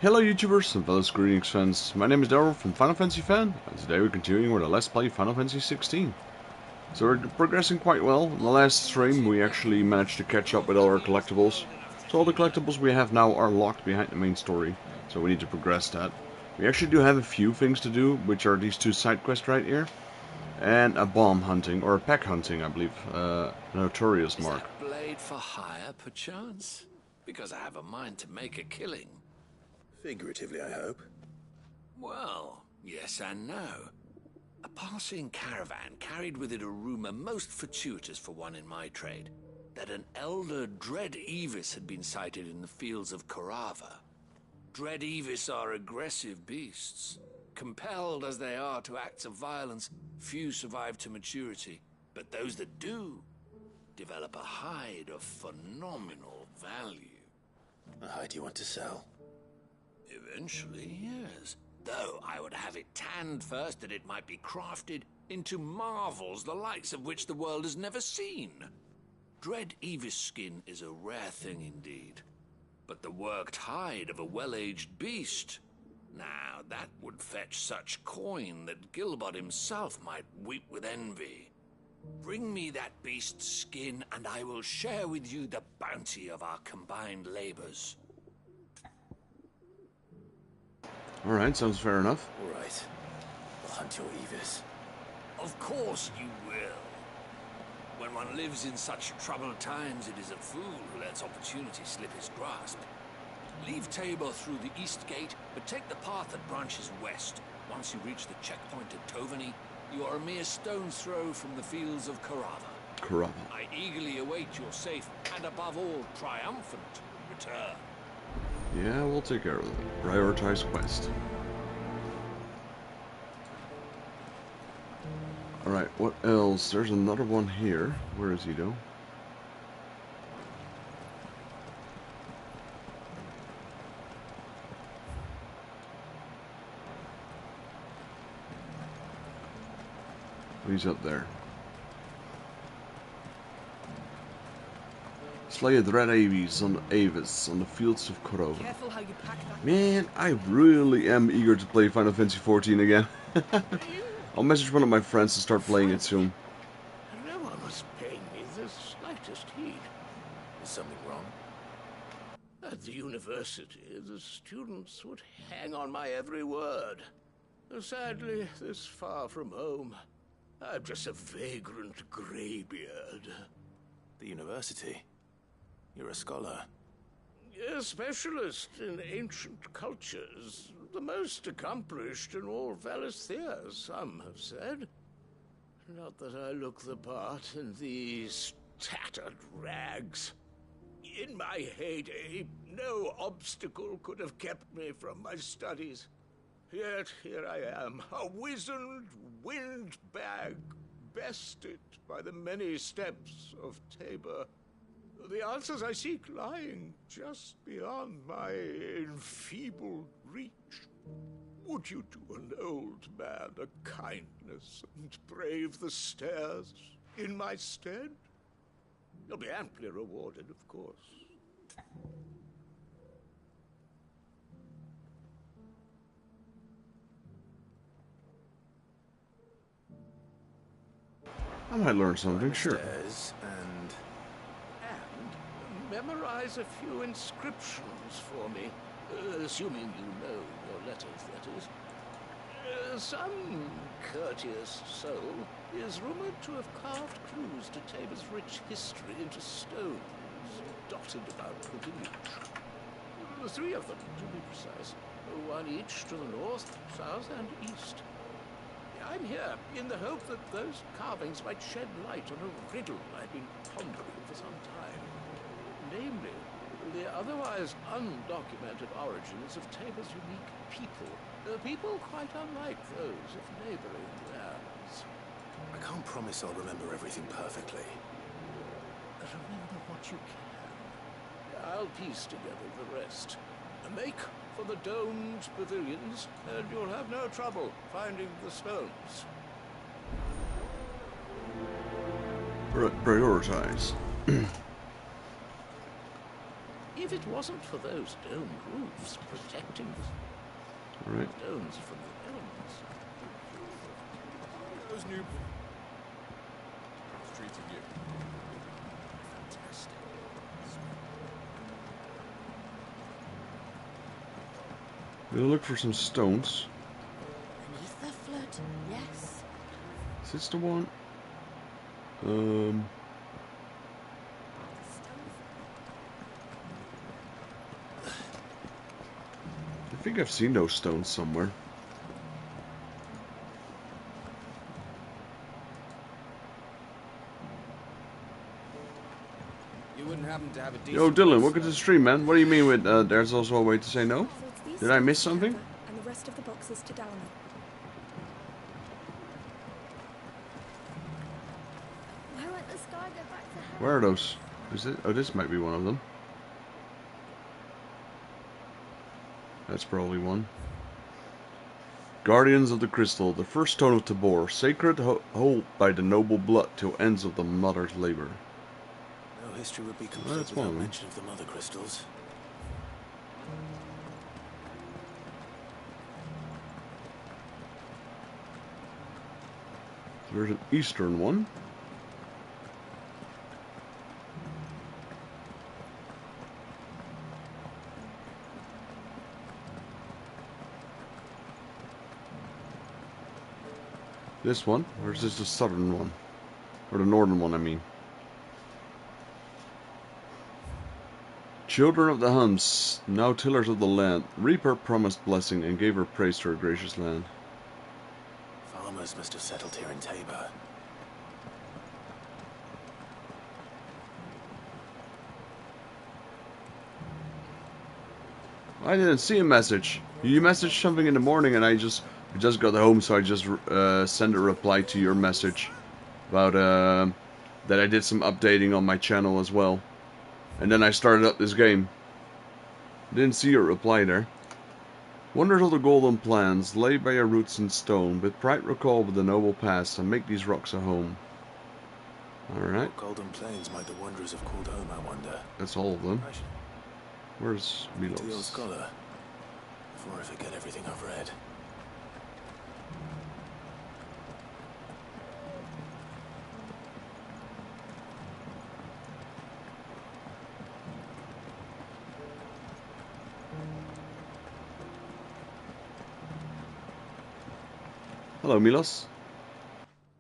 Hello YouTubers and fellow Square Enix fans, my name is Daryl from Final Fantasy Fan, and today we're continuing with our Let's Play Final Fantasy XVI. So we're progressing quite well. In the last stream we actually managed to catch up with all our collectibles. So all the collectibles we have now are locked behind the main story, so we need to progress that. We actually do have a few things to do, which are these two side quests right here. And a bomb hunting, or a pack hunting I believe, notorious mark. Is that blade for hire, perchance? Because I have a mind to make a killing. Figuratively, I hope. Well, yes and no. A passing caravan carried with it a rumor most fortuitous for one in my trade, that an elder Dread Evis had been sighted in the fields of Korava. Dread Evis are aggressive beasts. Compelled as they are to acts of violence, few survive to maturity, but those that do develop a hide of phenomenal value. A hide you want to sell? Eventually, yes. Though I would have it tanned first that it might be crafted into marvels the likes of which the world has never seen. Dread Evis skin is a rare thing indeed. But the worked hide of a well-aged beast, now that would fetch such coin that Gilbert himself might weep with envy. Bring me that beast's skin and I will share with you the bounty of our combined labors. Alright, sounds fair enough. Alright. I'll hunt your Evis. Of course you will. When one lives in such troubled times, it is a fool who lets opportunity slip his grasp. Leave Tabor through the east gate, but take the path that branches west. Once you reach the checkpoint at Tovany, you are a mere stone's throw from the fields of Korava. I eagerly await your safe, and above all, triumphant return. Yeah, we'll take care of it. Prioritize quest. Alright, what else? There's another one here. Where is he though? He's up there. Slay a Dread Avis on the fields of Korova. Careful how you pack that. Man, I really am eager to play Final Fantasy XIV again. I'll message one of my friends to start playing it soon. No one was paying me the slightest heed. Is something wrong? At the university, the students would hang on my every word. Sadly, this far from home, I'm just a vagrant greybeard. The university? You're a scholar. A specialist in ancient cultures. The most accomplished in all Valisthea, some have said. Not that I look the part in these tattered rags. In my heyday, no obstacle could have kept me from my studies. Yet here I am, a wizened windbag, bested by the many steps of Tabor. The answers I seek lying just beyond my enfeebled reach. Would you do an old man a kindness and brave the stairs in my stead? You'll be amply rewarded, of course. I might learn something, sure. Stairs and Memorize a few inscriptions for me, assuming you know your letters, that is. Some courteous soul is rumored to have carved clues to Tabor's rich history into stones, dotted about the village. 3 of them, to be precise. One each to the north, south, and east. I'm here in the hope that those carvings might shed light on a riddle I've been pondering for some time. Namely, the otherwise undocumented origins of Tabor's unique people. People quite unlike those of neighboring lands. I can't promise I'll remember everything perfectly. Remember what you can. I'll piece together the rest. Make for the domed pavilions, and you'll have no trouble finding the stones. Prioritize. If if it wasn't for those dome roofs protecting the Alright. stones from the elements. Those new... How's treating you? Fantastic. We'll look for some stones. Beneath the flood, yes. Is this the one? I think I've seen those stones somewhere. You wouldn't happen to have a decent... Yo, Dylan, welcome to the stream, man. What do you mean with there's also a way to say no? So it's these Did I miss stones something? to cover and the rest of the boxes to Dalma. Why won't the sky go back to heaven? Where are those? Is it? Oh, this might be one of them. That's probably one. Guardians of the Crystal, the first stone of Tabor, sacred hold by the noble blood till ends of the mother's labor. No history would be complete that's without one of them. mention of the mother crystals. There's an eastern one. This one, or is this the southern one? Or the northern one, I mean. Children of the Huns, now tillers of the land, reap her promised blessing and gave her praise to her gracious land. Farmers must have settled here in Tabor. I didn't see a message. You messaged something in the morning and I just got home, so I just sent a reply to your message about that I did some updating on my channel as well. And then I started up this game. Didn't see your reply there. Wonders of the golden plans, lay by your roots in stone, with pride recall with the noble past, and make these rocks a home. Alright, What golden plains might the wanderers have called home, I wonder? that's all of them. I should Where's be the old Milos? scholar before I forget everything I've read. Hello, Milos.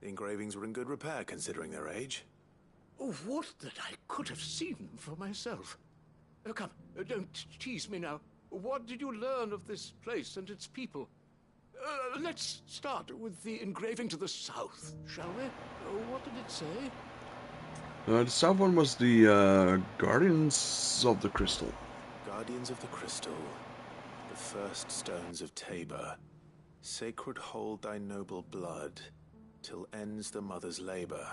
The engravings were in good repair considering their age. Oh, what that I could have seen for myself. Oh, come, don't tease me now. What did you learn of this place and its people? Let's start with the engraving to the south, shall we? What did it say? The south one was the Guardians of the Crystal. Guardians of the Crystal, the first stones of Tabor, sacred hold thy noble blood, till ends the mother's labor.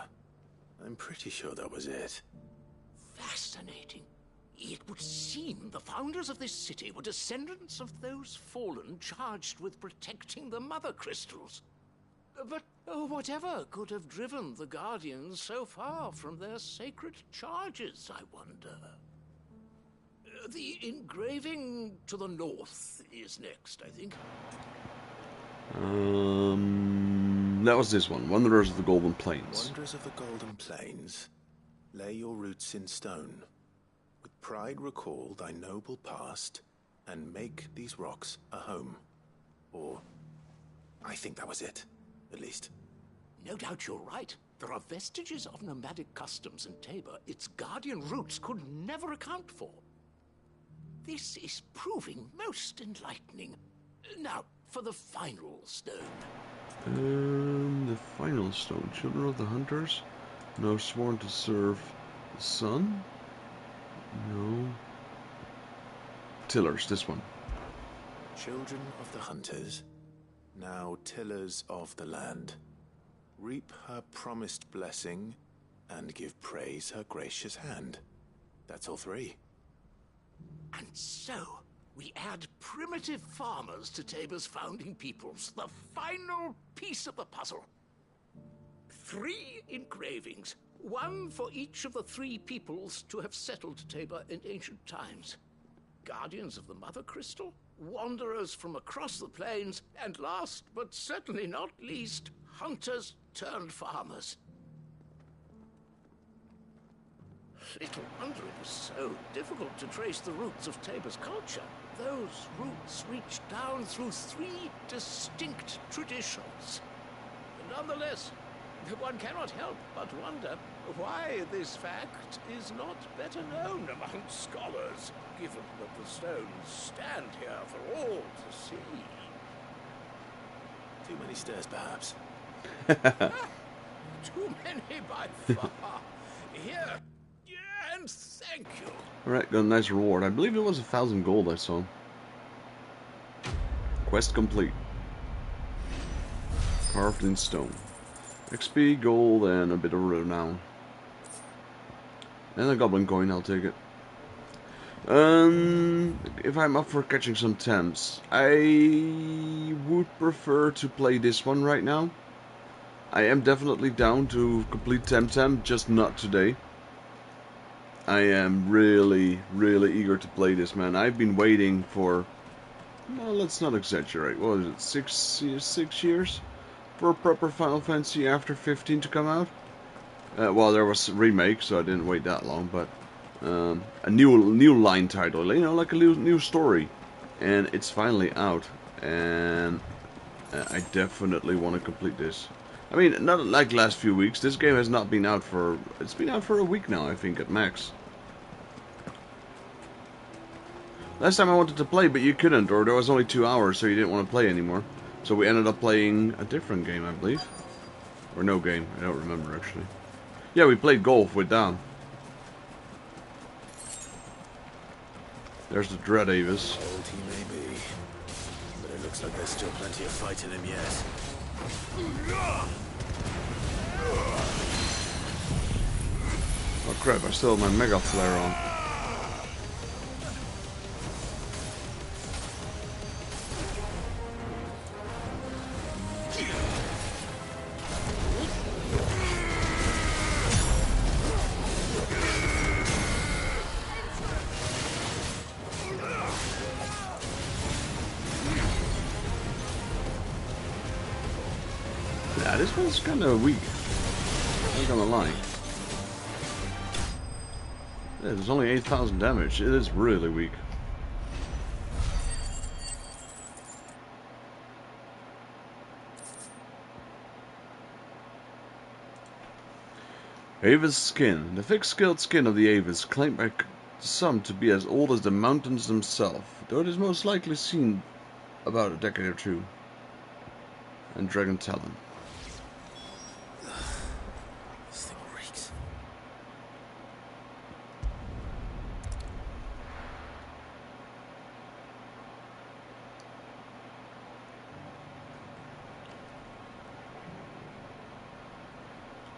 I'm pretty sure that was it. Fascinating. It would seem the founders of this city were descendants of those fallen charged with protecting the mother crystals. But whatever could have driven the Guardians so far from their sacred charges, I wonder? The engraving to the north is next, I think. That was this one, Wanderers of the Golden Plains. Wanderers of the Golden Plains, lay your roots in stone. With pride recall thy noble past, and make these rocks a home. Or, I think that was it, at least. No doubt you're right. There are vestiges of nomadic customs in Tabor its guardian roots could never account for. This is proving most enlightening. Now, for the final stone. The final stone. Children of the Hunters, now sworn to serve the sun? No. Tillers, this one. Children of the Hunters, now tillers of the land, reap her promised blessing, and give praise her gracious hand. That's all three. And so, we add primitive farmers to Tabor's founding peoples, the final piece of the puzzle. 3 engravings, one for each of the 3 peoples to have settled Tabor in ancient times. guardians of the Mother Crystal, wanderers from across the plains, and last but certainly not least, hunters turned farmers. Little wonder it was so difficult to trace the roots of Tabor's culture. Those roots reach down through 3 distinct traditions. Nonetheless, one cannot help but wonder why this fact is not better known among scholars, given that the stones stand here for all to see. Too many stairs, perhaps. Too many by far. Here, and thank you. Alright, got a nice reward. I believe it was 1,000 gold I saw. Quest complete. Carved in stone. XP, gold, and a bit of renown. And a goblin coin, I'll take it. If I'm up for catching some temps, I would prefer to play this one right now. I am definitely down to complete Temtem, just not today. I am really, really eager to play this, man. I've been waiting for, well, let's not exaggerate, what is it, 6 years? For a proper Final Fantasy after 15 to come out. Well, there was a remake, so I didn't wait that long, but a new line title, you know, like a new story, and it's finally out, and I definitely want to complete this. I mean, not like last few weeks. This game has not been out for, it's been out for a week now, I think, at max. Last time I wanted to play, but you couldn't, or there was only 2 hours, so you didn't want to play anymore. So we ended up playing a different game, I believe. Or no game, I don't remember actually. Yeah, we played golf with Dan. There's the Dread Avis. Old he may be, but it looks like there's still plenty of fight in him yet. Oh crap, I still have my Mega Flare on. Yeah, this one's kind of weak. I'm not gonna lie. Yeah, there's only 8,000 damage. It is really weak. Avis skin. The thick, scaled skin of the Avis, claimed by some to be as old as the mountains themselves, though it is most likely seen about a decade or two. And Dragon Talon. This thing reeks.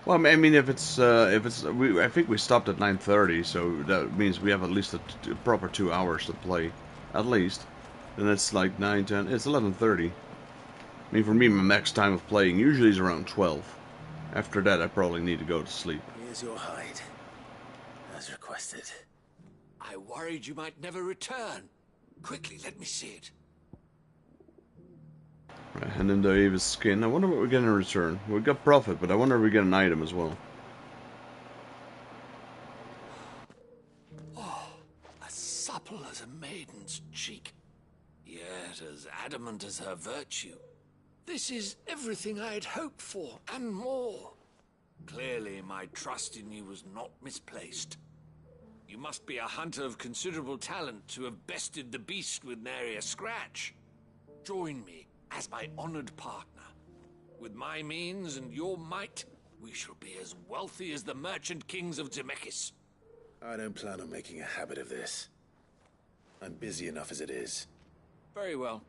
Well, I mean, if it's, I think we stopped at 9:30, so that means we have at least a proper 2 hours to play, at least. Then it's like 9, 10, it's 11:30. I mean, for me, my max time of playing usually is around 12. After that, I probably need to go to sleep. Here's your hide, as requested. I worried you might never return. Quickly, let me see it. Right, hand in the Avis skin. I wonder what we get in return. We got profit, but I wonder if we get an item as well. Oh, as supple as a maiden's cheek, yet as adamant as her virtue. This is everything I had hoped for, and more. Clearly, my trust in you was not misplaced. You must be a hunter of considerable talent to have bested the beast with nary a scratch. Join me as my honored partner. With my means and your might, we shall be as wealthy as the merchant kings of Zemeckis. I don't plan on making a habit of this. I'm busy enough as it is. Very well.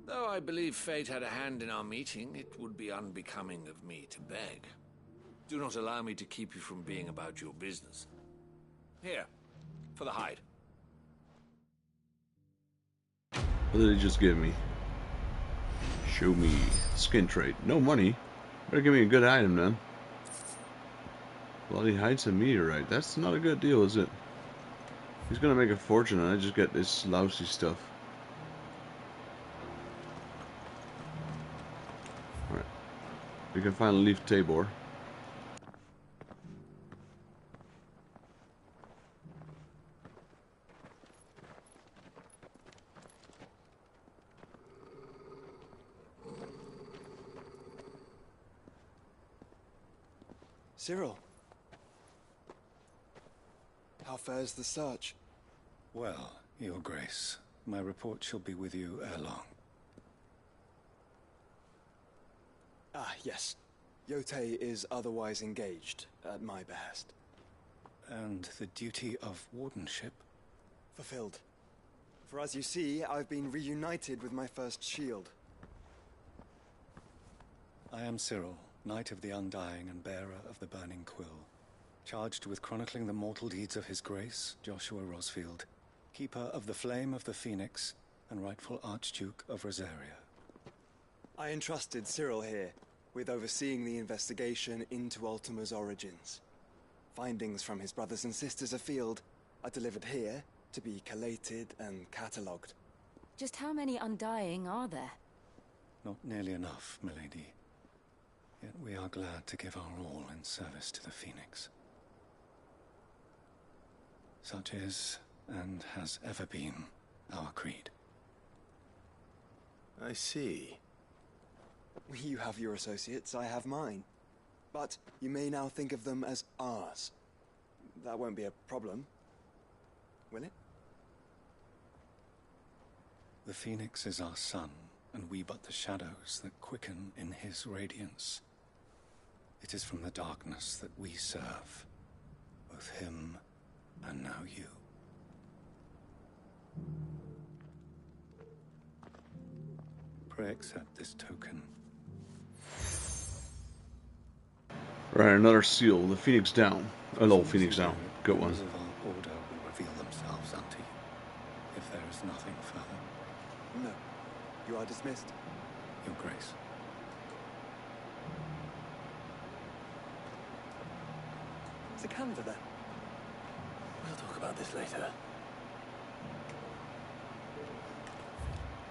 Though I believe fate had a hand in our meeting, it would be unbecoming of me to beg. Do not allow me to keep you from being about your business. Here, for the hide. What did he just give me? Show me. Skin trade. No money. Better give me a good item then. Bloody hides a meteorite. That's not a good deal, is it? He's gonna make a fortune and I just get this lousy stuff. Alright. We can finally leave Tabor. Cyril. How fares the search? Well, Your Grace, my report shall be with you ere long. Ah, yes. Yotei is otherwise engaged, at my behest. And the duty of wardenship? Fulfilled. For as you see, I've been reunited with my first shield. I am Cyril, Knight of the Undying and bearer of the Burning Quill, charged with chronicling the mortal deeds of His Grace, Joshua Rosfield, keeper of the Flame of the Phoenix and rightful Archduke of Rosaria. I entrusted Cyril here with overseeing the investigation into Ultima's origins. Findings from his brothers and sisters afield are delivered here to be collated and catalogued. Just how many Undying are there? Not nearly enough, milady. Yet we are glad to give our all in service to the Phoenix. Such is, and has ever been, our creed. I see. You have your associates, I have mine. But you may now think of them as ours. That won't be a problem, will it? The Phoenix is our sun, and we but the shadows that quicken in his radiance. It is from the darkness that we serve, both him and now you. Pray accept this token. Right, another seal. The Phoenix down. Hello, Phoenix down. Good one. Members of our order will reveal themselves unto you, if there is nothing further. No. You are dismissed. Your Grace. It's a calendar there. We'll talk about this later.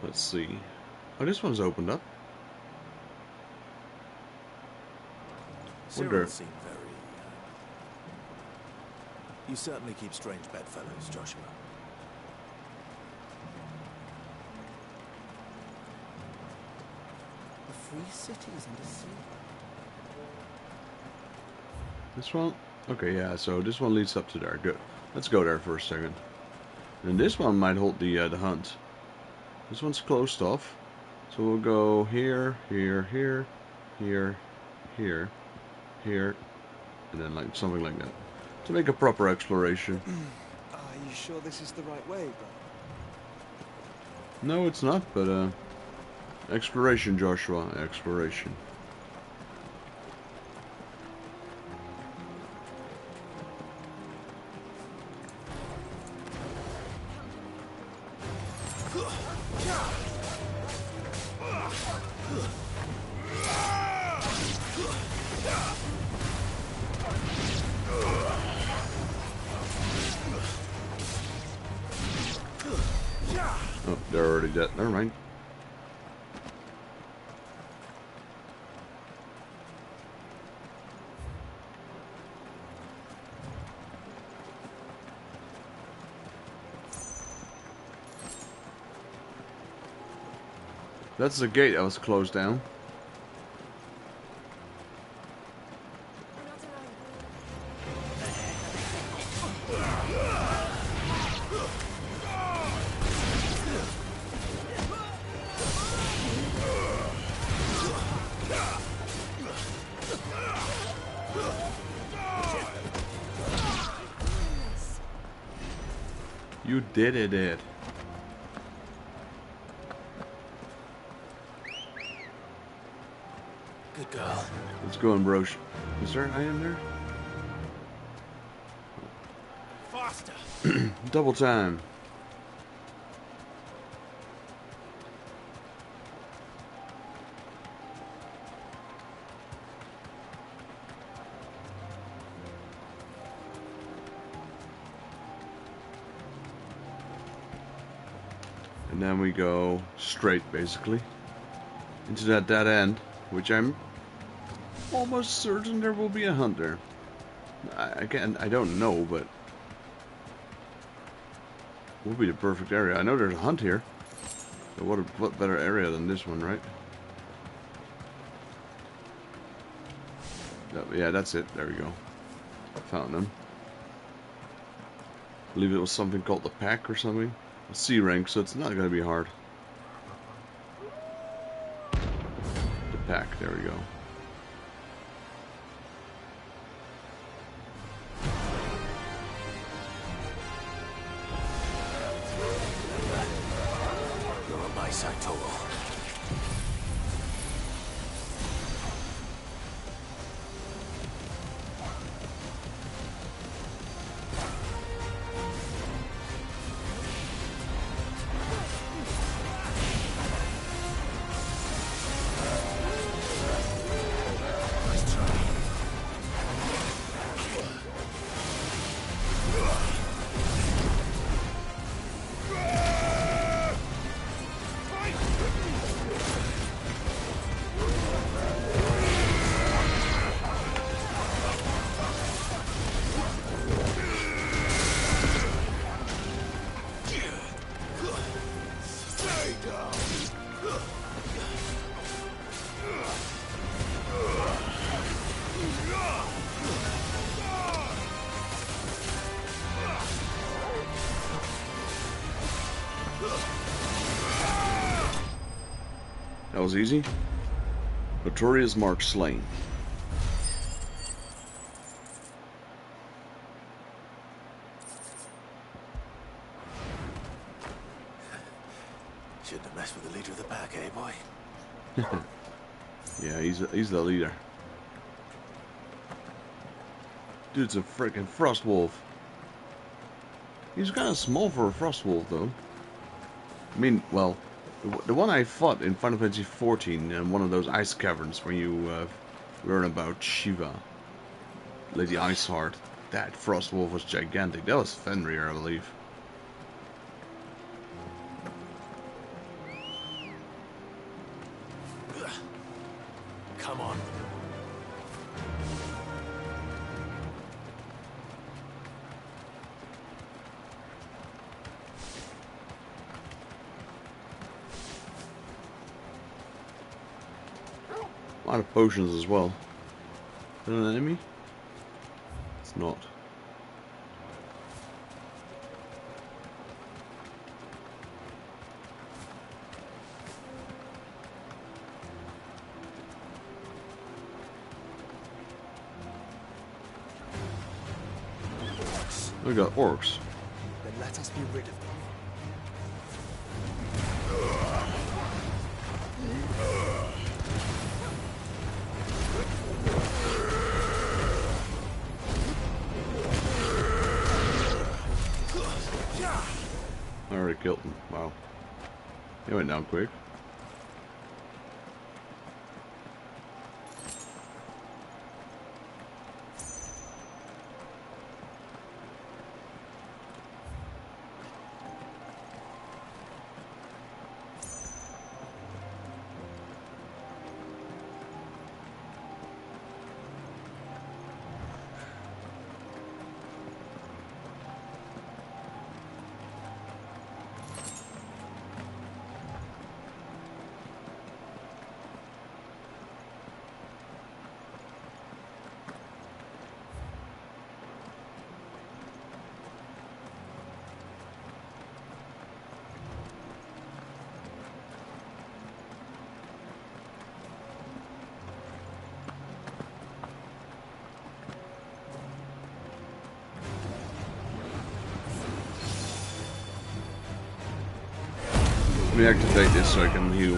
Let's see. Oh, this one's opened up. Cyril Wonder. seemed very... You certainly keep strange bedfellows, Joshua. The free cities and the sea. This one? Okay, yeah, so this one leads up to there. Good. Let's go there for a second. And this one might hold the hunt. This one's closed off. So we'll go here, here, here, here, here, here, and then like something like that. To make a proper exploration. Are you sure this is the right way, brother? No, it's not, but exploration, Joshua, exploration. Oh, they're already dead. Never mind. That's the gate that was closed down. You did it. Good girl. Let's go and broach. Is there an item there? Faster! Double time. And then we go straight, basically, into that dead end, which I'm almost certain there will be a hunt there. I don't know, but would be the perfect area. I know there's a hunt here. So what better area than this one, right? Yeah, that's it. There we go. Found them. I believe it was something called the Pack or something. A C rank, so it's not going to be hard. The Pack, there we go. You're on my side, Toro. That was easy. Notorious Mark slain. Shouldn't have messed with the leader of the pack, eh, boy? Yeah, he's the leader. Dude's a freaking frost wolf. He's kind of small for a frost wolf, though. I mean, well, the one I fought in Final Fantasy XIV in one of those ice caverns where you learn about Shiva, Lady Iceheart. That frost wolf was gigantic. That was Fenrir, I believe. Come on. A lot of potions as well. Is that an enemy? It's not. We got orcs. Then let us be rid of them. I already killed him. Wow. He went down quick. Let me activate this so I can heal.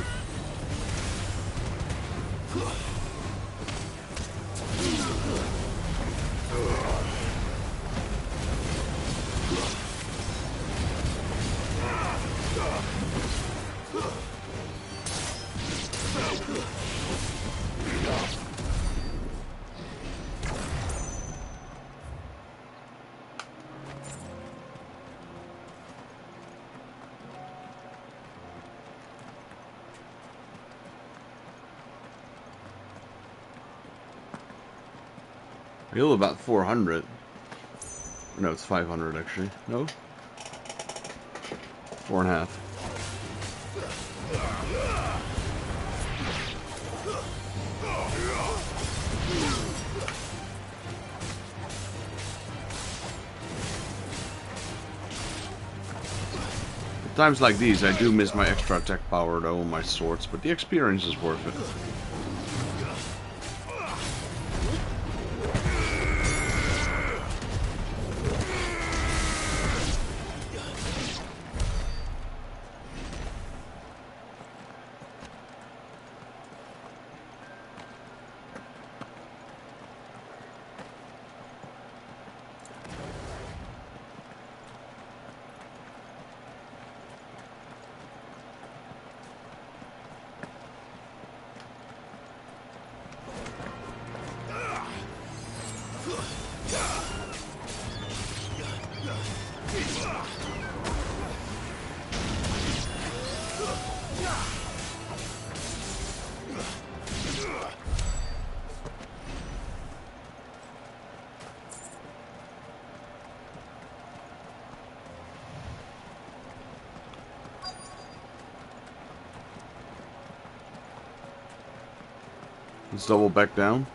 Heal about 400. No, it's 500 actually. No? 4.5. At times like these, I do miss my extra attack power though on my swords, but the experience is worth it. Let's double back down.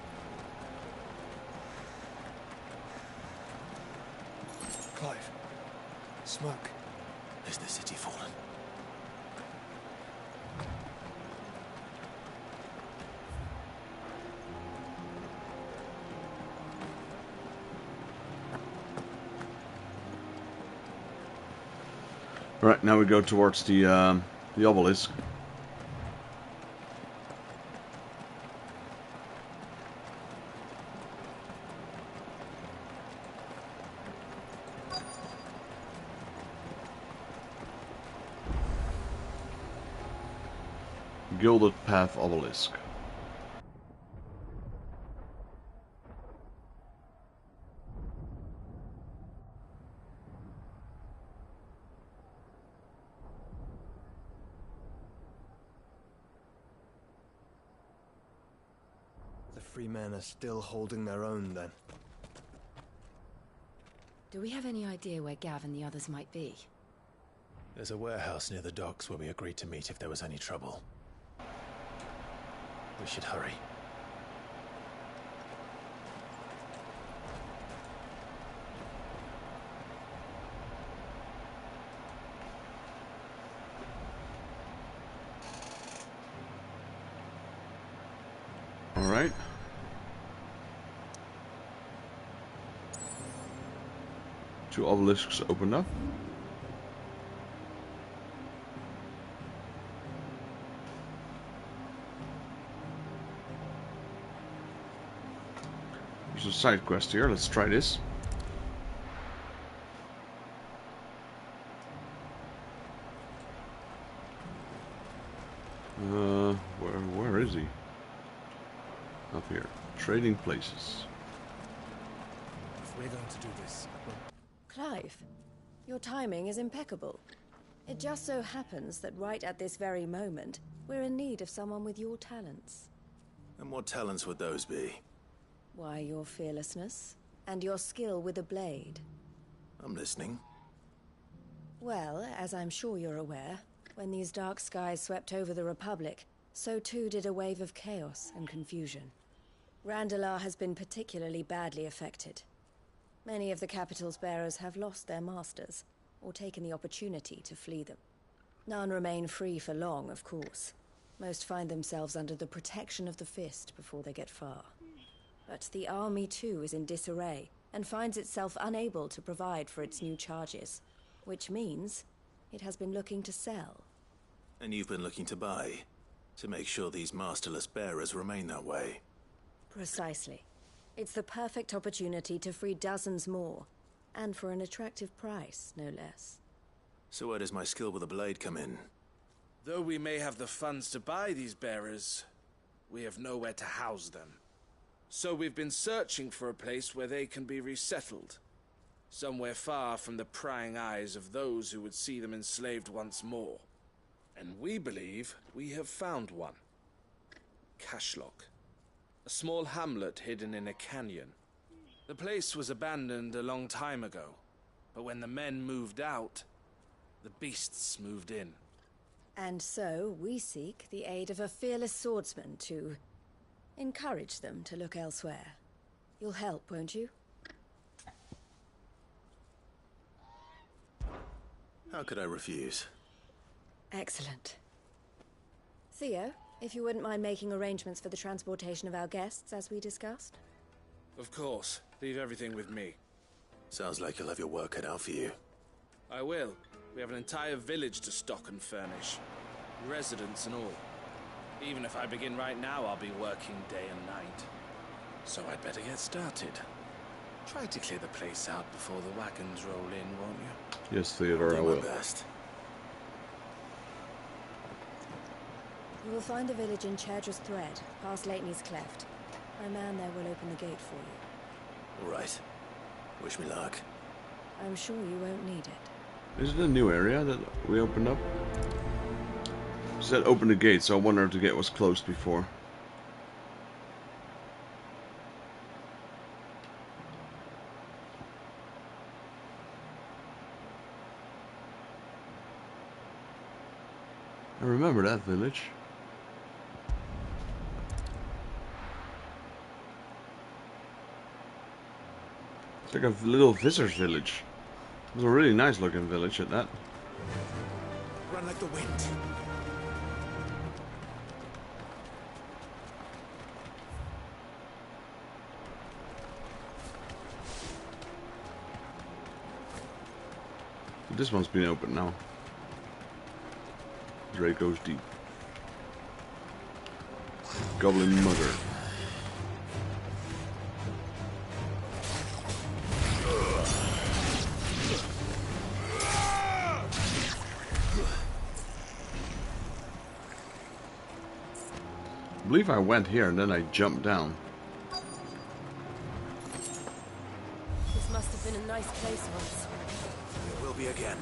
Clive. Smoke. Is the city fallen? Right, now we go towards the obelisk. Gilded Path Obelisk. The free men are still holding their own then. Do we have any idea where Gav and the others might be? There's a warehouse near the docks where we agreed to meet if there was any trouble. We should hurry. All right. Two obelisks opened up. There's a side quest here. Let's try this. Where is he? Up here. Trading places. If we're going to do this, Clive, your timing is impeccable. It just so happens that right at this very moment, we're in need of someone with your talents. And what talents would those be? Why, your fearlessness, and your skill with a blade. I'm listening. Well, as I'm sure you're aware, when these dark skies swept over the Republic, so too did a wave of chaos and confusion. Randalar has been particularly badly affected. Many of the capital's bearers have lost their masters, or taken the opportunity to flee them. None remain free for long, of course. Most find themselves under the protection of the Fist before they get far. But the army too is in disarray, and finds itself unable to provide for its new charges. Which means it has been looking to sell. And you've been looking to buy, to make sure these masterless bearers remain that way. Precisely. It's the perfect opportunity to free dozens more, and for an attractive price, no less. So where does my skill with a blade come in? Though we may have the funds to buy these bearers, we have nowhere to house them. So we've been searching for a place where they can be resettled. Somewhere far from the prying eyes of those who would see them enslaved once more. And we believe we have found one. Cashlock. A small hamlet hidden in a canyon. The place was abandoned a long time ago, but when the men moved out, the beasts moved in. And so we seek the aid of a fearless swordsman to encourage them to look elsewhere. You'll help, won't you? How could I refuse? Excellent. Theo, if you wouldn't mind making arrangements for the transportation of our guests, as we discussed. Of course. Leave everything with me. Sounds like you'll have your work cut out for you. I will. We have an entire village to stock and furnish. Residents and all. Even if I begin right now, I'll be working day and night. So I'd better get started. Try to clear the place out before the wagons roll in, won't you? Yes, Theodore, I Do will. my best. You will find a village in Chairdress Thread, past Lateney's Cleft. My man there will open the gate for you. All right. Wish me luck. I'm sure you won't need it. Is it a new area that we opened up? It said open the gate, so I wondered to get was closed before. I remember that village. It's like a little visitor's village. It was a really nice looking village at that. Run like the wind. This one's been open now. Drake goes deep. Goblin Mother. I believe I went here and then I jumped down. This must have been a nice place once. It will be again.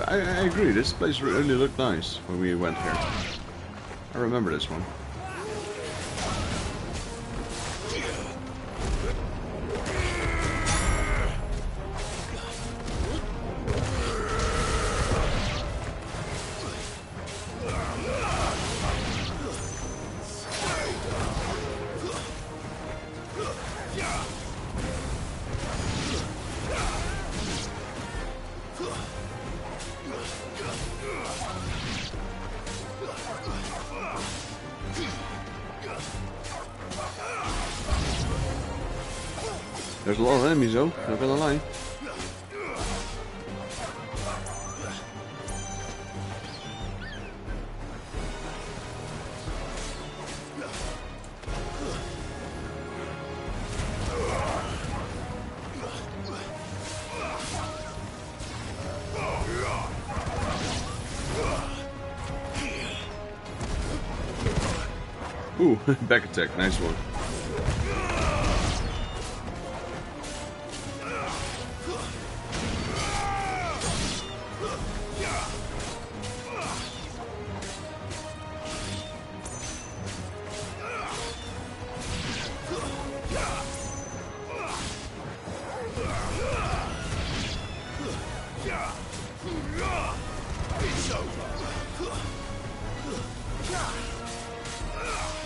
I agree, this place really looked nice when we went here. I remember this one. There's a lot of enemies though, not gonna lie. Ooh, back attack, nice one.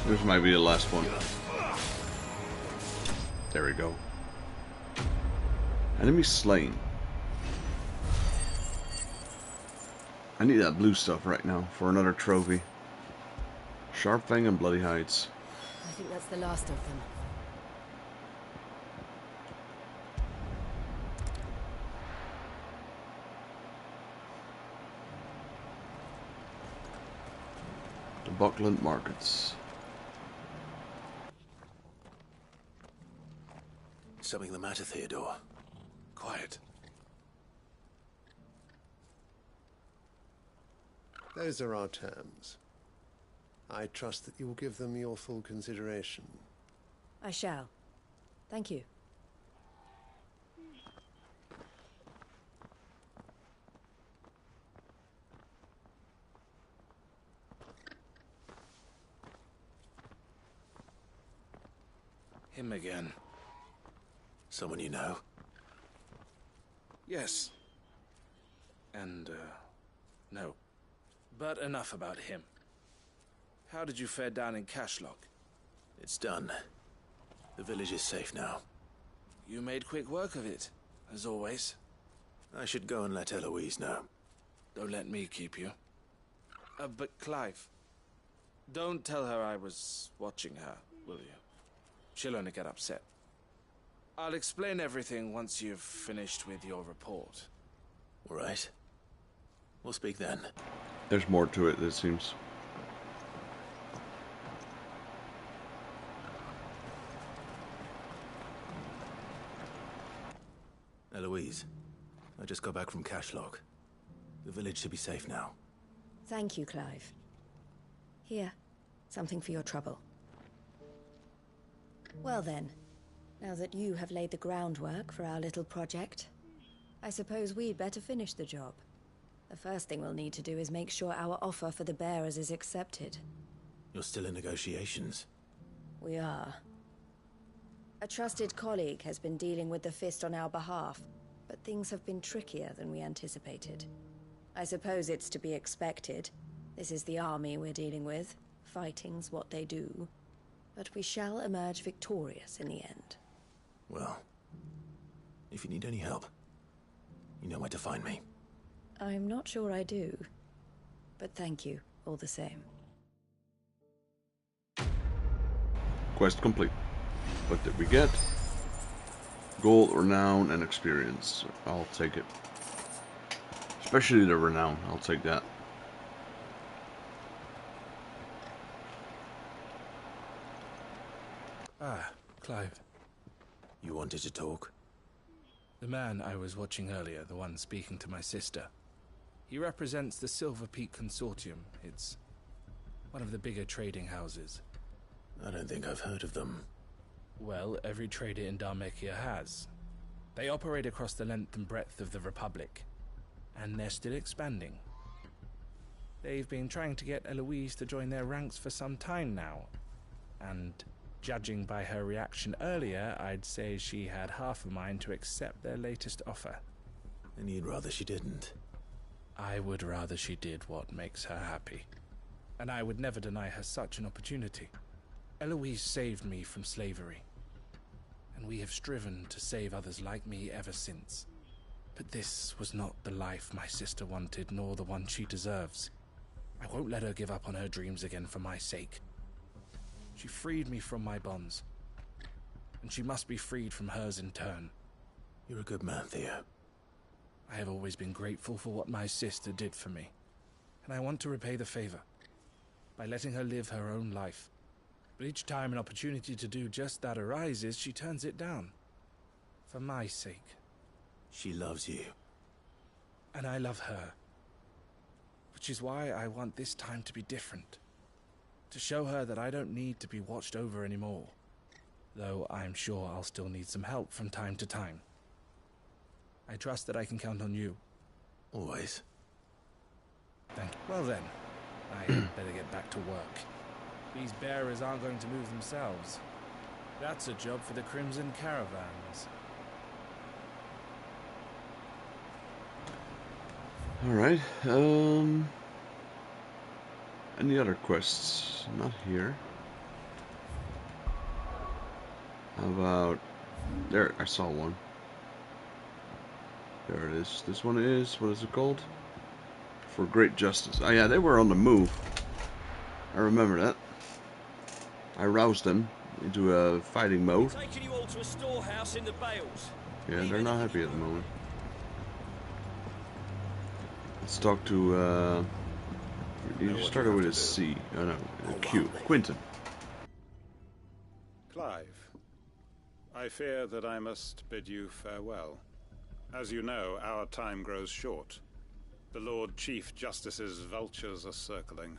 This might be the last one. There we go. Enemy slain. I need that blue stuff right now for another trophy. Sharp Fang and Bloody Hides. I think that's the last of them. The Buckland Markets. Something the matter, Theodore? Quiet. Those are our terms. I trust that you will give them your full consideration. I shall. Thank you. Him again. Someone you know? Yes. And, no. But enough about him. How did you fare down in Cashlock? It's done. The village is safe now. You made quick work of it, as always. I should go and let Eloise know. Don't let me keep you. But Clive, don't tell her I was watching her, will you? She'll only get upset. I'll explain everything once you've finished with your report. All right. We'll speak then. There's more to it, it seems. Eloise, I just got back from Cashlock. The village should be safe now. Thank you, Clive. Here, something for your trouble. Well then, now that you have laid the groundwork for our little project, I suppose we'd better finish the job. The first thing we'll need to do is make sure our offer for the bearers is accepted. You're still in negotiations? We are. A trusted colleague has been dealing with the Fist on our behalf, but things have been trickier than we anticipated. I suppose it's to be expected. This is the army we're dealing with. Fighting's what they do. But we shall emerge victorious in the end. Well, if you need any help, you know where to find me. I'm not sure I do, but thank you all the same. Quest complete. What did we get? Gold, renown, and experience. I'll take it. Especially the renown. I'll take that. Ah, Clive. You wanted to talk? The man I was watching earlier, the one speaking to my sister. He represents the Silver Peak Consortium. It's one of the bigger trading houses. I don't think I've heard of them. Well, every trader in Dharmekia has. They operate across the length and breadth of the Republic, and they're still expanding. They've been trying to get Eloise to join their ranks for some time now, and judging by her reaction earlier, I'd say she had half a mind to accept their latest offer. And you'd rather she didn't? I would rather she did what makes her happy, and I would never deny her such an opportunity. Eloise saved me from slavery, and we have striven to save others like me ever since. But this was not the life my sister wanted, nor the one she deserves. I won't let her give up on her dreams again for my sake. She freed me from my bonds, and she must be freed from hers in turn. You're a good man, Theo. I have always been grateful for what my sister did for me, and I want to repay the favor by letting her live her own life. But each time an opportunity to do just that arises, she turns it down. For my sake. She loves you. And I love her. Which is why I want this time to be different. To show her that I don't need to be watched over anymore. Though I'm sure I'll still need some help from time to time. I trust that I can count on you. Always. Thank you. Well then, I had better get back to work. These bearers aren't going to move themselves. That's a job for the Crimson Caravans. Alright, any other quests? Not here. How about... There, I saw one. There it is. This one is... What is it called? For Great Justice. Oh yeah, they were on the move. I remember that. I roused them into a fighting mode. Taking you all to a storehouse in the Bales. Yeah, they're not happy at the moment. Let's talk to, you started with a C. Oh no, a Q. Quinton. Clive, I fear that I must bid you farewell. As you know, our time grows short. The Lord Chief Justice's vultures are circling.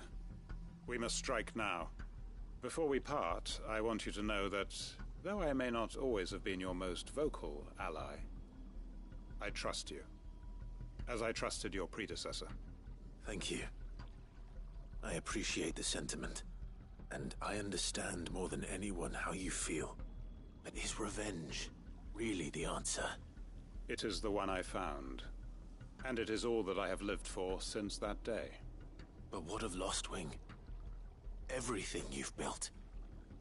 We must strike now. Before we part, I want you to know that, though I may not always have been your most vocal ally, I trust you, as I trusted your predecessor. Thank you. I appreciate the sentiment, and I understand more than anyone how you feel. But is revenge really the answer? It is the one I found. And it is all that I have lived for since that day. But what of Lostwing? Everything you've built.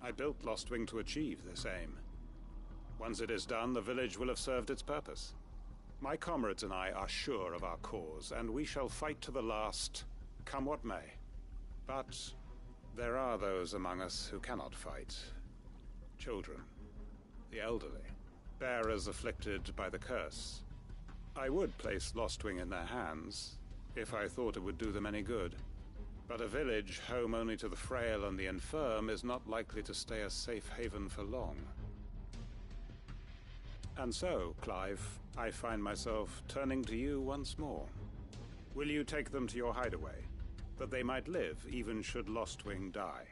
I built Lostwing to achieve this aim. Once it is done, the village will have served its purpose. My comrades and I are sure of our cause, and we shall fight to the last, come what may. But there are those among us who cannot fight. Children, the elderly, bearers afflicted by the curse. I would place Lostwing in their hands, if I thought it would do them any good. But a village home only to the frail and the infirm is not likely to stay a safe haven for long. And so, Clive, I find myself turning to you once more. Will you take them to your hideaway, that they might live even should Lostwing die?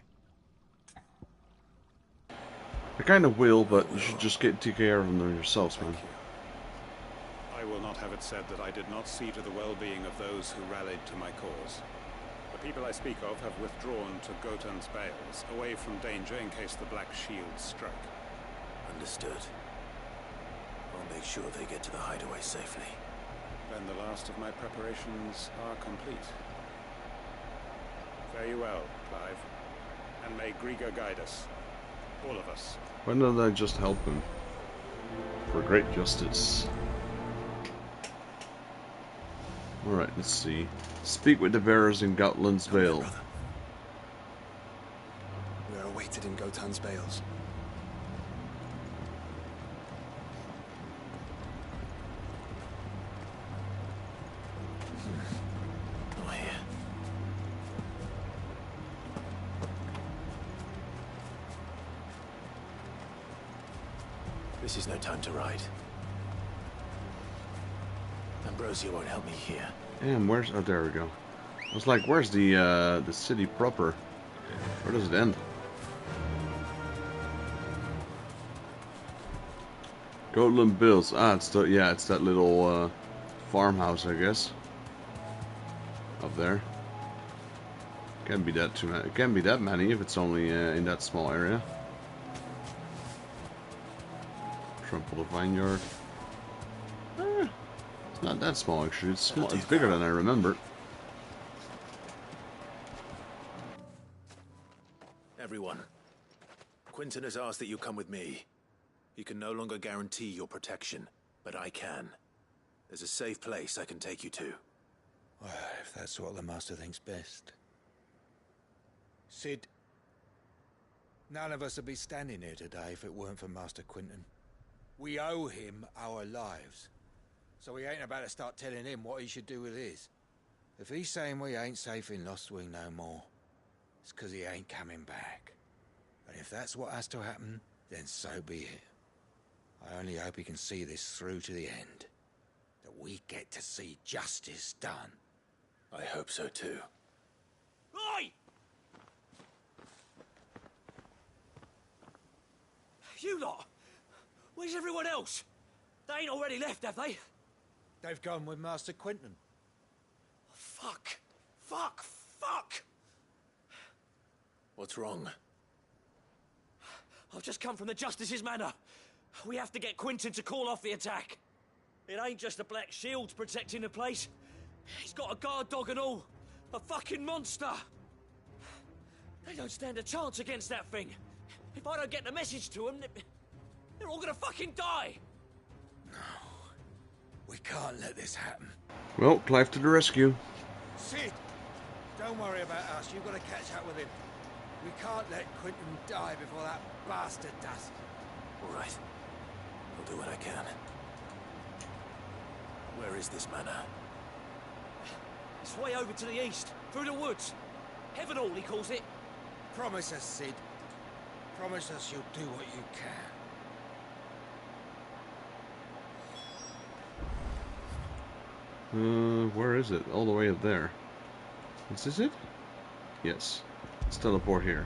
I kind of will, but you should just take care of them yourselves, man. I will not have it said that I did not see to the well-being of those who rallied to my cause. The people I speak of have withdrawn to Gotan's Bales, away from danger in case the Black Shields strike. Understood. I'll make sure they get to the hideaway safely. Then the last of my preparations are complete. Fare you well, Clive. And may Griga guide us. All of us. Why don't I just help him? For great justice. Alright, let's see. Speak with the bearers in Gotland's Vale. We are awaited in Gotan's Bales. Not here. This is no time to ride. Ambrosia won't help me here. Damn, where's... oh, there we go. I was like, where's the city proper? Where does it end? Gotland Bills. Ah, it's the... yeah, it's that little farmhouse, I guess. Up there. Can't be that too many. It can't be that many if it's only in that small area. Trample the vineyard. It's not that small, actually. It's small. It's bigger than I remember. Everyone, Quinton has asked that you come with me. He can no longer guarantee your protection, but I can. There's a safe place I can take you to. Well, if that's what the Master thinks best. Sid, none of us would be standing here today if it weren't for Master Quinton. We owe him our lives. So we ain't about to start telling him what he should do with his. If he's saying we ain't safe in Lostwing no more, it's 'cause he ain't coming back. And if that's what has to happen, then so be it. I only hope he can see this through to the end. That we get to see justice done. I hope so too. Oi! You lot! Where's everyone else? They ain't already left, have they? They've gone with Master Quinton. Fuck! Fuck! Fuck! What's wrong? I've just come from the Justice's manor. We have to get Quinton to call off the attack. It ain't just the Black Shields protecting the place. He's got a guard dog and all. A fucking monster. They don't stand a chance against that thing. If I don't get the message to them, they're all gonna fucking die. No. We can't let this happen. Well, Clive to the rescue. Sid! Don't worry about us. You've got to catch up with him. We can't let Quinton die before that bastard does. All right. I'll do what I can. Where is this manor? It's way over to the east, through the woods. Heaven Hall, he calls it. Promise us, Sid. Promise us you'll do what you can. Where is it? All the way up there. Is this it? Yes. Let's teleport here.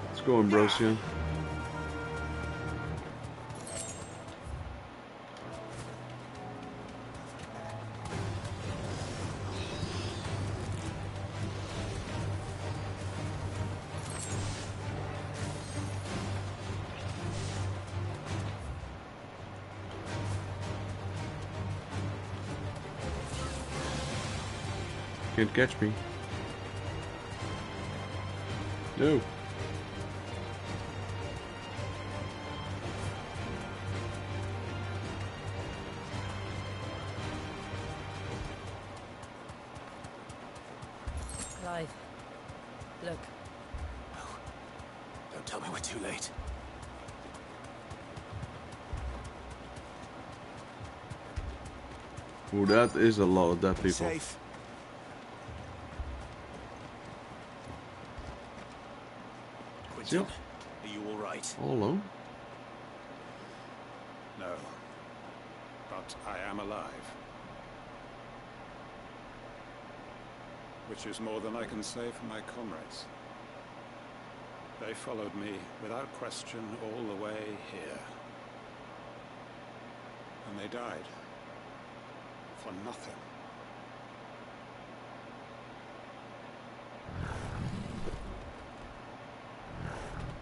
Let's go, Ambrosia. Can't catch me. No. Clive, look. Oh, don't tell me we're too late. Ooh, that is a lot of dead people. Safe. Quentin, are you all right? All alone? No. But I am alive. Which is more than I can say for my comrades. They followed me without question all the way here. And they died. For nothing.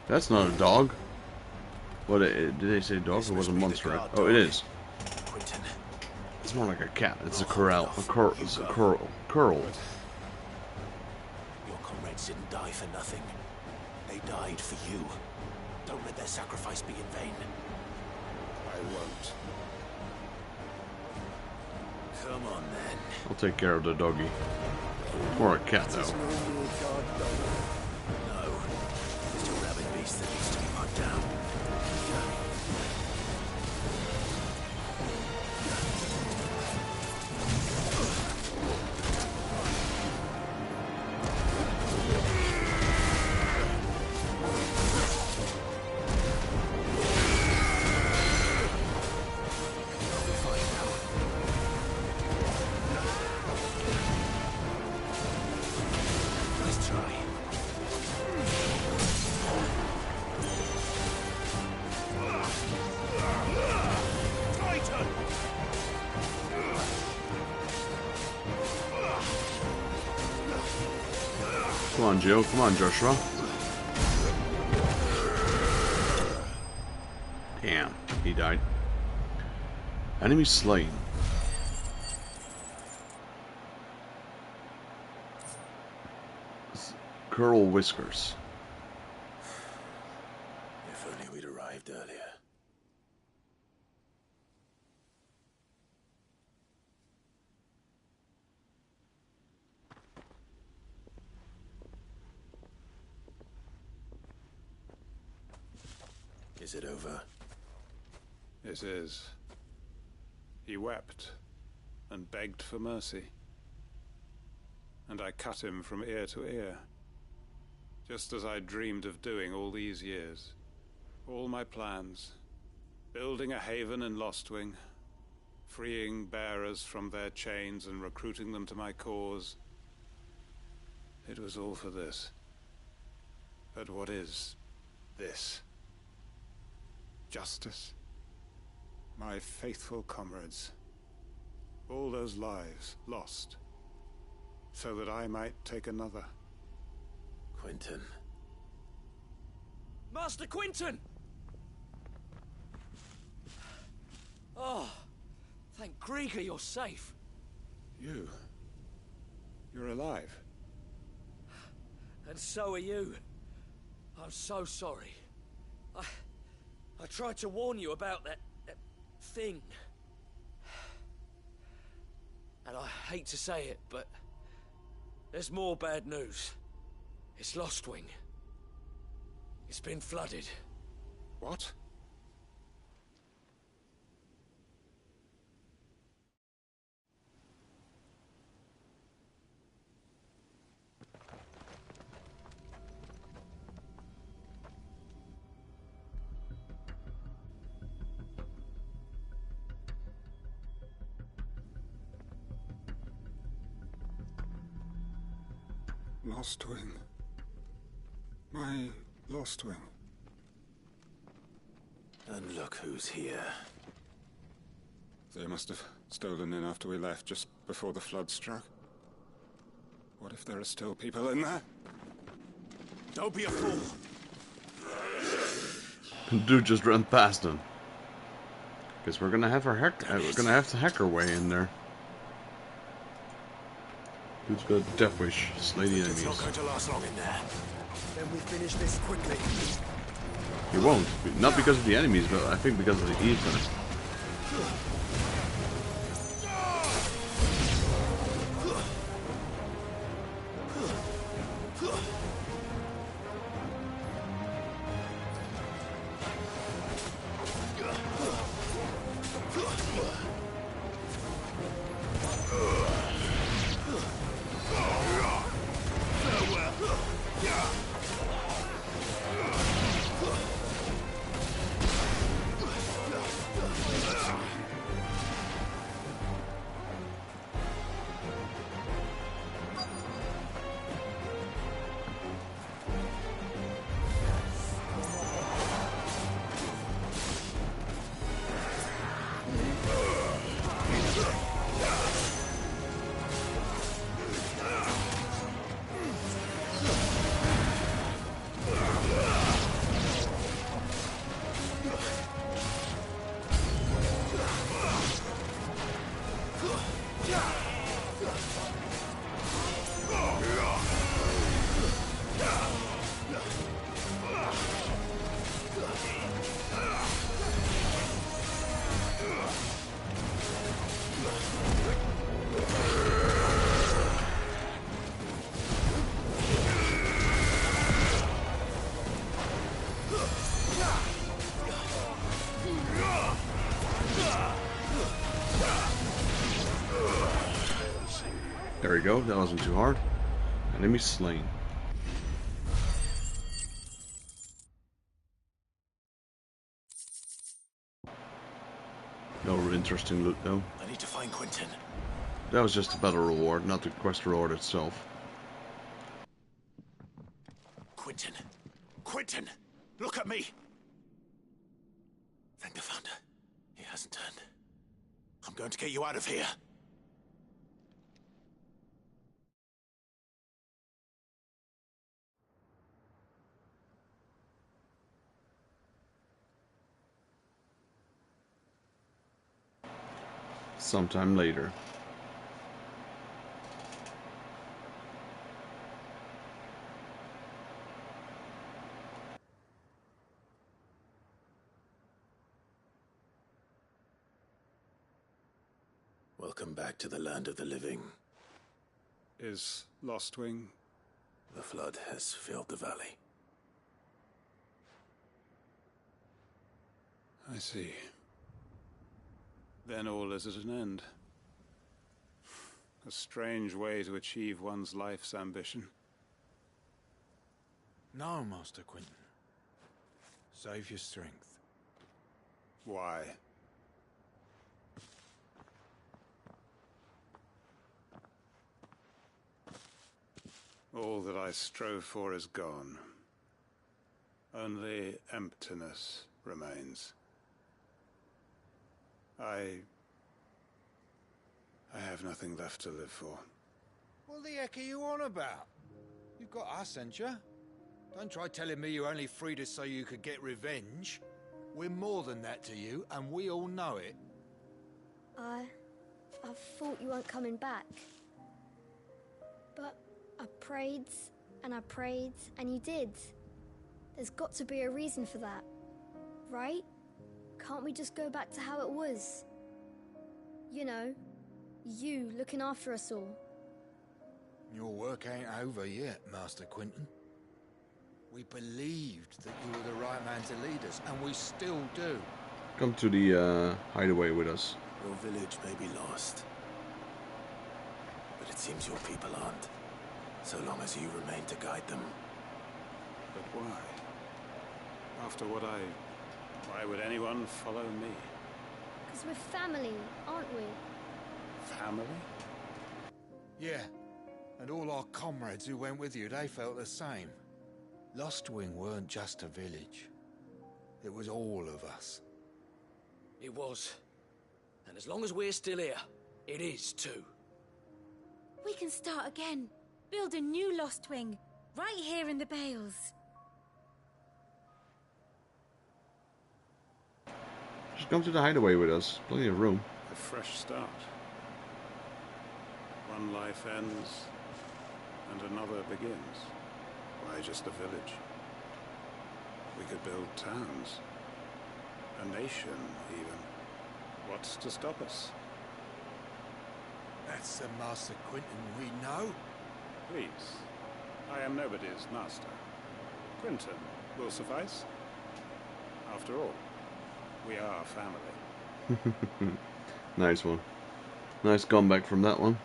That's not a dog. What did they say dog or was it a monster? Oh, it is. Quentin. It's more like a cat. It's a corral. It's a curl. Your comrades didn't die for nothing. They died for you. Don't let their sacrifice be in vain. I won't. Come on, then. I'll take care of the doggy. Or a cat, though. No. Just a rabid beast that needs to be put down. Come on, Joe. Come on, Joshua. Damn, he died. Enemy slain. Curl whiskers. If only we'd arrived earlier. Is it over? It is. He wept and begged for mercy. And I cut him from ear to ear. Just as I dreamed of doing all these years. All my plans. Building a haven in Lostwing. Freeing bearers from their chains and recruiting them to my cause. It was all for this. But what is this? Justice? My faithful comrades. All those lives lost. So that I might take another. Quentin. Master Quentin! Oh, thank Grieger you're safe. You're alive. And so are you. I'm so sorry. I tried to warn you about that thing. And I hate to say it, but there's more bad news. It's Lostwing. It's been flooded. What? Lostwing. My Lostwing. And look who's here. They must have stolen in after we left, just before the flood struck. What if there are still people in there? Don't be a fool! Dude just ran past him. Guess we're gonna have to hack our way in there. Dude's got a death wish. Slay the enemies. It's not going to last long in there. Then we finish this quickly. He won't. Not because of the enemies, but I think because of the Eikons. There we go, that wasn't too hard. Enemy slain. No interesting loot though. I need to find Quentin. That was just a battle reward, not the quest reward itself. Quentin! Quentin! Look at me! Thank the Founder. He hasn't turned. I'm going to get you out of here. Sometime later. Welcome back to the land of the living. Is Lostwing? The flood has filled the valley. I see. Then all is at an end. A strange way to achieve one's life's ambition. No, Master Quentin. Save your strength. Why? All that I strove for is gone. Only emptiness remains. I have nothing left to live for. What the heck are you on about? You've got us, ain't you? Don't try telling me you only freed us so you could get revenge. We're more than that to you, and we all know it. I thought you weren't coming back. But I prayed, and you did. There's got to be a reason for that, right? Can't we just go back to how it was? You know, you looking after us all. Your work ain't over yet, Master Quentin. We believed that you were the right man to lead us, and we still do. Come to the hideaway with us. Your village may be lost, but it seems your people aren't, so long as you remain to guide them. But why? After what why would anyone follow me? Because we're family, aren't we? Family? Yeah, and all our comrades who went with you, they felt the same. Lostwing weren't just a village. It was all of us. It was. And as long as we're still here, it is too. We can start again. Build a new Lostwing, right here in the Bales. Just come to the hideaway with us. Plenty of room. A fresh start. One life ends, and another begins. Why just a village? We could build towns. A nation, even. What's to stop us? That's the Master Quentin we know. Please. I am nobody's master. Quentin will suffice. After all, we are family. Nice one. Nice comeback from that one.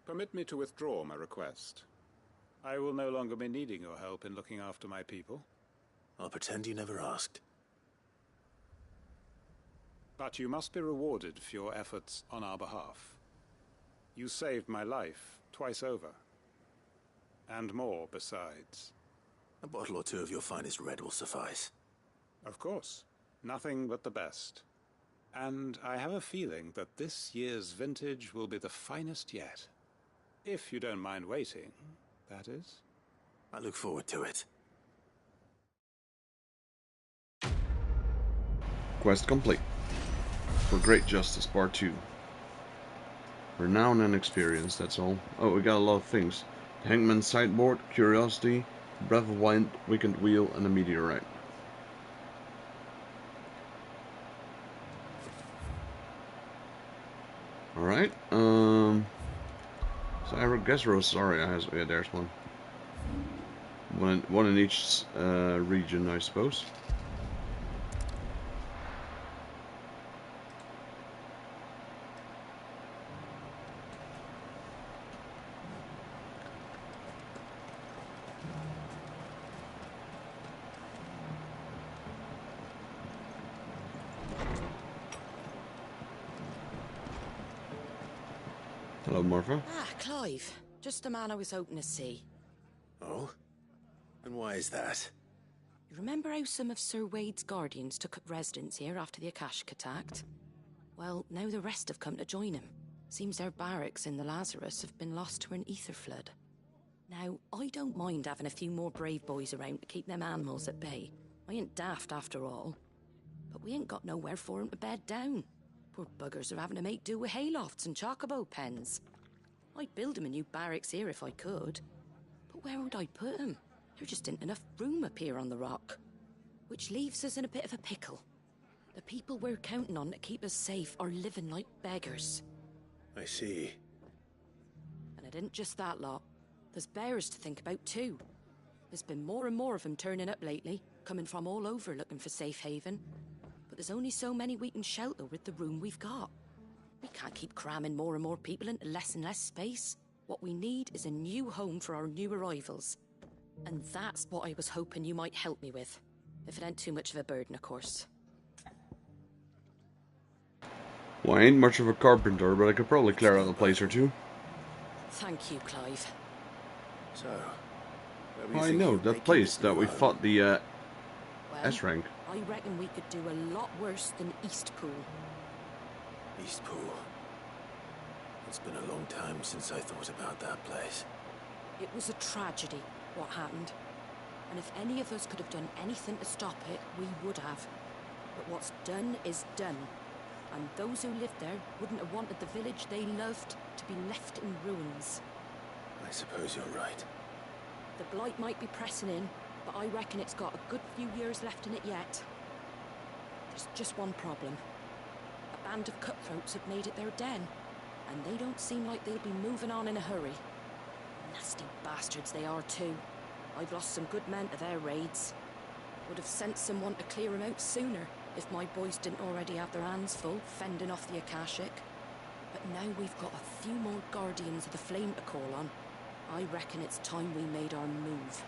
Permit me to withdraw my request. I will no longer be needing your help in looking after my people. I'll pretend you never asked. But you must be rewarded for your efforts on our behalf. You saved my life twice over. And more besides. A bottle or two of your finest red will suffice. Of course. Nothing but the best. And I have a feeling that this year's vintage will be the finest yet. If you don't mind waiting, that is. I look forward to it. Quest complete. For Great Justice, Part 2. Renown and experience, that's all. Oh, we got a lot of things. Hangman's Sideboard, Curiosity, Breath of Wind, Wicked Wheel, and a Meteorite. Alright, so I guess Rosaria has, yeah, there's one. One in each region, I suppose. Hello, Martha. Ah, Clive. Just the man I was hoping to see. Oh? And why is that? You remember how some of Sir Wade's guardians took up residence here after the Akashic attacked? Well, now the rest have come to join him. Seems their barracks in the Lazarus have been lost to an ether flood. Now, I don't mind having a few more brave boys around to keep them animals at bay. I ain't daft after all. But we ain't got nowhere for 'em to bed down. Poor buggers are having to make do with haylofts and chocobo pens. I'd build 'em a new barracks here if I could. But where would I put 'em? There just ain't enough room up here on the rock. Which leaves us in a bit of a pickle. The people we're counting on to keep us safe are living like beggars. I see. And it isn't just that lot. There's bears to think about too. There's been more and more of them turning up lately, coming from all over looking for safe haven. But there's only so many we can shelter with the room we've got. We can't keep cramming more and more people into less and less space. What we need is a new home for our new arrivals. And that's what I was hoping you might help me with. If it ain't too much of a burden, of course. Well, I ain't much of a carpenter, but I could probably clear out a place or two. Thank you, Clive. So, where were you I thinking know, of that making place this that new we home? fought the Well, S-rank. I reckon we could do a lot worse than Eastpool. Eastpool. It's been a long time since I thought about that place. It was a tragedy, what happened. And if any of us could have done anything to stop it, we would have. But what's done is done. And those who lived there wouldn't have wanted the village they loved to be left in ruins. I suppose you're right. The Blight might be pressing in, but I reckon it's got a good few years left in it yet. There's just one problem. A band of cutthroats have made it their den, and they don't seem like they'll be moving on in a hurry. Nasty bastards they are too. I've lost some good men to their raids. Would have sent someone to clear them out sooner, if my boys didn't already have their hands full fending off the Akashic. But now we've got a few more Guardians of the Flame to call on. I reckon it's time we made our move.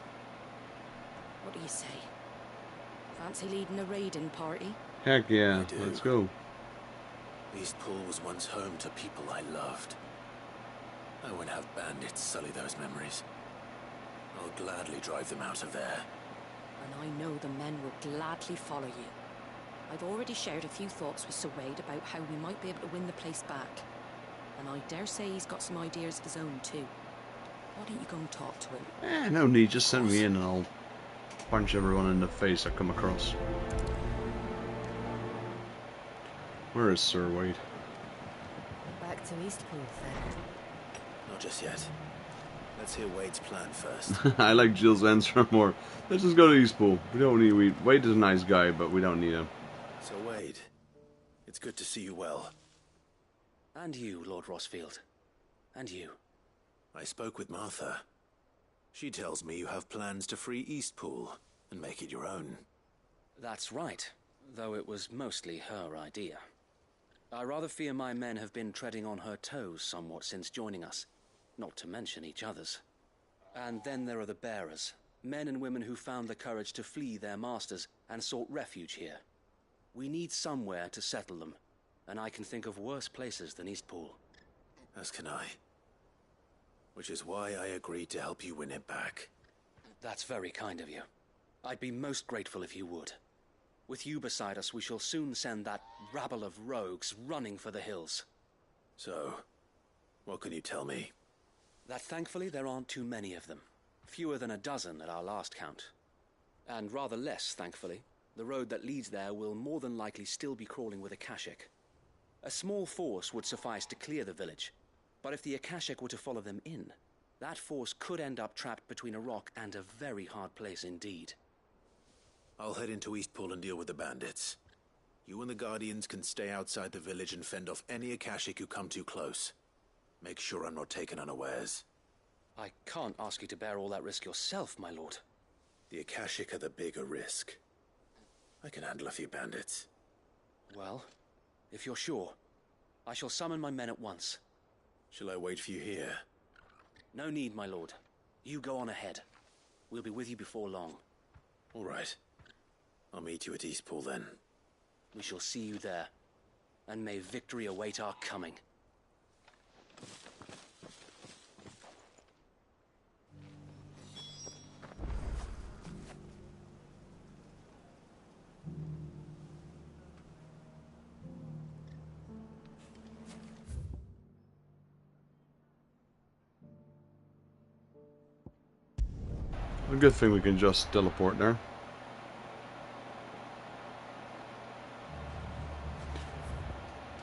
What do you say? Fancy leading a raiding party? Heck yeah, I do. let's go. Eastpool was once home to people I loved. I won't have bandits sully those memories. I'll gladly drive them out of there. And I know the men will gladly follow you. I've already shared a few thoughts with Sir Wade about how we might be able to win the place back. And I dare say he's got some ideas of his own too. Why don't you go and talk to him? No need, just send me in and I'll punch everyone in the face I come across. Where is Sir Wade? Back to Eastpool, then. Not just yet. Let's hear Wade's plan first. I like Jill's answer more. Let's just go to Eastpool. We don't need Wade. Wade is a nice guy, but we don't need him. So Wade, it's good to see you well. And you, Lord Rosfield. And you. I spoke with Martha. She tells me you have plans to free Eastpool and make it your own. That's right, though it was mostly her idea. I rather fear my men have been treading on her toes somewhat since joining us, not to mention each other's. And then there are the bearers, men and women who found the courage to flee their masters and sought refuge here. We need somewhere to settle them, and I can think of worse places than Eastpool. As can I. Which is why I agreed to help you win it back. That's very kind of you. I'd be most grateful if you would. With you beside us, we shall soon send that rabble of rogues running for the hills. So, what can you tell me? That thankfully there aren't too many of them. Fewer than a dozen at our last count. And rather less, thankfully. The road that leads there will more than likely still be crawling with Akashic. A small force would suffice to clear the village, but if the Akashic were to follow them in, that force could end up trapped between a rock and a very hard place indeed. I'll head into Eastpool and deal with the bandits. You and the Guardians can stay outside the village and fend off any Akashic who come too close. Make sure I'm not taken unawares. I can't ask you to bear all that risk yourself, my lord. The Akashic are the bigger risk. I can handle a few bandits. Well, if you're sure, I shall summon my men at once. Shall I wait for you here? No need, my lord. You go on ahead. We'll be with you before long. All right. I'll meet you at Eastpool then. We shall see you there. And may victory await our coming. A good thing we can just teleport there.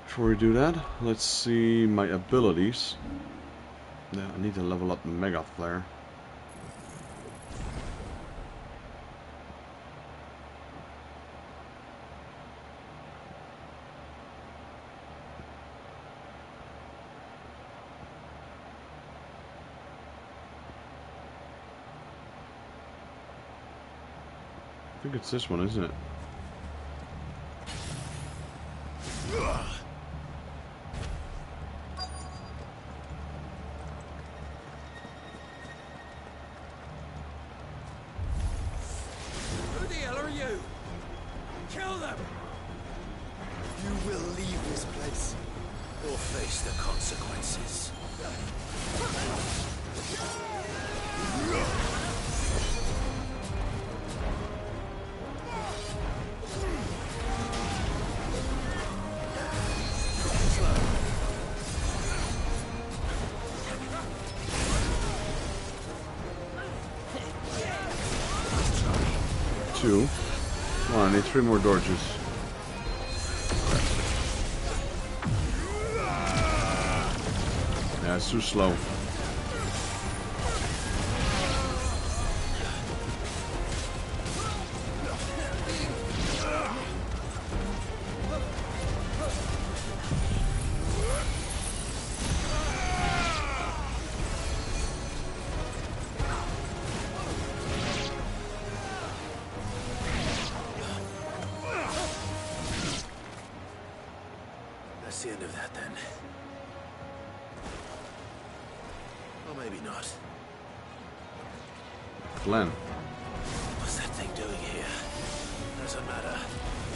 Before we do that, let's see my abilities. Yeah, I need to level up the Mega Flare. I think it's this one, isn't it? Who the hell are you? Kill them! You will leave this place. Or face the consequences. 2. Come on, I need 3 more dodges. Yeah, it's too slow. That's the end of that, then. Or maybe not. Glenn. What's that thing doing here? Doesn't matter.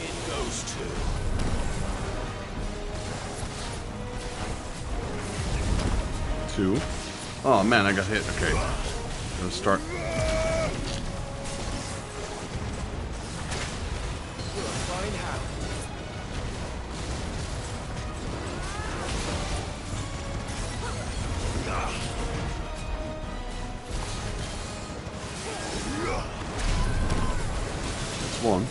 It goes to... 2. Oh man, I got hit. Okay. Let's start. Find how. That's 1.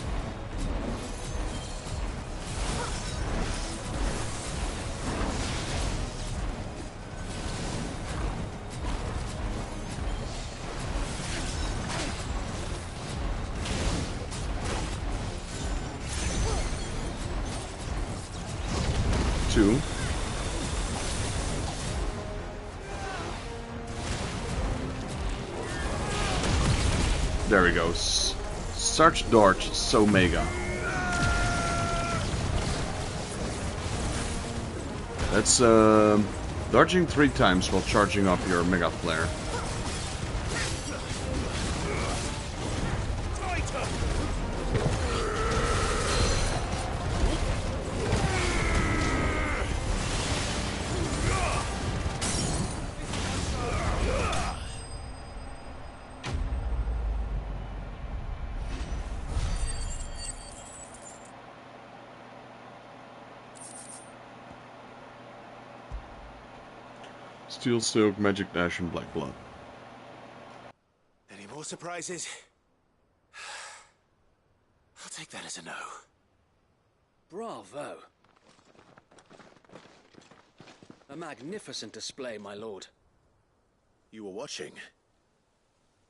There he goes. Such dart, so mega. That's dodging 3 times while charging up your Mega Flare. Steel Silk, Magic Dash, and Black Blood. Any more surprises? I'll take that as a no. Bravo. A magnificent display, my lord. You were watching.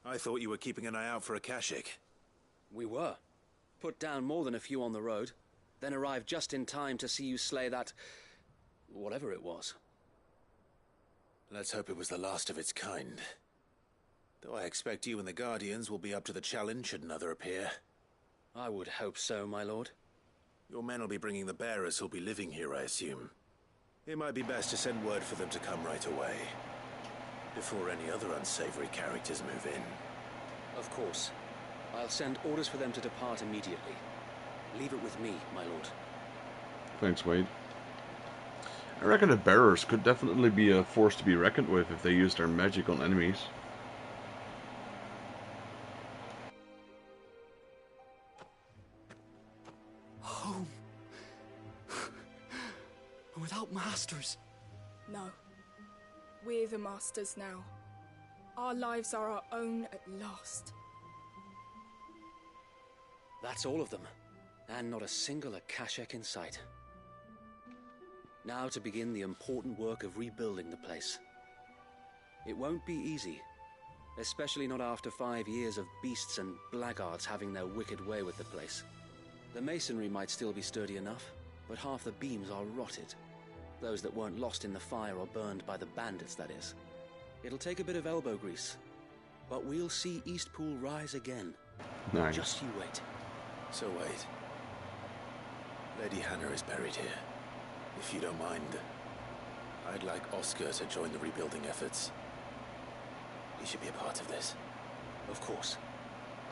I thought you were keeping an eye out for a Kashik. We were. Put down more than a few on the road, then arrived just in time to see you slay that... whatever it was. Let's hope it was the last of its kind. Though I expect you and the Guardians will be up to the challenge should another appear. I would hope so, my lord. Your men will be bringing the bearers who'll be living here, I assume. It might be best to send word for them to come right away, before any other unsavory characters move in. Of course. I'll send orders for them to depart immediately. Leave it with me, my lord. Thanks, Wade. I reckon the bearers could definitely be a force to be reckoned with if they use their magic on enemies. Home. Without masters. No. We're the masters now. Our lives are our own at last. That's all of them. And not a single Akashek in sight. Now to begin the important work of rebuilding the place. It won't be easy, especially not after 5 years of beasts and blackguards having their wicked way with the place. The masonry might still be sturdy enough, but half the beams are rotted. Those that weren't lost in the fire or burned by the bandits, that is. It'll take a bit of elbow grease, but we'll see Eastpool rise again. Nice. Just you wait. So wait. Lady Hannah is buried here. If you don't mind, I'd like Oscar to join the rebuilding efforts. He should be a part of this. Of course.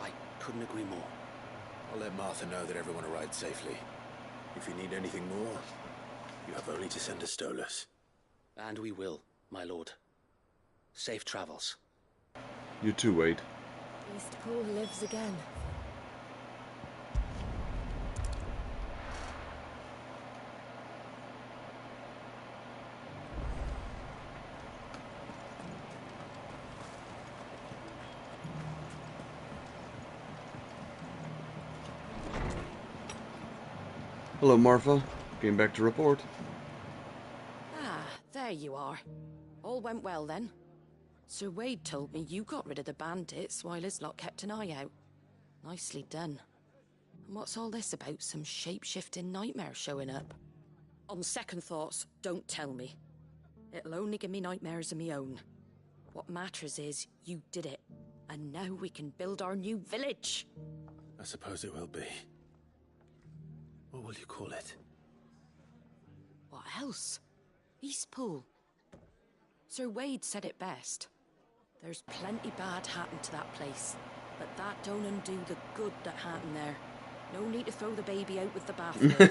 I couldn't agree more. I'll let Martha know that everyone arrived safely. If you need anything more, you have only to send a Stolas. And we will, my lord. Safe travels. You too, Wade. Eastpool lives again. Hello, Martha. Came back to report. Ah, there you are. All went well then. Sir Wade told me you got rid of the bandits while his lot kept an eye out. Nicely done. And what's all this about some shape-shifting nightmare showing up? On second thoughts, don't tell me. It'll only give me nightmares of me own. What matters is you did it. And now we can build our new village. I suppose it will be. What will you call it? What else? Eastpool. Sir Wade said it best. There's plenty bad happened to that place, but that don't undo the good that happened there. No need to throw the baby out with the bathwater.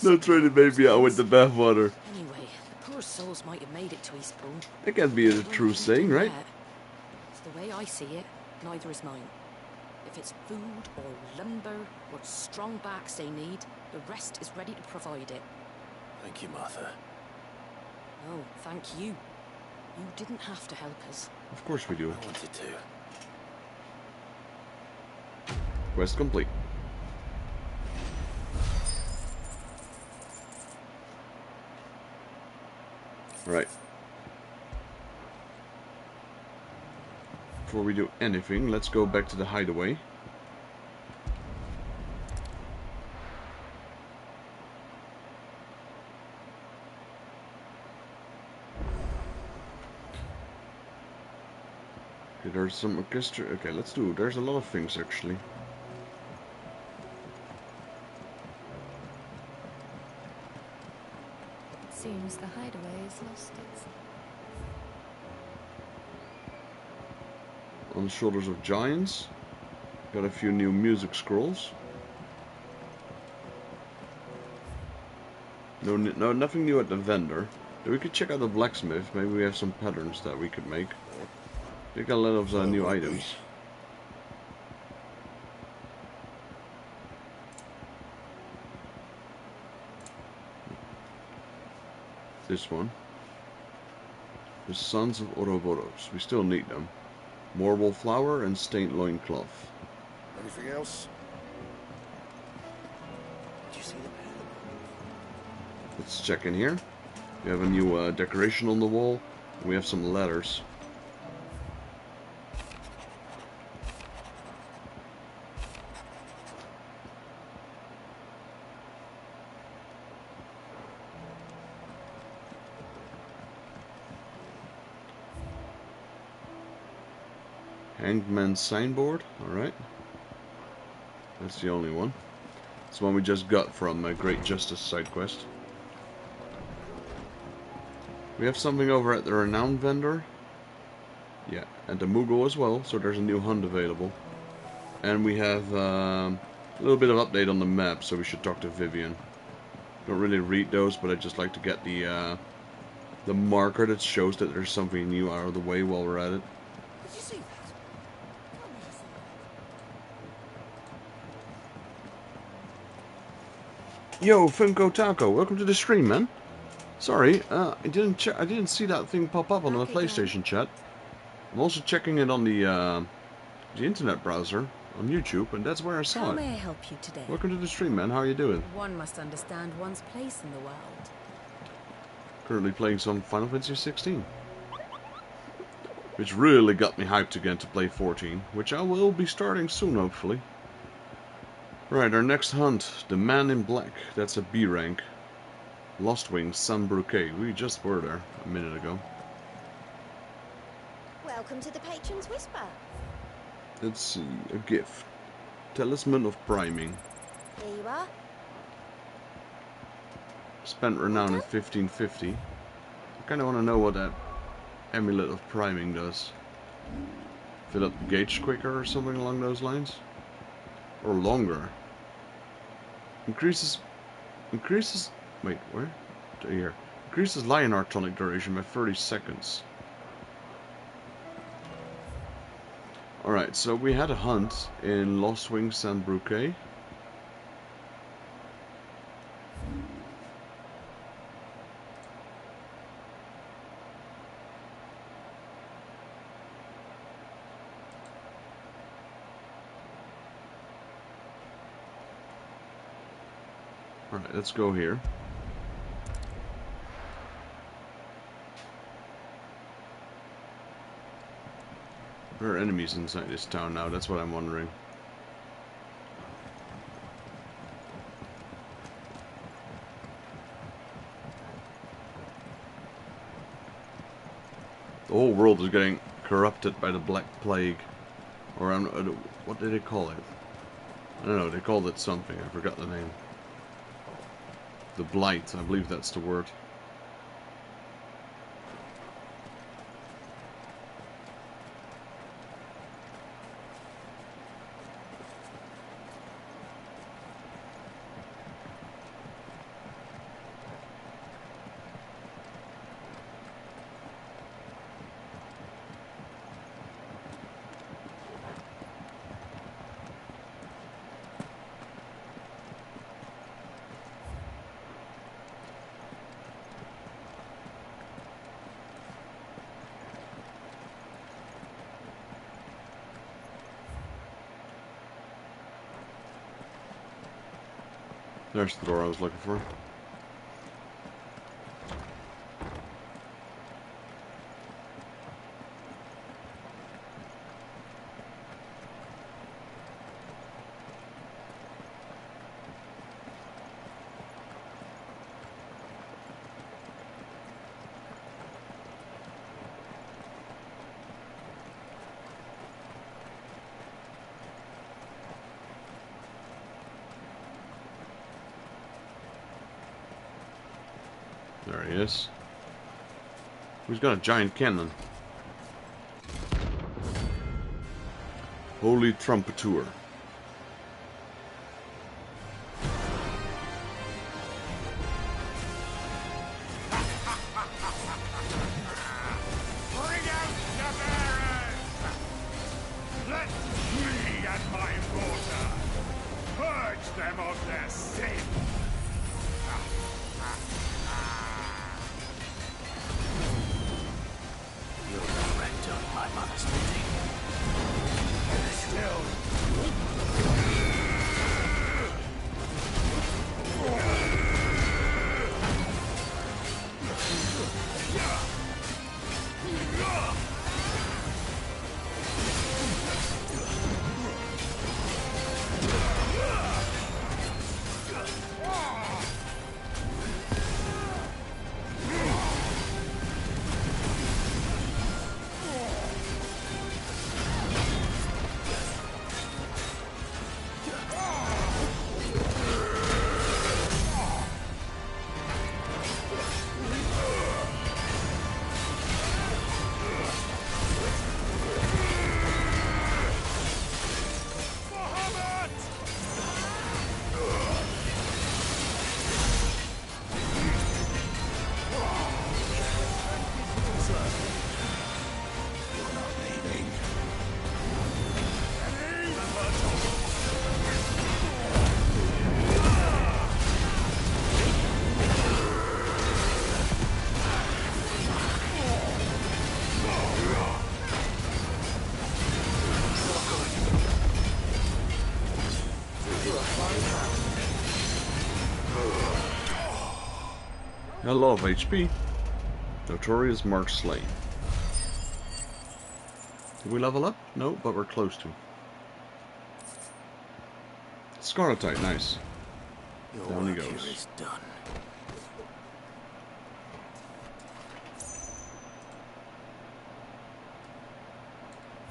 Don't throw the baby out with the bathwater. Anyway, the poor souls might have made it to Eastpool. That can't be a true saying, right? It's the way I see it, neither is mine. If it's food or lumber or strong backs they need, the rest is ready to provide it. Thank you, Martha. Oh, thank you. You didn't have to help us. Of course we do. I wanted to. Quest complete. Right. Before we do anything, let's go back to the hideaway. Okay, there's some orchestra. Okay, let's do. There's a lot of things actually. It seems the hideaway has lost its. On the Shoulders of Giants. Got a few new music scrolls. No, nothing new at the vendor. We could check out the blacksmith. Maybe we have some patterns that we could make. They got a lot of new items. This one. The Sons of Ouroboros. We still need them. Marble flower and stained loincloth. Anything else? Did you see the pair? Let's check in here. We have a new decoration on the wall. And we have some ladders. Hangman's signboard, alright. That's the only one. It's the one we just got from a Great Justice side quest. We have something over at the Renowned vendor. Yeah, and the Moogle as well, so there's a new hunt available. And we have a little bit of update on the map, so we should talk to Vivian. Don't really read those, but I just like to get the marker that shows that there's something new out of the way while we're at it. Did you see that? Yo, Funko Taco, welcome to the stream, man. Sorry, I didn't see that thing pop up on the PlayStation chat. I'm also checking it on the internet browser on YouTube, and that's where I saw How it. may I help you today? Welcome to the stream, man. How are you doing? One must understand one's place in the world. Currently playing some Final Fantasy XVI. Which really got me hyped again to play 14, which I will be starting soon, hopefully. Right, our next hunt, the Man in Black. That's a B rank. Lost Wings, San Bouquet. We just were there a minute ago. Welcome to the Patron's Whisper. Let's see, a gift. Talisman of Priming. Here you are. Spent renown at 1550. I kind of want to know what that Amulet of Priming does. Fill up the gauge quicker or something along those lines? Or longer? Increases... Wait, where? Here. Increases Lionheart tonic duration by 30 seconds. Alright, so we had a hunt in Lost Wings San Bouquet. Alright, let's go here. There are enemies inside this town now, that's what I'm wondering. The whole world is getting corrupted by the Black Plague. Or, what did they call it? I don't know, they called it something, I forgot the name. The Blight, I believe that's the word. There's the door I was looking for. There he is. He's got a giant cannon. Holy Trumpeter. Bring out the bearers! Let me and my water purge them of their sin! You'll regret doing my mother's bidding. Still. A lot of HP. Notorious Mark Slain. Did we level up? No, but we're close to. Scarletite, nice. Your Down he work goes. here is done.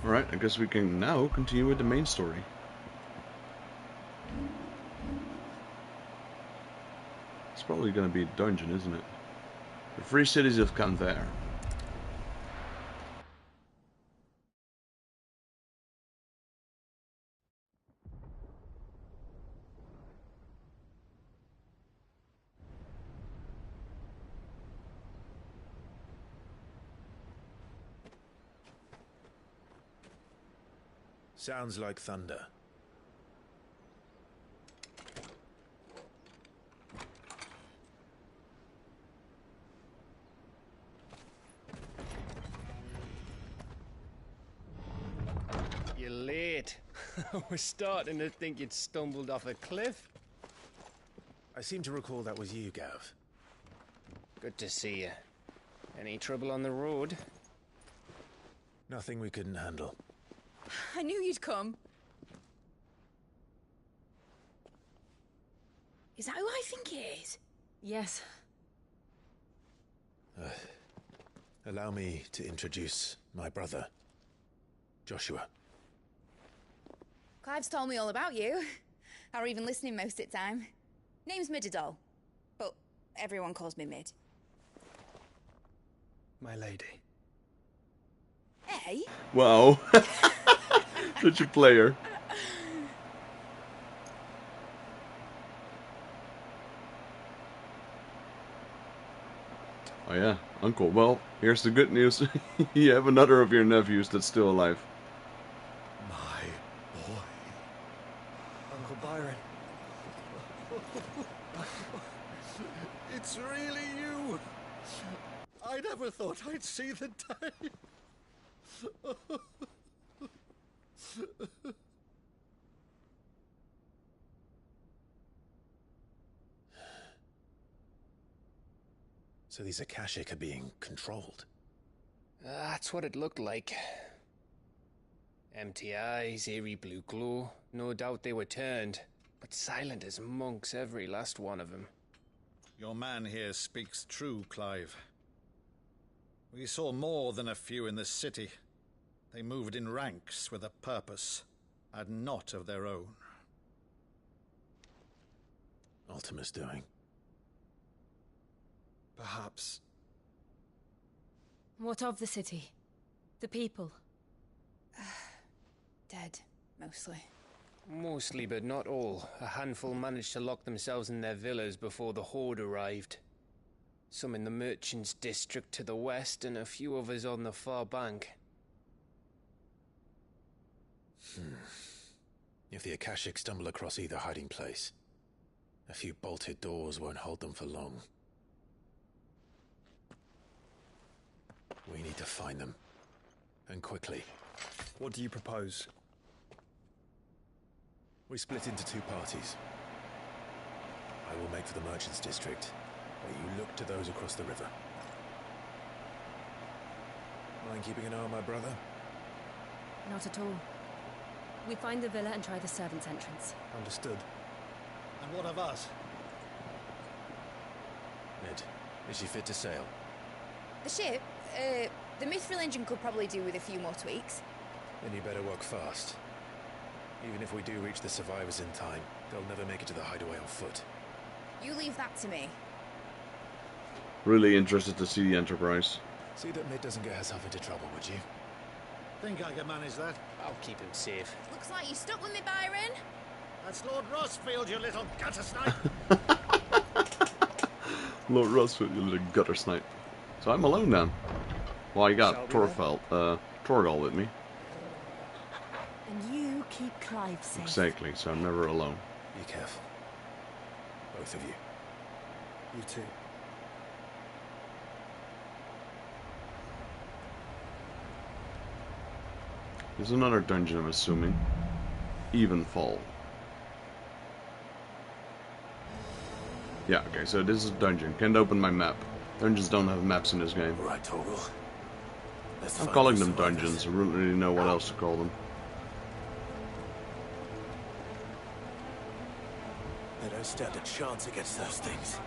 Alright, I guess we can now continue with the main story. It's probably going to be a dungeon, isn't it? The Free Cities of Canver. Sounds like thunder. You're late. I was starting to think you'd stumbled off a cliff. I seem to recall that was you, Gav. Good to see you. Any trouble on the road? Nothing we couldn't handle. I knew you'd come. Is that who I think it is? Yes. Allow me to introduce my brother, Joshua. Clive's told me all about you. Or even listening most of the time. Name's Mididol, but everyone calls me Mid. My lady. Hey? Wow. Such a player. Oh yeah, Uncle. Well, here's the good news. You have another of your nephews that's still alive. My boy. Uncle Byron. It's really you! I never thought I'd see the day. So these Akashic are being controlled. That's what it looked like. Empty eyes, eerie blue glow. No doubt they were turned, but silent as monks, every last one of them. Your man here speaks true, Clive. We saw more than a few in this city. They moved in ranks with a purpose, and not of their own. Ultima's doing. perhaps... What of the city? The people? Dead, mostly. Mostly, but not all. A handful managed to lock themselves in their villas before the Horde arrived. Some in the Merchants' District to the west, and a few others on the far bank. If the Akashic stumble across either hiding place, a few bolted doors won't hold them for long. We need to find them. And quickly. What do you propose? We split into two parties. I will make for the Merchants' District, where you look to those across the river. Mind keeping an eye on my brother? Not at all. We find the villa and try the servants' entrance. Understood. And what of us? Ned, is she fit to sail? The ship? The mithril engine could probably do with a few more tweaks. Then you better work fast. Even if we do reach the survivors in time, they'll never make it to the hideaway on foot. You leave that to me. Really interested to see the Enterprise. See that Mid doesn't get herself into trouble, would you? Think I can manage that? I'll keep him safe. Looks like you stuck with me, Byron. That's Lord Rosfield, you little gutter snipe. Lord Rosfield, you little gutter snipe. So I'm alone now. Well, I got Torgal with me. And you keep Clive safe. Exactly, so I'm never alone. Be careful. Both of you. You too. There's another dungeon, I'm assuming. Evenfall. Yeah, okay, so this is a dungeon. Can't open my map. Dungeons don't have maps in this game. Right, Torgal. I'm calling them dungeons. I don't really know what else to call them. They don't stand a chance against those things.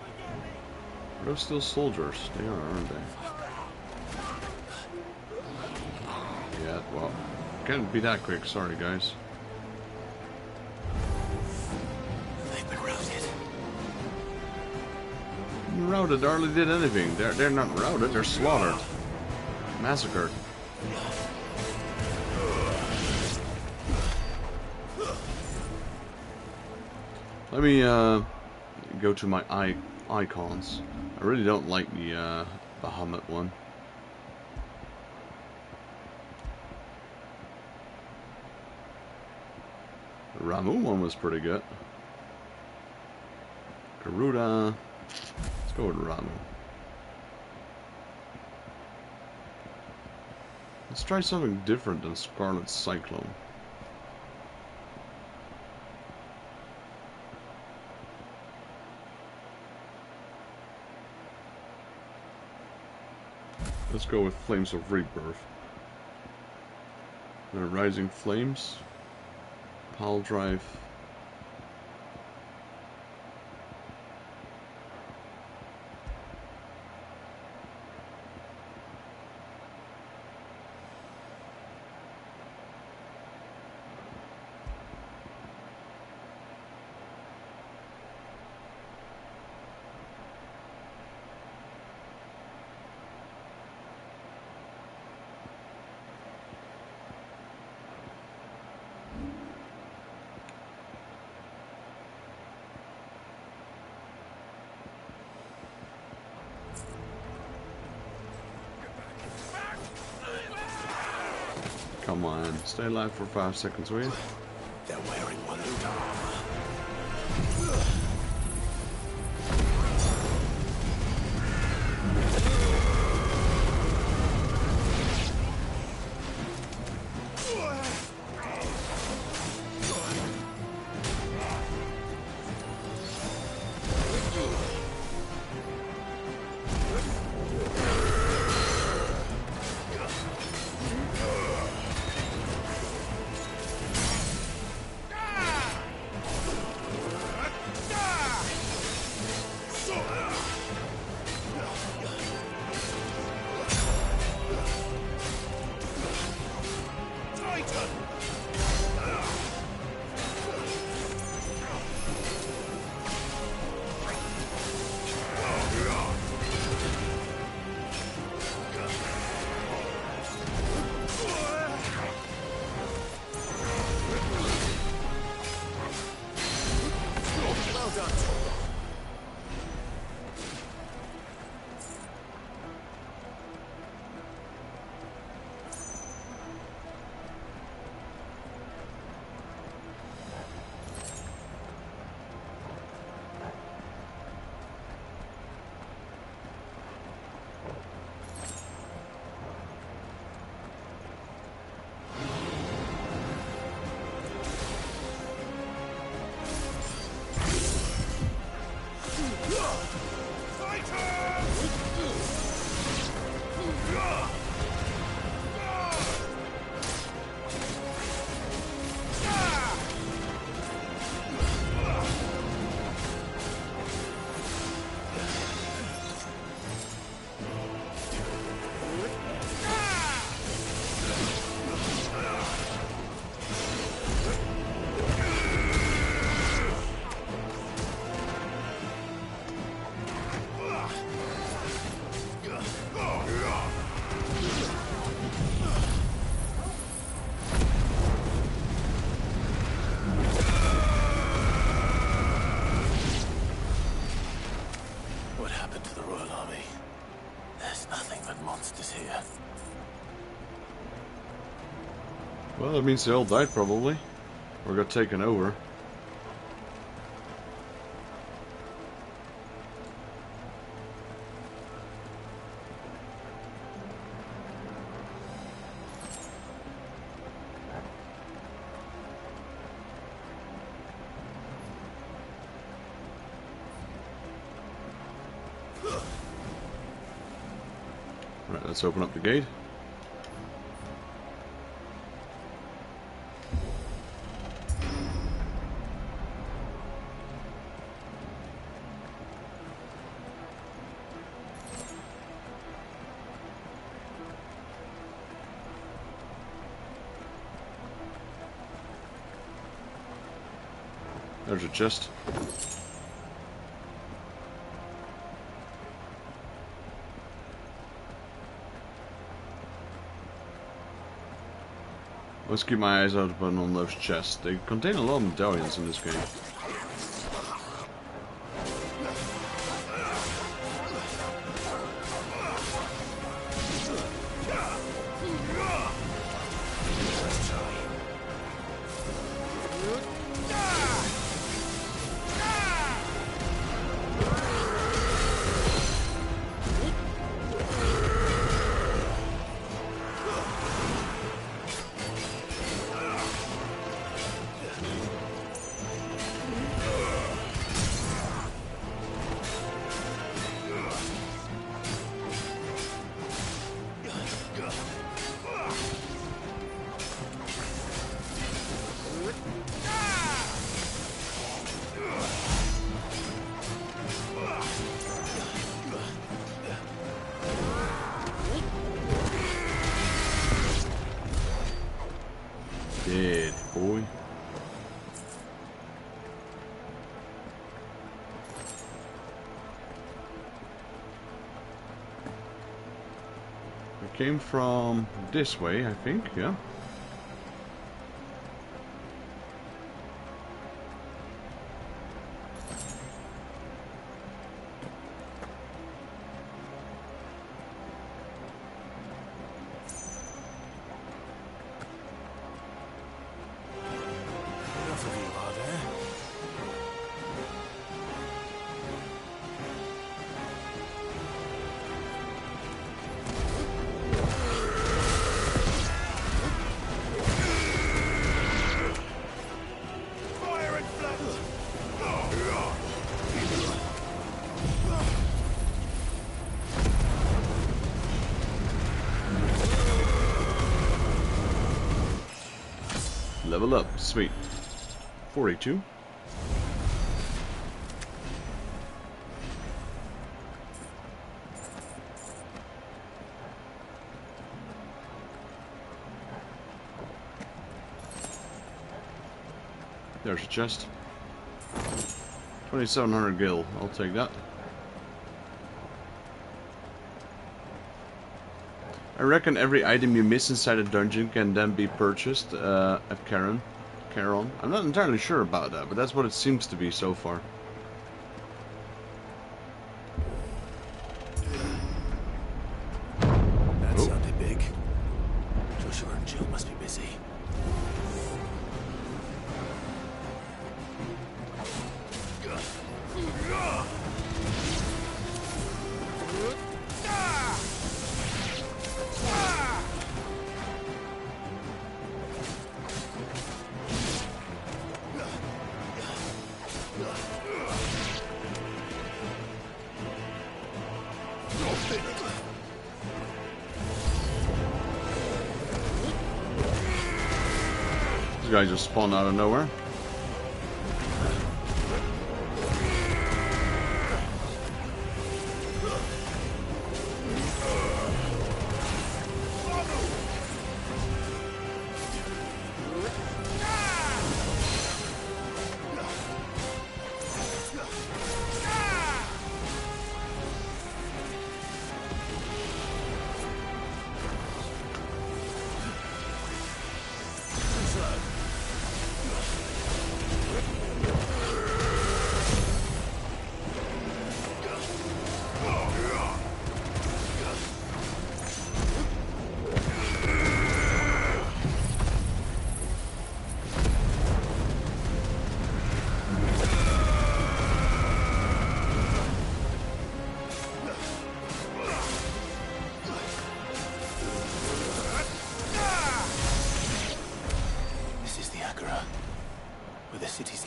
Are those still soldiers? They are, aren't they? Yeah, well, can't be that quick. Sorry, guys. They've been routed. Routed hardly did anything. They're not routed. They're slaughtered, massacred. Let me go to my Eikons. I really don't like the Bahamut one. The Ramu one was pretty good. Garuda. Let's go with Ramu. Let's try something different than Scarlet Cyclone. Let's go with Flames of Rebirth. Rising Flames. Pile Drive. Come on, stay alive for 5 seconds, will you? They're wearing Waloot armor. There's nothing but monsters here. Well, that means they all died probably. Or got taken over. Right, let's open up the gate. There's a chest. Let's keep my eyes open on those chests. They contain a lot of medallions in this game. Dead, boy. I came from this way, I think, yeah. Level up, sweet. 42. There's a chest. 2700 gil, I'll take that. I reckon every item you miss inside a dungeon can then be purchased at Charon. I'm not entirely sure about that, but that's what it seems to be so far. That sounded big. Joshua and Jill must be busy. This guy just spawned out of nowhere.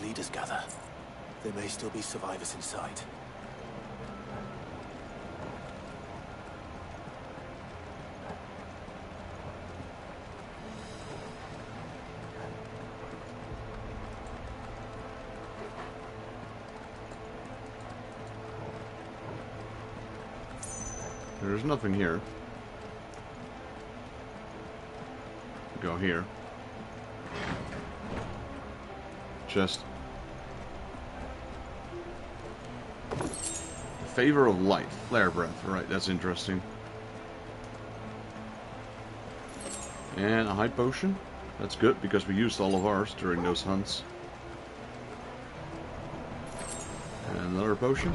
its leaders gather, there may still be survivors inside. There's nothing here. Go here. Chest. Favor of light. Flare breath. Right, that's interesting. And a high potion. That's good because we used all of ours during those hunts. And another potion.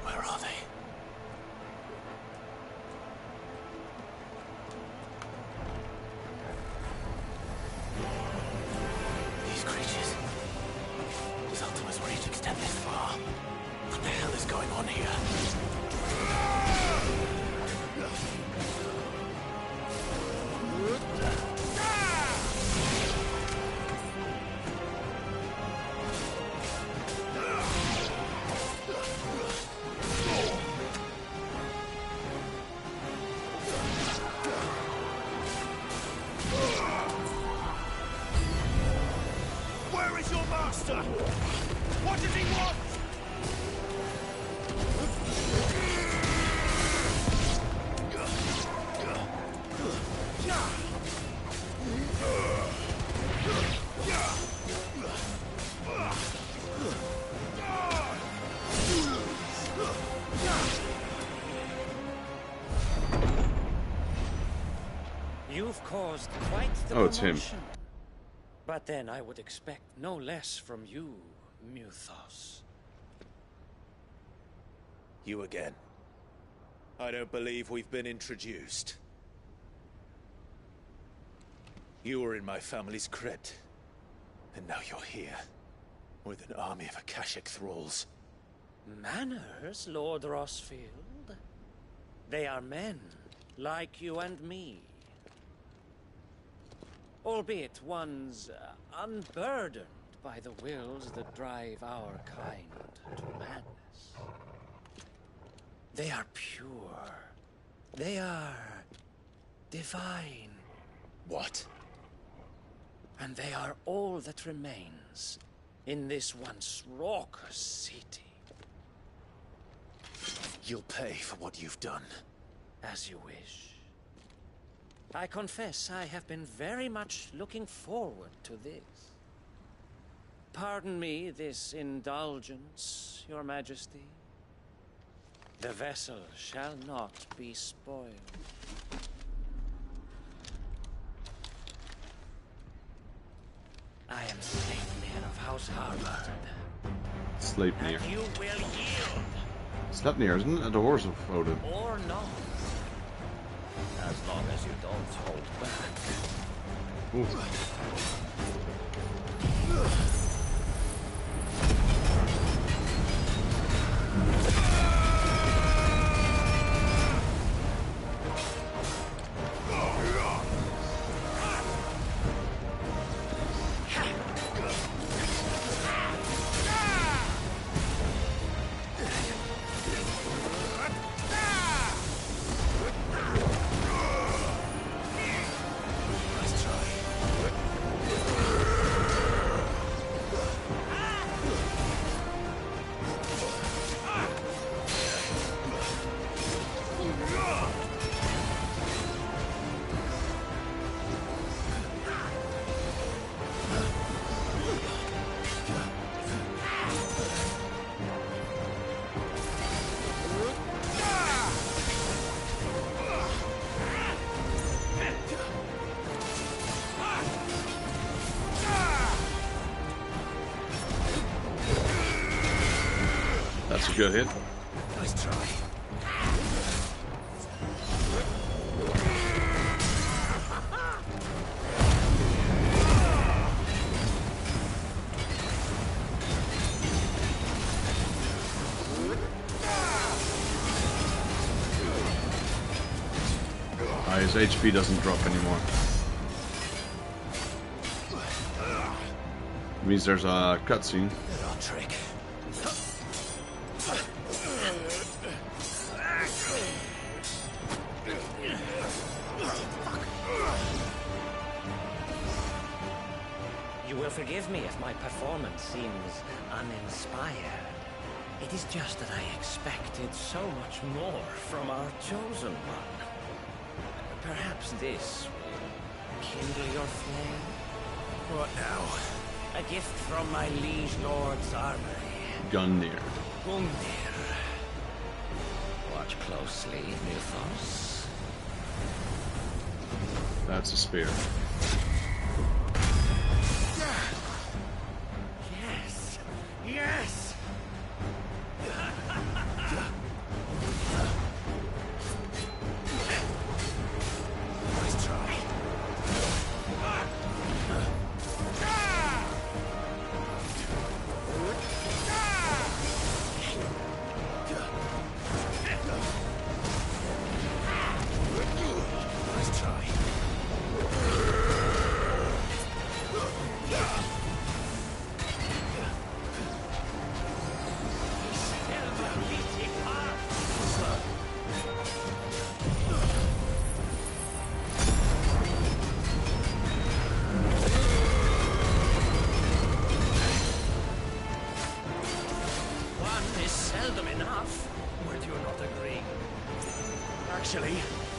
Where are they? These creatures. Does Ultima's reach extend this far? What the hell is going on here? Where is your master? What does he want? You've caused quite the Oh, it's him. commotion. But then I would expect no less from you, Muthos. You again. I don't believe we've been introduced. You were in my family's crypt, and now you're here, with an army of Akashic thralls. Manners, Lord Rosfield? They are men, like you and me. Albeit ones unburdened by the wills that drive our kind to madness. They are pure. They are divine. What? And they are all that remains in this once raucous city. You'll pay for what you've done. As you wish. I confess I have been very much looking forward to this. Pardon me this indulgence, Your Majesty. The vessel shall not be spoiled. I am Sleipnir of House Harvard. Sleipnir. And you will yield. Sleipnir, isn't it? The horse of Odin. Or not. As long as you don't hold back. That's a good hit. Nice try. His HP doesn't drop anymore. Means there's a cutscene. Good old trick. You will forgive me if my performance seems uninspired. It is just that I expected so much more from our chosen one. Perhaps this will kindle your flame? What now? A gift from my liege lord's armory. Gungnir. Gungnir. Watch closely, Mythos. That's a spear. Yes! Yes! Nice try. Nice try. One is seldom enough. Would you not agree? Actually,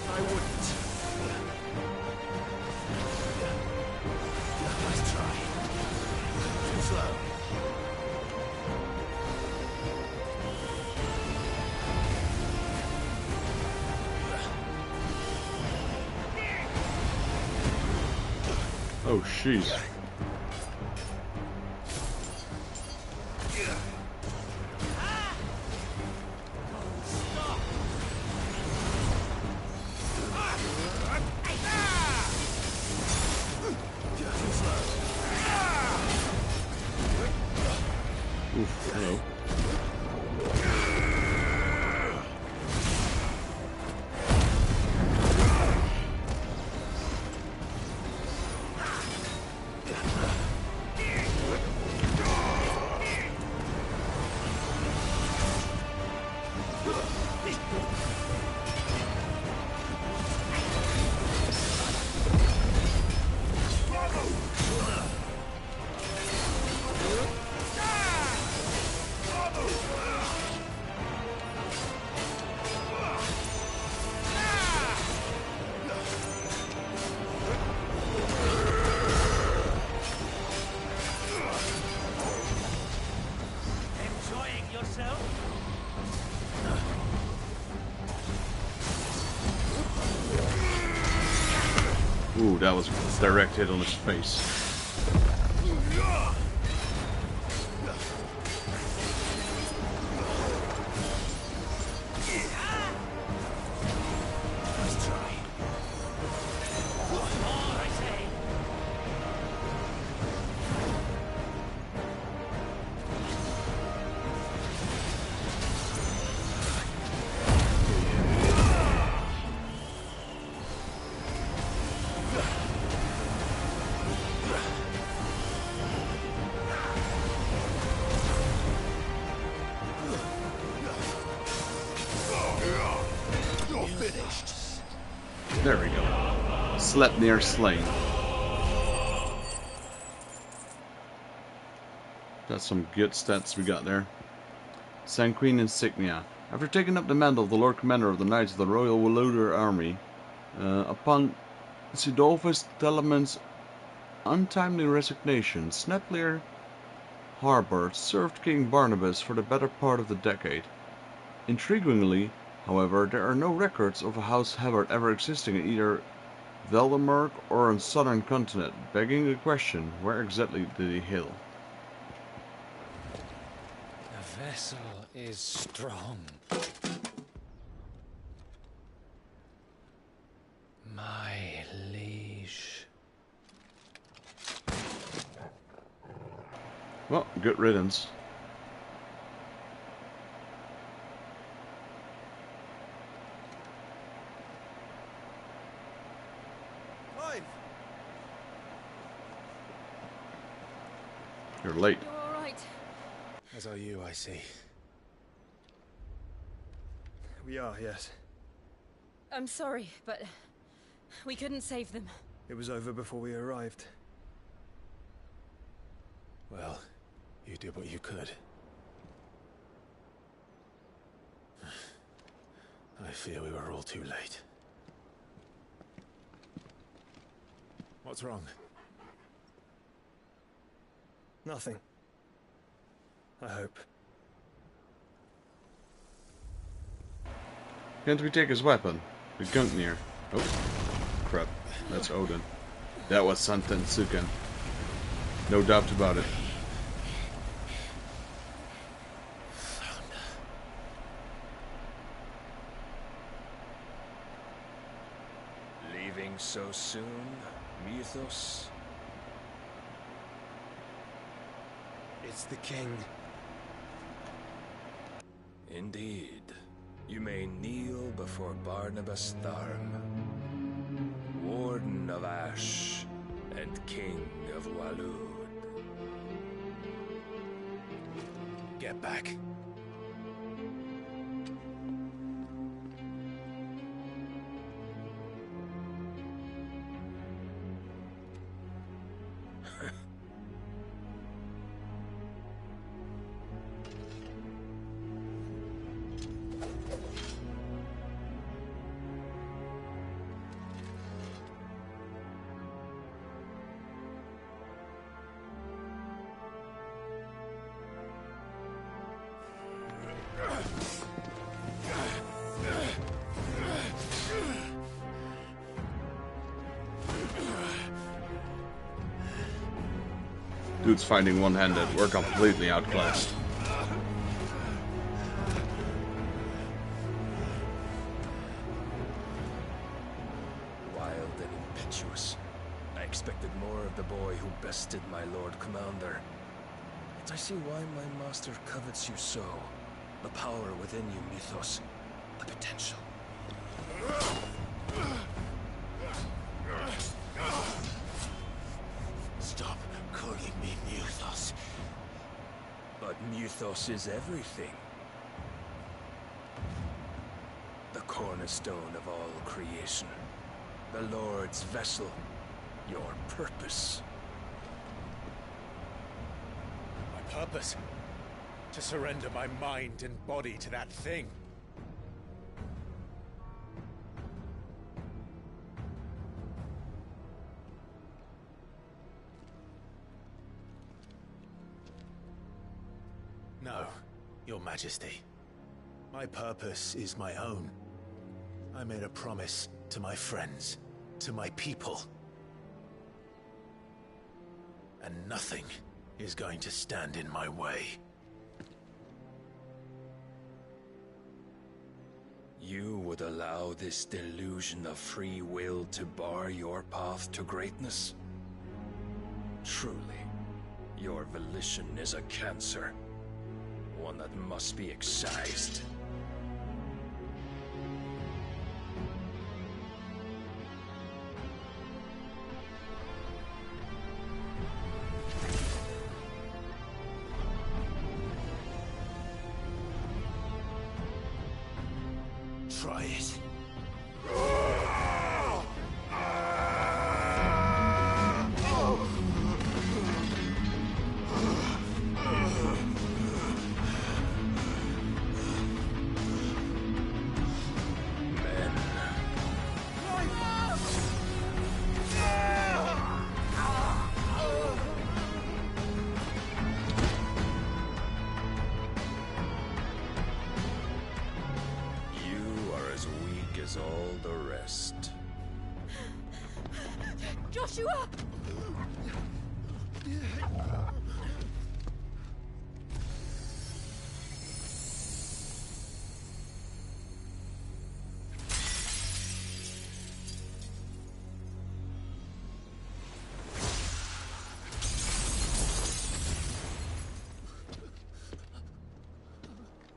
I wouldn't. Nice try. Too slow. Oh, jeez. Oof, hello. Enjoying yourself? Ooh, that was a direct hit on his face. Nice try. More, I say. You're finished. There we go. Sleipnir slain. That's some good stats we got there. Sanguine Insignia. After taking up the mantle of the Lord Commander of the Knights of the Royal Waluder Army, upon Sidolphus Telemann's untimely resignation, Sleipnir Harbour served King Barnabas for the better part of the decade. Intriguingly, however, there are no records of a House Hebbard ever existing in either Veldemark or on southern continent, begging the question, where exactly did he hail? The vessel is strong. My liege. Well, good riddance. You're late. You're all right. As are you, I see. We are, yes. I'm sorry, but we couldn't save them. It was over before we arrived. Well, you did what you could. I fear we were all too late. What's wrong? Nothing. I hope. Can't we take his weapon? The Gungnir. Oh, crap. That's Odin. That was Santensuken. No doubt about it. Leaving so soon, Mythos? It's the king. Indeed. You may kneel before Barnabas Tharm, Warden of Ash and King of Walud. Get back. Dude's fighting one-handed. We're completely outclassed. Wild and impetuous. I expected more of the boy who bested my Lord Commander. Yet I see why my master covets you so. The power within you, Mythos. The potential. Stop calling me Mythos. But Mythos is everything. The cornerstone of all creation. The Lord's vessel. Your purpose. My purpose? To surrender my mind and body to that thing. No, Your Majesty. My purpose is my own. I made a promise to my friends, to my people. And nothing is going to stand in my way. You would allow this delusion of free will to bar your path to greatness? Truly, your volition is a cancer. One that must be excised. Try it. All the rest. Joshua!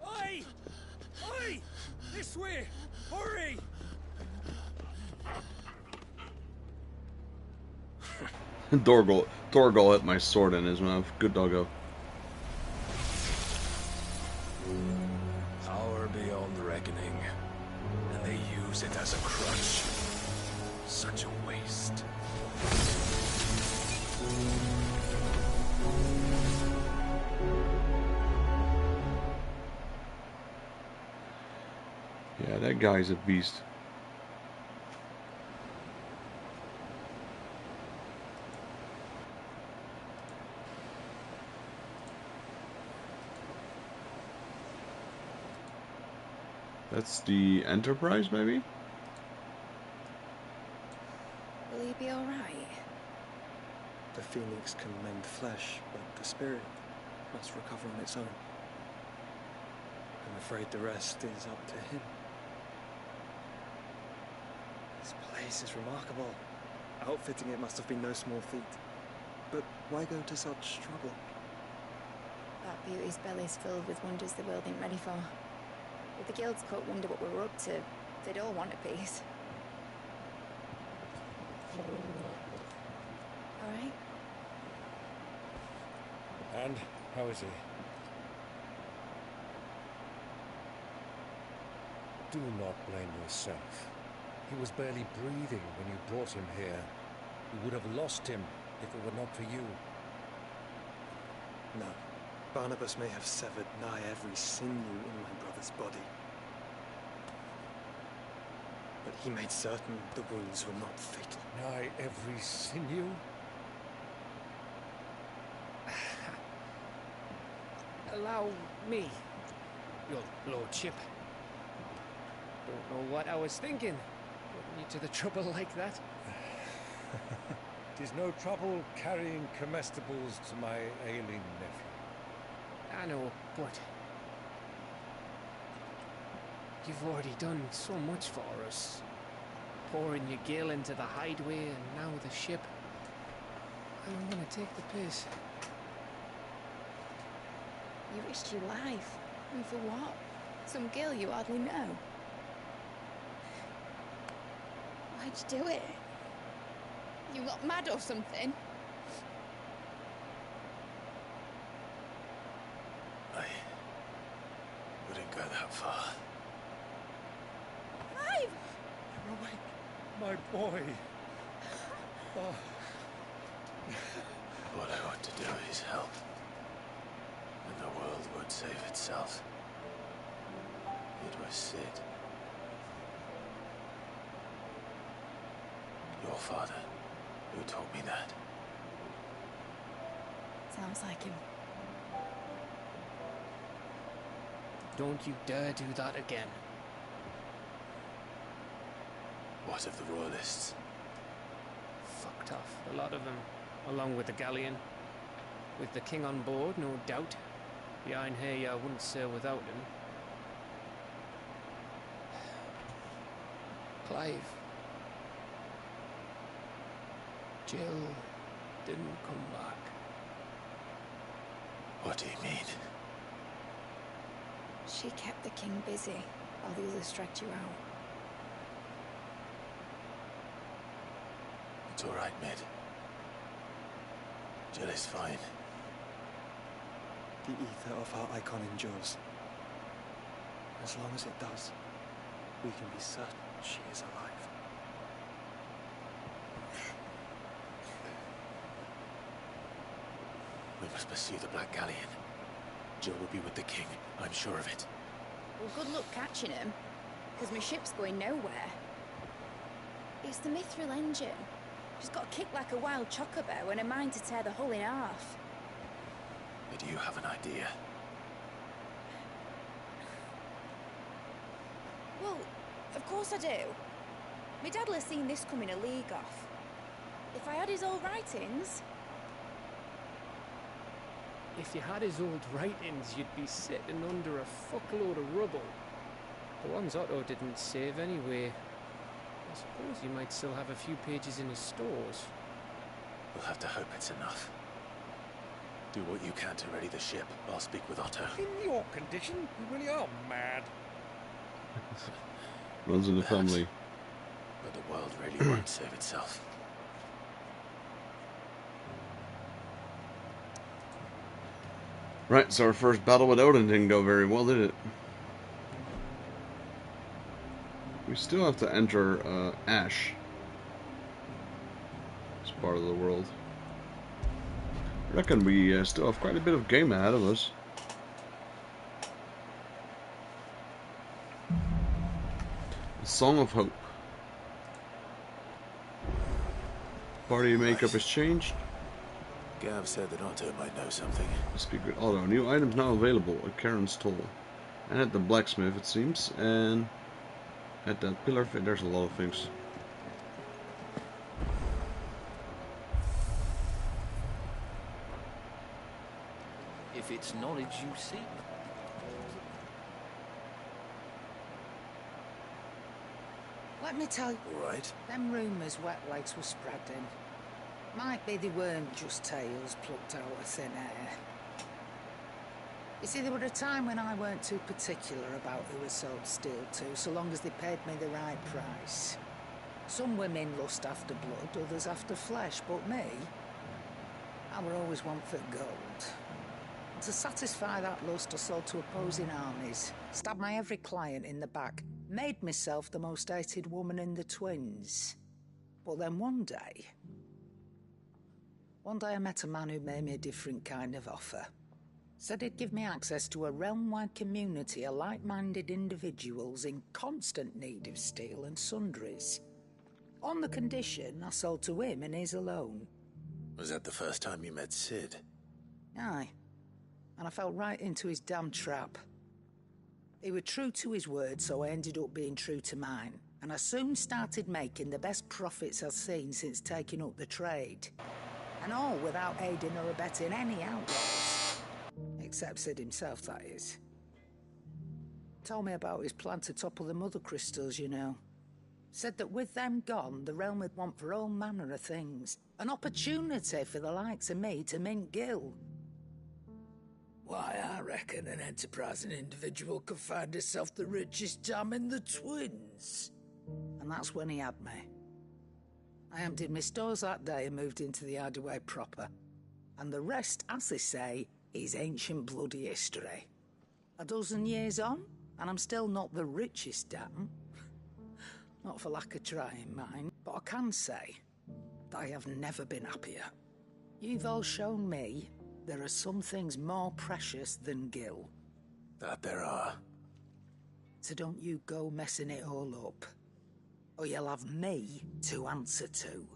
Oi! Oi! This way! Hurry! Torgal hit my sword in his mouth. Good doggo. Power beyond reckoning, and they use it as a crutch. Such a waste. Yeah, that guy's a beast. That's the Enterprise, maybe? Will he be alright? The Phoenix can mend flesh, but the spirit must recover on its own. I'm afraid the rest is up to him. This place is remarkable. Outfitting it must have been no small feat. But why go to such trouble? That beauty's belly's filled with wonders the world ain't ready for. If the Guild's Court wonder what we're up to, they'd all want a piece. Alright? And how is he? Do not blame yourself. He was barely breathing when you brought him here. You would have lost him if it were not for you. No. Barnabas may have severed nigh every sinew in my brother's body. But he made certain the wounds were not fatal. Nigh every sinew? Allow me, your lordship. Don't know what I was thinking, putting you to the trouble like that. Tis no trouble carrying comestibles to my ailing nephew. I know, but you've already done so much for us. Pouring your gil into the hideaway and now the ship. I don't want to take the piss. You risked your life. And for what? Some girl you hardly know. Why'd you do it? You got mad or something? I wouldn't go that far. Clive! You're awake, my boy. Oh. What I want to do is help. And the world would save itself. It was Sid. Your father, who taught me that. Sounds like him. Don't you dare do that again. What of the royalists? Fucked off, a lot of them, along with the galleon. With the king on board, no doubt. Behind here, I wouldn't sail without him. Clive. Jill didn't come back. What do you mean? She kept the king busy while the others dragged you out. It's all right, Mid. Jill is fine. The ether of our Eikon endures. As long as it does, we can be certain she is alive. We must pursue the Black Galleon. Jill will be with the king, I'm sure of it. Well, good luck catching him, because my ship's going nowhere. It's the Mithril engine. She's got a kick like a wild chocobo and a mind to tear the hull in half. But do you have an idea? Well, of course I do. My dad'll have seen this coming a league off. If I had his old writings... If you had his old writings, you'd be sitting under a fuckload of rubble. The ones Otto didn't save anyway. I suppose you might still have a few pages in his stores. We'll have to hope it's enough. Do what you can to ready the ship. I'll speak with Otto. In your condition, you really are mad. Runs in the family. But the world really won't save itself. Right, so our first battle with Odin didn't go very well, did it? We still have to enter Ash. It's part of the world. I reckon we still have quite a bit of game ahead of us. The Song of Hope. Party makeup has changed. Gav said that Otto might know something. Speak with Otto. New items now available at Karen's Toll. And at the blacksmith, it seems. And at that pillar fit, there's a lot of things. If it's knowledge you seek. Let me tell you, all right. Them rumours wet legs were spreading. Might be they weren't just tales plucked out of thin air. You see, there were a time when I weren't too particular about who I sold steel to, so long as they paid me the right price. Some women lust after blood, others after flesh, but me, I were always one for gold. And to satisfy that lust, I sold to opposing armies, stabbed my every client in the back, made myself the most hated woman in the twins. But then one day I met a man who made me a different kind of offer. Said he'd give me access to a realm-wide community of like-minded individuals in constant need of steel and sundries. On the condition I sold to him and his alone. Was that the first time you met Sid? Aye. And I fell right into his damn trap. He was true to his word, so I ended up being true to mine. And I soon started making the best profits I've seen since taking up the trade. And all without aiding or abetting any outlaws. Except Sid himself, that is. Told me about his plan to topple the mother crystals, you know. Said that with them gone, the realm would want for all manner of things. An opportunity for the likes of me to mint gil. Why, I reckon an enterprising individual could find himself the richest dam in the twins. And that's when he had me. I emptied my stores that day and moved into the Hideaway proper. And the rest, as they say, is ancient bloody history. A dozen years on, and I'm still not the richest dam. Not for lack of trying, mind, but I can say that I have never been happier. You've all shown me there are some things more precious than gil. That there are. So don't you go messing it all up, or you'll have me to answer to.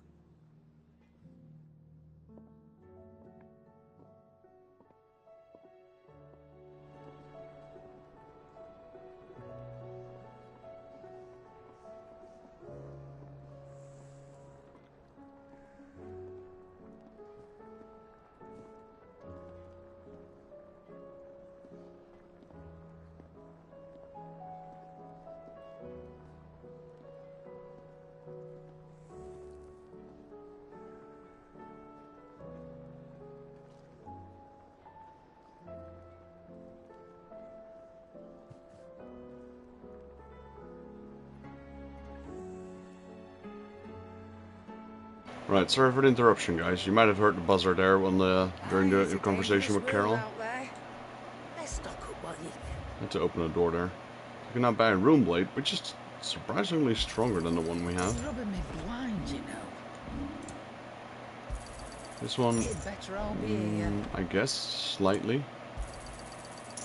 Right, sorry for the interruption, guys. You might have heard the buzzer there when during the conversation with Carol. Let's stock up what you I had to open a door there. You can now buy a room blade, which is surprisingly stronger than the one we have. It's rubbing me blind, you know. This one, Better all be I guess, slightly.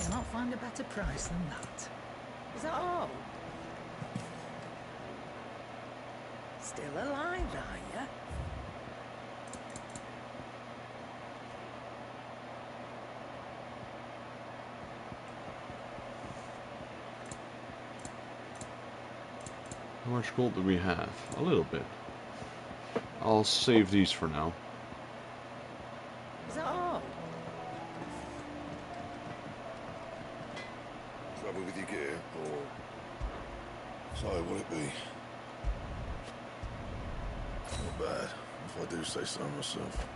You'll not find a better price than that. Is that all? Still alive, are you? How much gold do we have? A little bit. I'll save these for now. Is that all? Trouble with your gear, or so will it be? Not bad, if I do say so myself.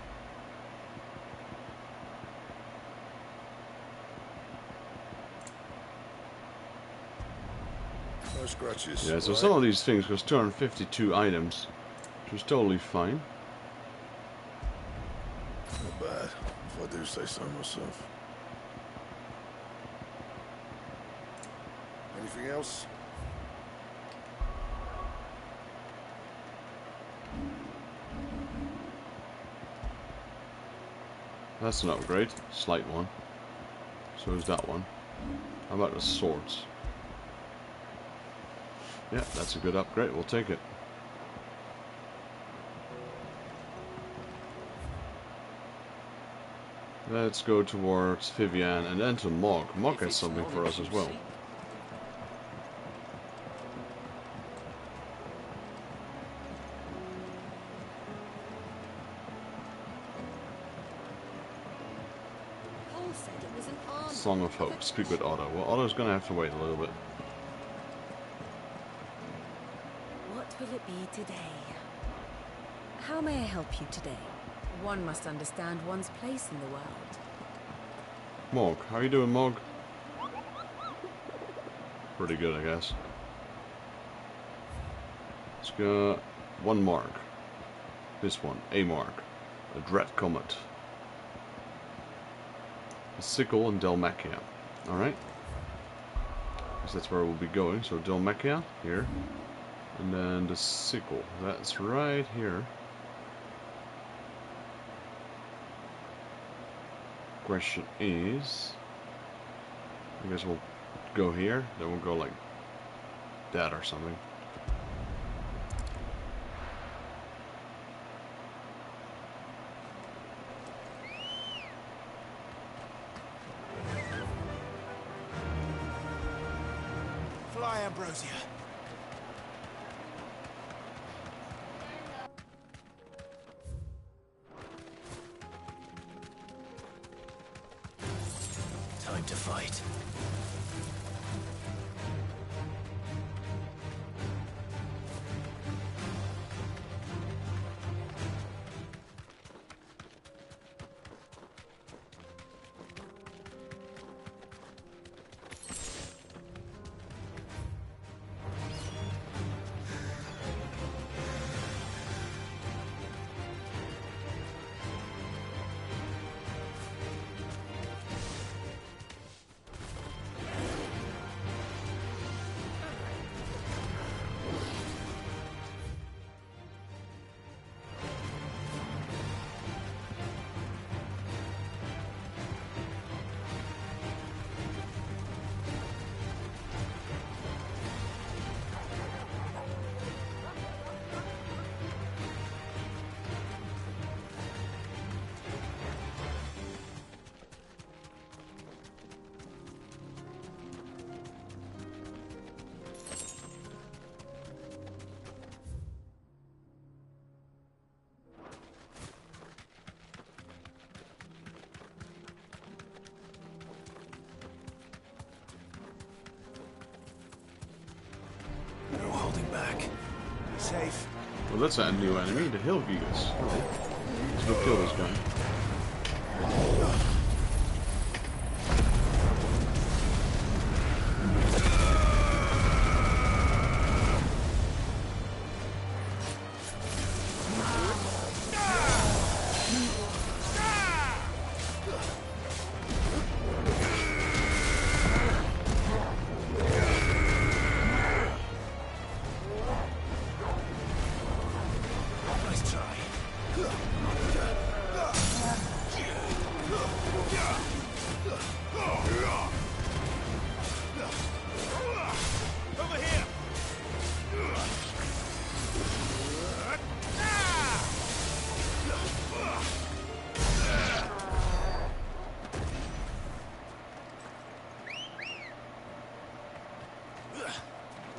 No scratches. Yeah, so right? some of these things cost 252 items, which was totally fine. Not bad, if I do say so myself. Anything else? That's an upgrade. Slight one. So is that one. How about the swords? Yeah, that's a good upgrade. We'll take it. Let's go towards Vivian and then to Mog. Mog has something for us as well. Song of Hope. Speak with Otto. Well, Otto's gonna have to wait a little bit. What will it be today? How may I help you today? One must understand one's place in the world. Mog. How you doing, Mog? Pretty good, I guess. Let's go one mark. This one. A mark. A Dread Comet. A Sickle and Dalmacia. Alright. Guess that's where we'll be going. So Dalmacia here. And then the Sickle. That's right here. Question is, I guess we'll go here, then we'll go like that or something. Fly, Ambrosia. Time to fight. No holding back. Safe. Well, that's a new enemy, the Hill Gigas. Let's go kill this guy.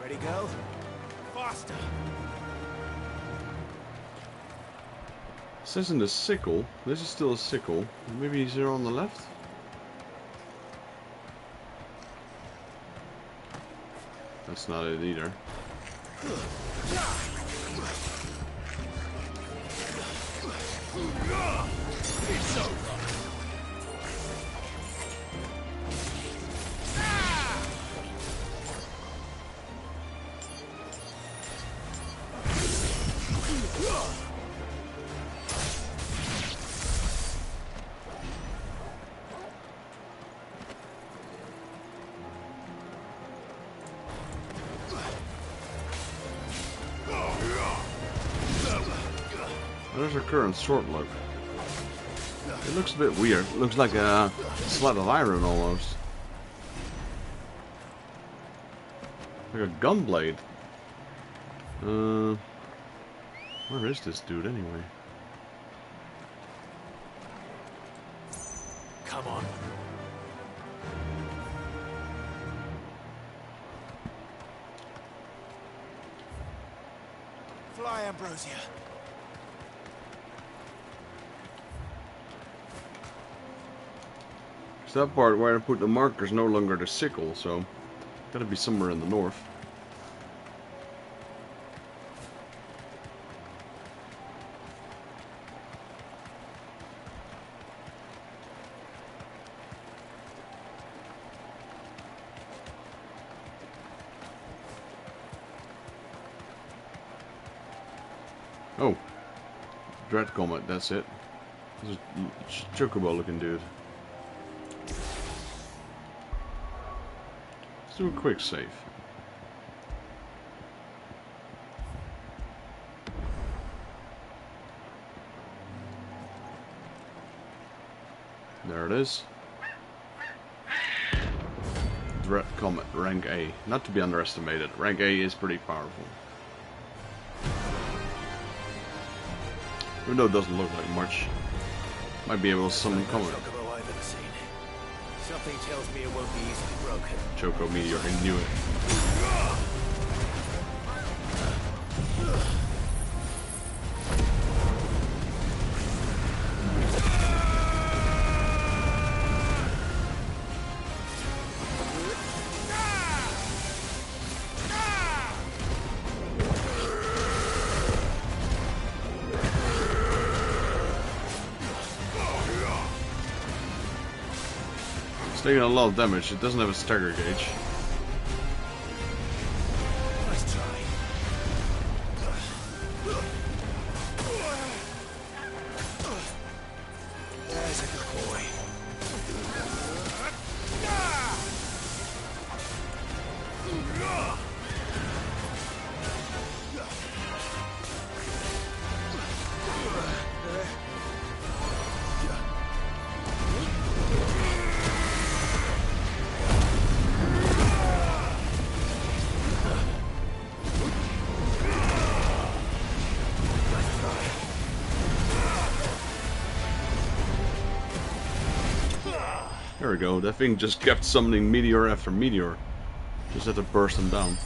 Ready, go? Faster! This isn't a sickle. This is still a sickle. Maybe he's there on the left? That's not it either. It's over! There's her current sword look. It looks a bit weird. It looks like a slab of iron almost. Like a gun blade. Where is this dude anyway? Come on. Fly, Ambrosia. It's that part where I put the markers no longer the sickle, so gotta be somewhere in the north. Oh, Dread Comet, that's it. This is a Chocobo looking dude. Let's do a quick save. There it is. Dread Comet, rank A. Not to be underestimated. Rank A is pretty powerful. Even though it doesn't look like much. Might be able to summon Comet. Chocobo I've ever seen. Something tells me it won't be easily broken. Choco Meteor, I knew it. It's taking a lot of damage. It doesn't have a stagger gauge. Nice try. There's a good boy. There we go. That thing just kept summoning meteor after meteor. Just had to burst them down.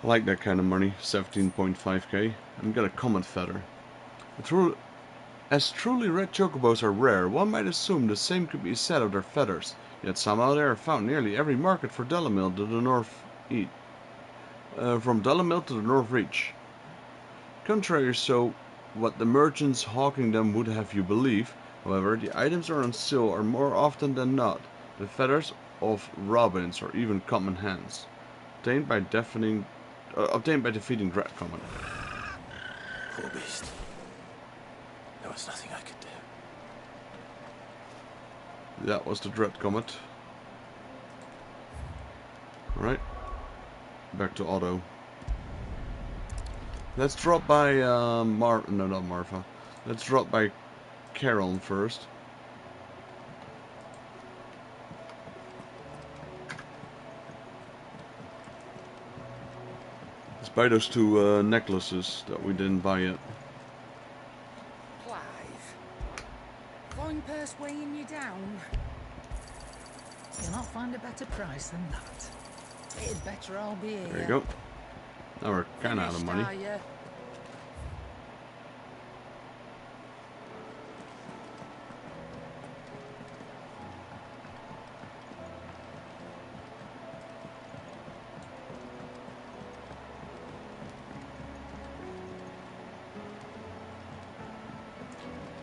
I like that kind of money. 17.5k. And got a comet feather. As truly red chocobos are rare, one might assume the same could be said of their feathers. Yet somehow they are found nearly every market for Delamil to the north east. From Delamil to the north reach. Contrary so what the merchants hawking them would have you believe. However, the items are on sale are more often than not the feathers of robins or even common hens, obtained by defeating Dread Comet. Poor beast. There was nothing I could do. That was the Dread Comet. Alright. Back to Otto. Let's drop by no, not Marfa. Let's drop by Carol first. Let's buy those two necklaces that we didn't buy yet. Clive. Coin purse weighing you down. You'll not find a better price than that. It'd better all be here. There you go. Now we're kinda out of money.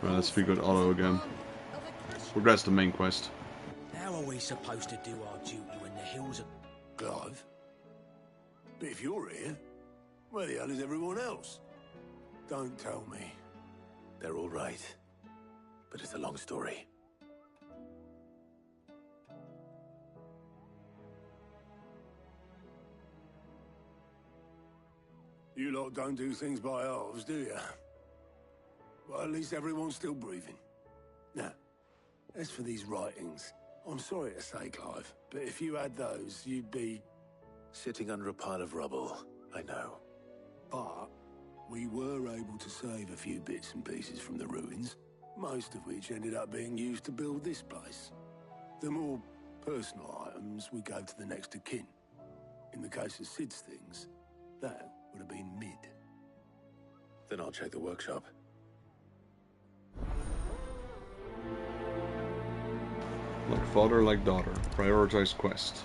Right, let's speak with Otto again. Well, that's the main quest. How are we supposed to do our duty when the hills are... Clive? But if you're here, where the hell is everyone else? Don't tell me. They're all right. But it's a long story. You lot don't do things by halves, do you? Well, at least everyone's still breathing. Now, as for these writings, I'm sorry to say, Clive, but if you had those, you'd be... Sitting under a pile of rubble, I know. But we were able to save a few bits and pieces from the ruins, most of which ended up being used to build this place. The more personal items we gave to the next of kin. In the case of Sid's things, that would have been mid. Then I'll check the workshop. Like father, like daughter. Prioritize quest.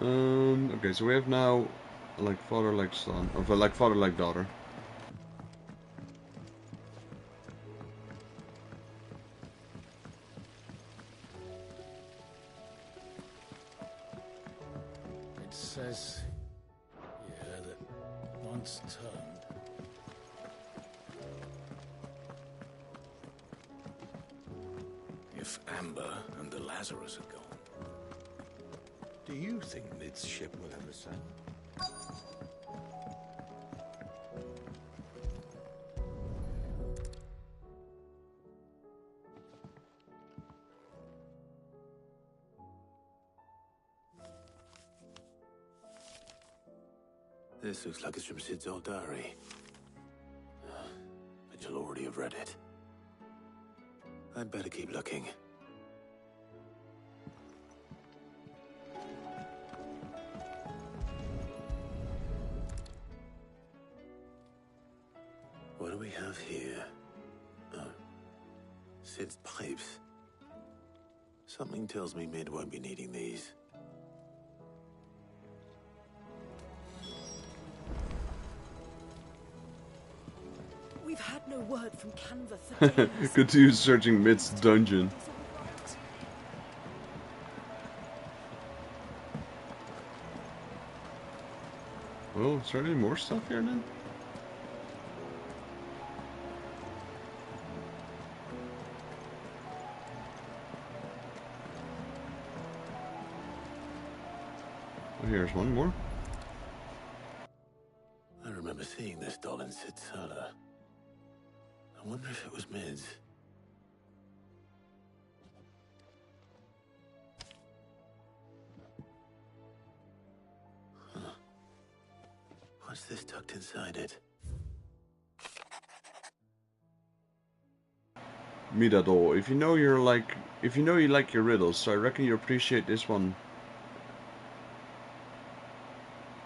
Okay, so we have now like father, like son, or like father, like daughter. It says here that once turned, if Amber and the Lazarus are gone, Do you think Mid's ship will ever sail? This looks like it's from Sid's old diary. But you'll already have read it. I'd better keep looking. What do we have here? Oh. Sid's pipes. Something tells me Mid won't be needing these. We've had no word from Canva for days. Continue searching Mid's dungeon. Oh, is there any more stuff here then? Oh, here's one more. I remember seeing this doll in Sid's cellar. I wonder if it was Mid's. Huh. What's this tucked inside it? Mida doll. If you know you like your riddles, so I reckon you appreciate this one.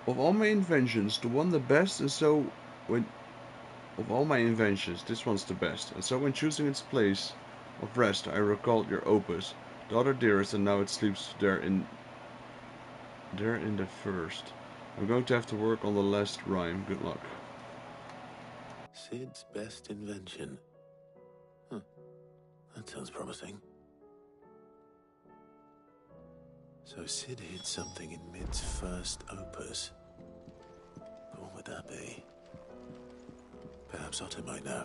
Of all my inventions, the one the best, and so when of all my inventions, this one's the best. And so when choosing its place of rest, I recalled your opus, Daughter Dearest, and now it sleeps there in the first. I'm going to have to work on the last rhyme. Good luck. Sid's best invention. Huh. That sounds promising. So Sid hid something in Mid's first opus. But what would that be? Perhaps Otto might know.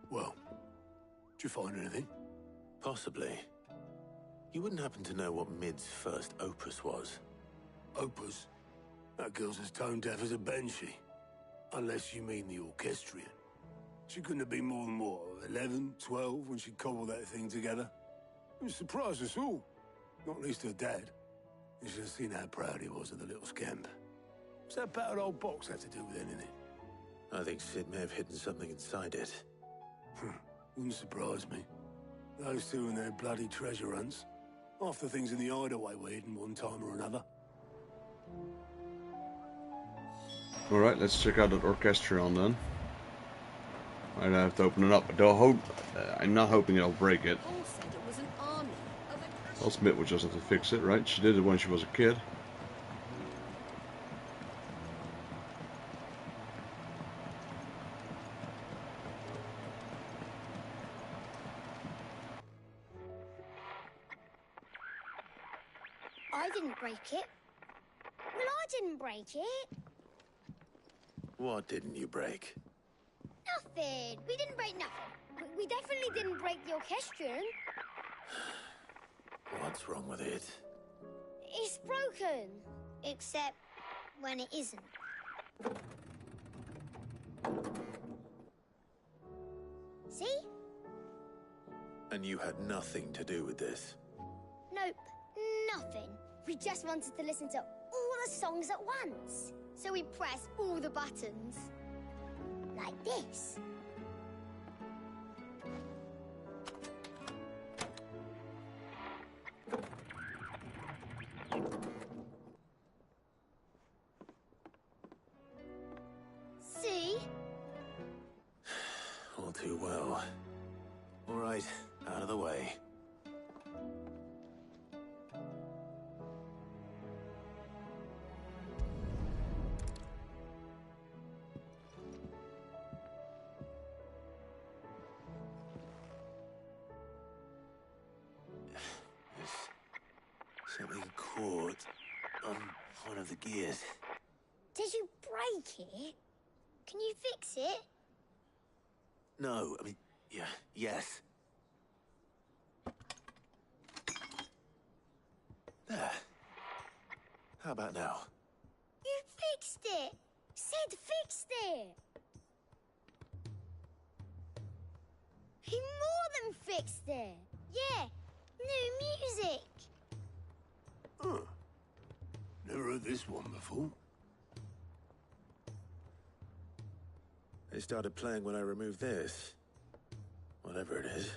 Well, did you find anything? Possibly. You wouldn't happen to know what Mid's first opus was? Opus? That girl's as tone deaf as a banshee. Unless you mean the orchestrion. She couldn't have been more than, what, 11, 12 when she cobbled that thing together? It surprised us all. Not least her dad. You should have seen how proud he was of the little scamp. What's that battered old box have to do with anything? I think Sid may have hidden something inside it. Wouldn't surprise me. Those two and their bloody treasure hunts. Half the things in the hideaway were hidden one time or another. Alright, let's check out that orchestrion then. Might have to open it up. I'm not hoping it'll break it. Well, Smith would just have to fix it, right? She did it when she was a kid. I didn't break it. Well, I didn't break it. What didn't you break? Nothing. We didn't break nothing. We definitely didn't break the orchestrion. What's wrong with it? It's broken. Except when it isn't. See? And you had nothing to do with this? Nope, nothing. We just wanted to listen to all the songs at once. So we pressed all the buttons. Like this. See? All too well. All right, out of the way. There's something caught on one of the gears. Did you break it? Can you fix it? No, I mean, yeah, yes. There. How about now? You fixed it! Sid fixed it! He more than fixed it! Yeah, new music! Huh. Never heard this one before. They started playing when I removed this. Whatever it is.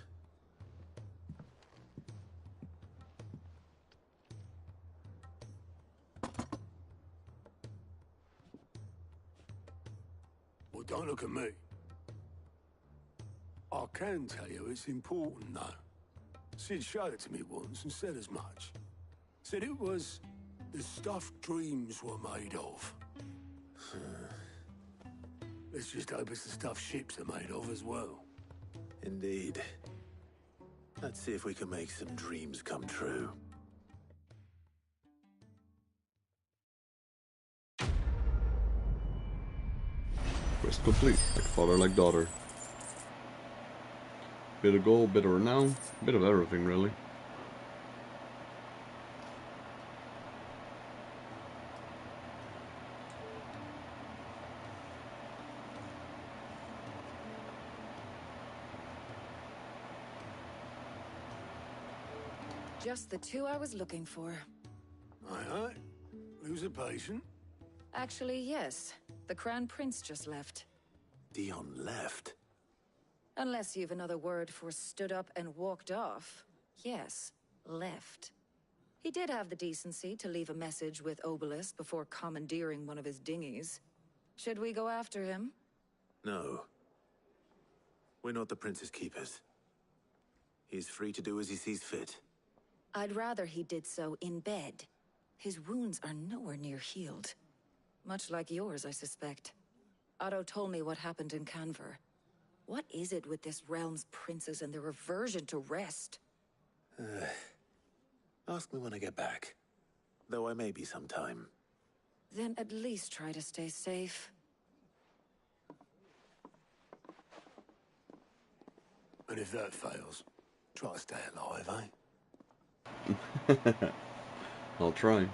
Well, don't look at me. I can tell you it's important, though. Sid showed it to me once and said as much. Said it was the stuff dreams were made of. Let's just hope it's the stuff ships are made of as well. Indeed. Let's see if we can make some dreams come true. Quest complete. Like father, like daughter. Bit of gold, bit of renown, bit of everything really. Just the two I was looking for. Aye. Lose a patient? Actually, yes. The Crown Prince just left. Dion left? Unless you've another word for stood up and walked off. Yes, left. He did have the decency to leave a message with Obelisk before commandeering one of his dinghies. Should we go after him? No. We're not the Prince's keepers. He's free to do as he sees fit. I'd rather he did so in bed. His wounds are nowhere near healed. Much like yours, I suspect. Otto told me what happened in Canver. What is it with this realm's princes and their aversion to rest? Ask me when I get back. Though I may be sometime. Then at least try to stay safe. And if that fails, try to stay alive, eh? I'll try.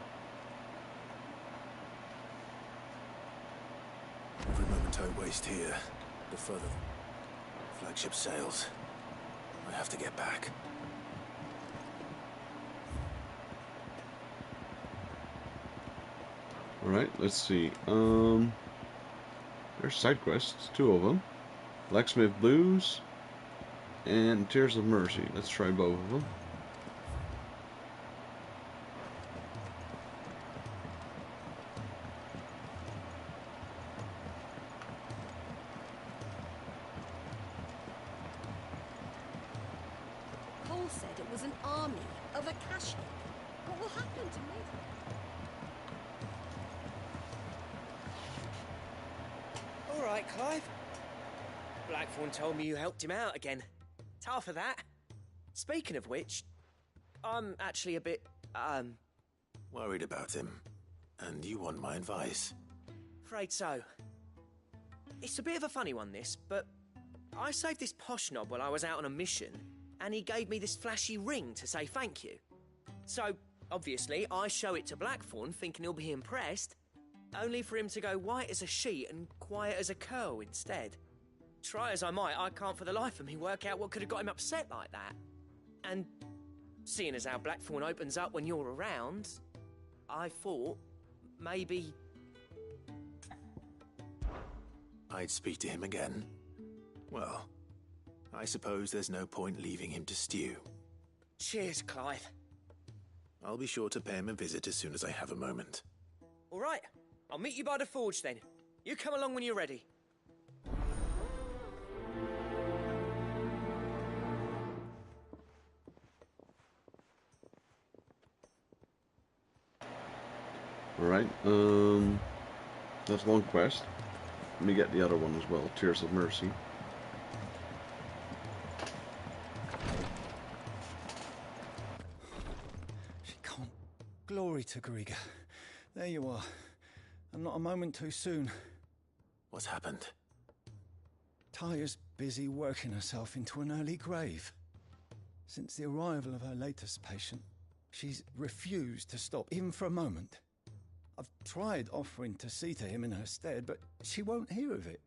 Every moment I waste here, the further the flagship sails. I have to get back. Alright, let's see. There's side quests, 2 of them. Blacksmith Blues and Tears of Mercy. Let's try both of them. Cole said it was an army of Akashi. What will happen to me? All right, Clive. Blackthorn told me you helped him out again. Tough for that. Speaking of which, I'm actually a bit, Worried about him. And you want my advice? Afraid so. It's a bit of a funny one, this, but I saved this posh knob while I was out on a mission, and he gave me this flashy ring to say thank you. So, obviously, I show it to Blackthorn, thinking he'll be impressed, only for him to go white as a sheet and quiet as a curl instead. Try as I might, I can't for the life of me work out what could have got him upset like that. And seeing as how Blackthorn opens up when you're around, I thought maybe I'd speak to him again. Well, I suppose there's no point leaving him to stew. Cheers, Clive. I'll be sure to pay him a visit as soon as I have a moment. All right, I'll meet you by the forge then. You come along when you're ready. Alright, that's one quest. Let me get the other one as well, Tears of Mercy. She can't. Glory to Griga. There you are. And not a moment too soon. What's happened? Taya's busy working herself into an early grave. Since the arrival of her latest patient, she's refused to stop, even for a moment. I've tried offering to see to him in her stead, but she won't hear of it.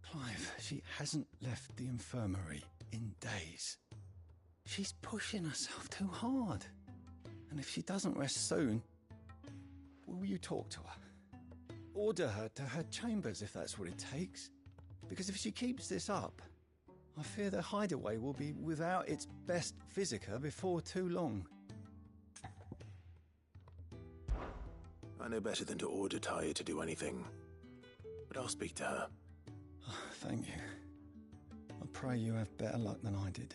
Clive, she hasn't left the infirmary in days. She's pushing herself too hard. And if she doesn't rest soon, will you talk to her? Order her to her chambers if that's what it takes. Because if she keeps this up, I fear the hideaway will be without its best visitor before too long. I know better than to order Taya to do anything. But I'll speak to her. Thank you. I pray you have better luck than I did.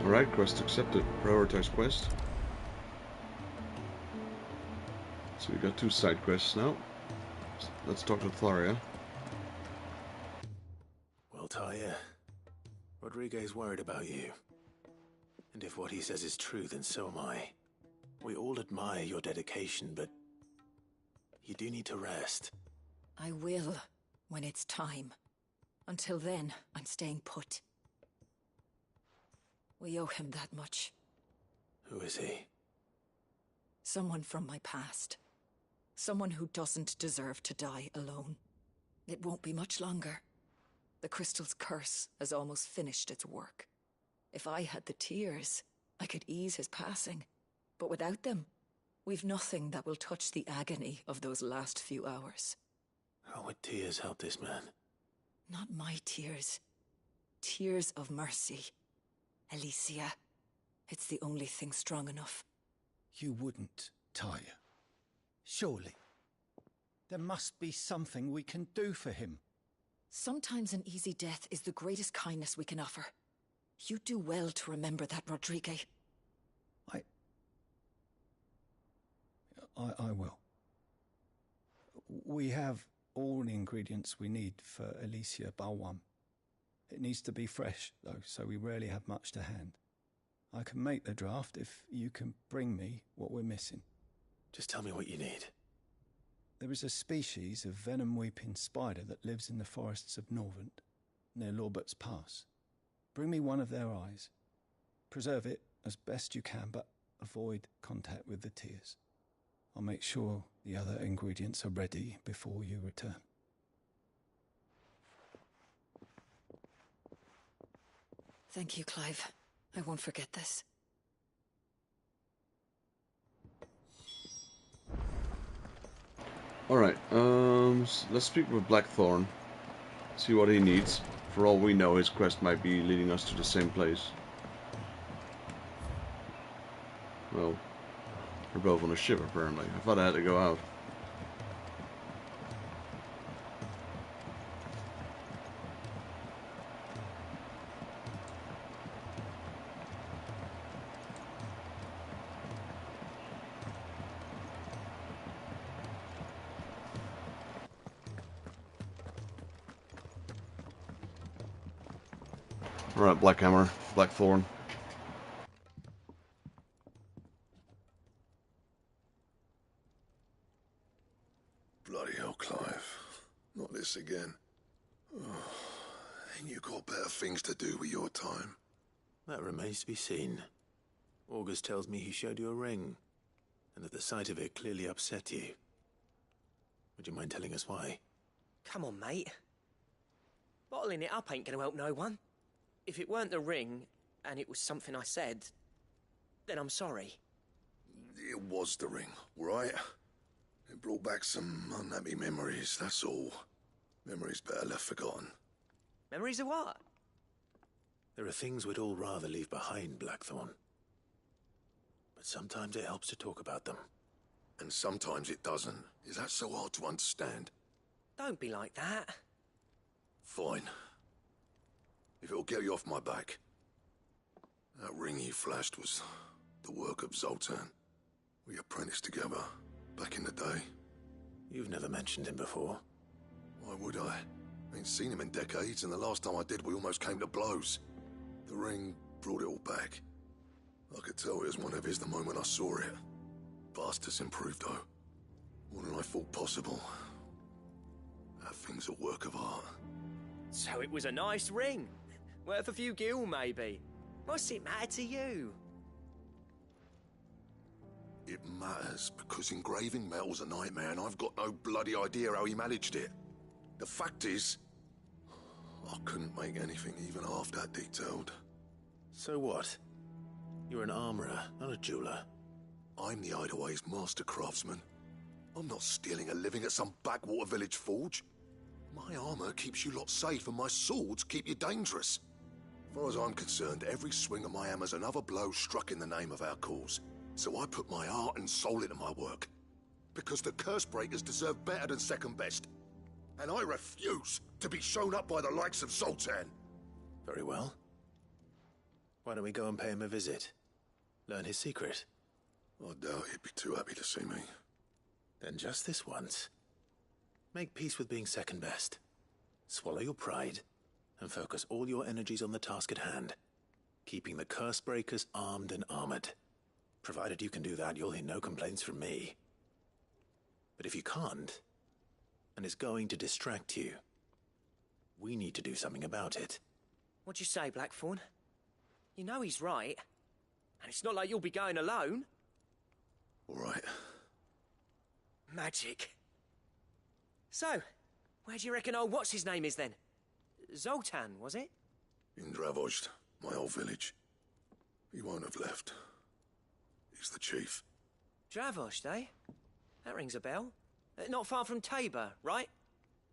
Alright, quest accepted. Prioritize quest. So we got 2 side quests now. Let's talk to Tharia. Well, Taya, Rodriguez worried about you. And if what he says is true, then so am I. We all admire your dedication, but you do need to rest. I will, when it's time. Until then, I'm staying put. We owe him that much. Who is he? Someone from my past. Someone who doesn't deserve to die alone. It won't be much longer. The crystal's curse has almost finished its work. If I had the tears, I could ease his passing. But without them, we've nothing that will touch the agony of those last few hours. How would tears help this man? Not my tears. Tears of mercy. Alicia. It's the only thing strong enough. You wouldn't, Taya. Surely. There must be something we can do for him. Sometimes an easy death is the greatest kindness we can offer. You do well to remember that, Rodriguez. I will. We have all the ingredients we need for Alicia Balwam. It needs to be fresh, though, so we rarely have much to hand. I can make the draft if you can bring me what we're missing. Just tell me what you need. There is a species of venom-weeping spider that lives in the forests of Norvent, near Lorbert's Pass. Bring me one of their eyes. Preserve it as best you can, but avoid contact with the tears. I'll make sure the other ingredients are ready before you return. Thank you, Clive. I won't forget this. Alright, let's speak with Blackthorn. See what he needs. For all we know, his quest might be leading us to the same place. Well, we're both on a ship, apparently. I thought I had to go out. Alright, Blackhammer, Blackthorn. this again. Ain't you got better things to do with your time? That remains to be seen. August tells me he showed you a ring, and that the sight of it clearly upset you. Would you mind telling us why? Come on, mate. Bottling it up ain't gonna help no one. If it weren't the ring, and it was something I said, then I'm sorry. It was the ring, right? It brought back some unhappy memories, that's all. Memories better left forgotten. Memories of what? There are things we'd all rather leave behind, Blackthorn. But sometimes it helps to talk about them. And sometimes it doesn't. Is that so hard to understand? Don't be like that. Fine. If it'll get you off my back. That ring you flashed was the work of Zoltan. We apprenticed together back in the day. You've never mentioned him before. Why would I? Ain't seen him in decades, and the last time I did, we almost came to blows. The ring brought it all back. I could tell it was one of his the moment I saw it. Bastard's improved, though. More than I thought possible. That thing's a work of art. So it was a nice ring. Worth a few gil, maybe. What's it matter to you? It matters because engraving metal's a nightmare, and I've got no bloody idea how he managed it. The fact is, I couldn't make anything even half that detailed. So what? You're an armorer, not a jeweler. I'm the Hideaway's master craftsman. I'm not stealing a living at some backwater village forge. My armor keeps you lot safe, and my swords keep you dangerous. As far as I'm concerned, every swing of my hammer's another blow struck in the name of our cause. So I put my heart and soul into my work. Because the curse breakers deserve better than second best. And I refuse to be shown up by the likes of Zoltan. Very well. Why don't we go and pay him a visit? Learn his secret. I doubt he'd be too happy to see me. Then just this once. Make peace with being second best. Swallow your pride, and focus all your energies on the task at hand. Keeping the curse breakers armed and armored. Provided you can do that, you'll hear no complaints from me. But if you can't, and it's going to distract you, we need to do something about it. What'd you say, Blackthorn? You know he's right. And it's not like you'll be going alone. All right. Magic. So, where do you reckon old what's-his-name is then? Zoltan, was it? In Dravozd, my old village. He won't have left. He's the chief. Dravozd, eh? That rings a bell. Not far from Tabor, right?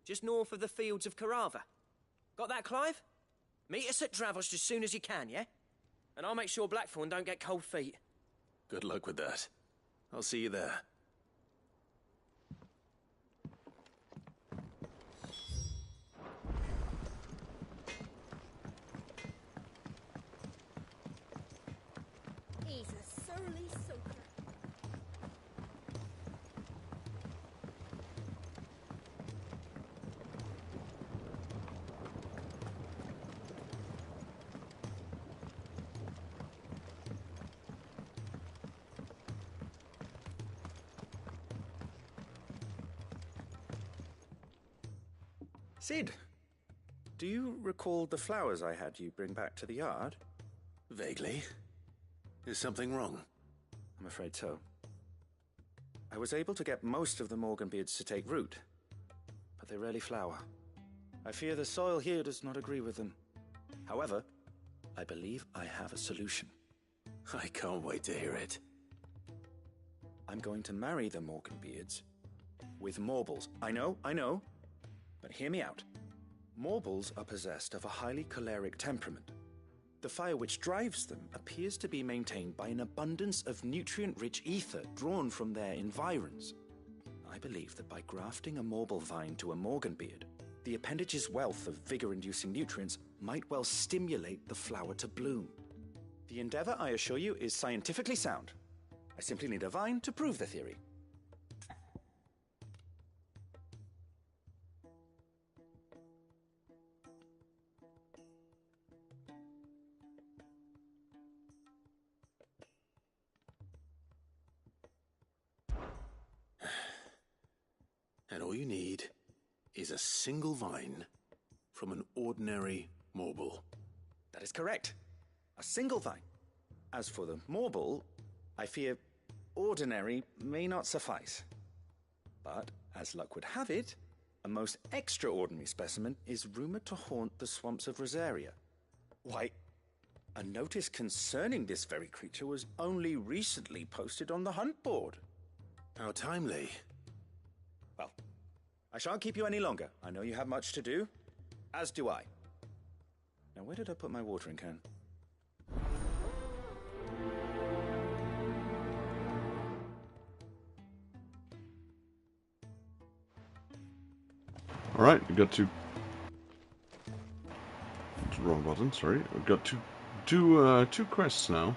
Just north of the fields of Carava. Got that, Clive? Meet us at Dravozd as soon as you can, yeah? And I'll make sure Blackthorn don't get cold feet. Good luck with that. I'll see you there. He's a surly soaker. Sid, do you recall the flowers I had you bring back to the yard? Vaguely. Is something wrong? I'm afraid so. I was able to get most of the Morganbeards to take root, but they rarely flower. I fear the soil here does not agree with them. However, I believe I have a solution. I can't wait to hear it. I'm going to marry the Morganbeards with Morbles. I know. But hear me out. Morbles are possessed of a highly choleric temperament. The fire which drives them appears to be maintained by an abundance of nutrient-rich ether drawn from their environs. I believe that by grafting a Morble vine to a Morganbeard, the appendage's wealth of vigor-inducing nutrients might well stimulate the flower to bloom. The endeavor, I assure you, is scientifically sound. I simply need a vine to prove the theory. And all you need is a single vine from an ordinary morble. That is correct. A single vine. As for the morble, I fear ordinary may not suffice. But, as luck would have it, a most extraordinary specimen is rumored to haunt the swamps of Rosaria. Why, a notice concerning this very creature was only recently posted on the hunt board. How timely. Well, I shan't keep you any longer. I know you have much to do, as do I. Now, where did I put my watering can? Alright, we got two... It's the wrong button, sorry. We got two quests now.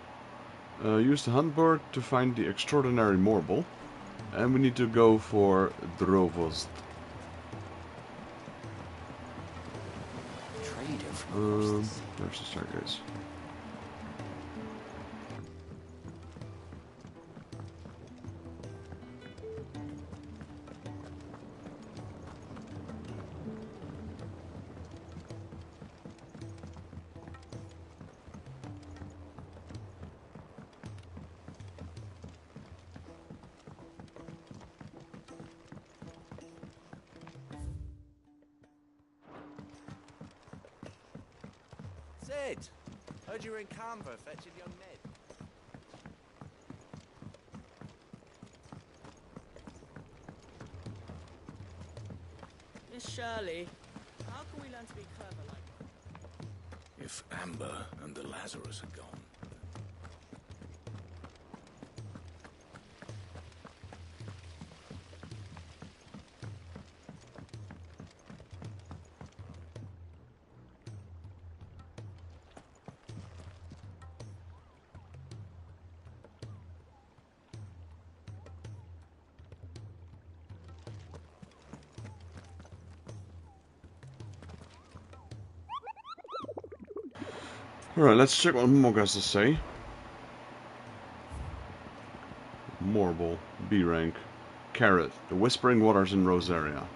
Use the hunt board to find the extraordinary morble. And we need to go for drought. There's the staircase. Sid! Heard you were in Canva fetching young Ned. Miss Shirley, how can we learn to be clever like that? If Amber and the Lazarus are gone. Alright, let's check what Mog has to say. Morble, B rank. Carrot, the Whispering Waters in Rosaria.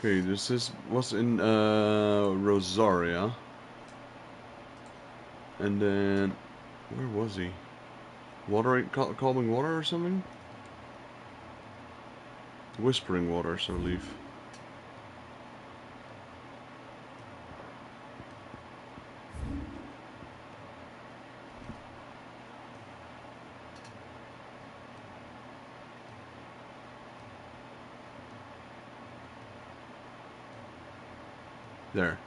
Okay, this was in Rosaria. And then where was he? Calming water or something? Whispering waters, I believe. There.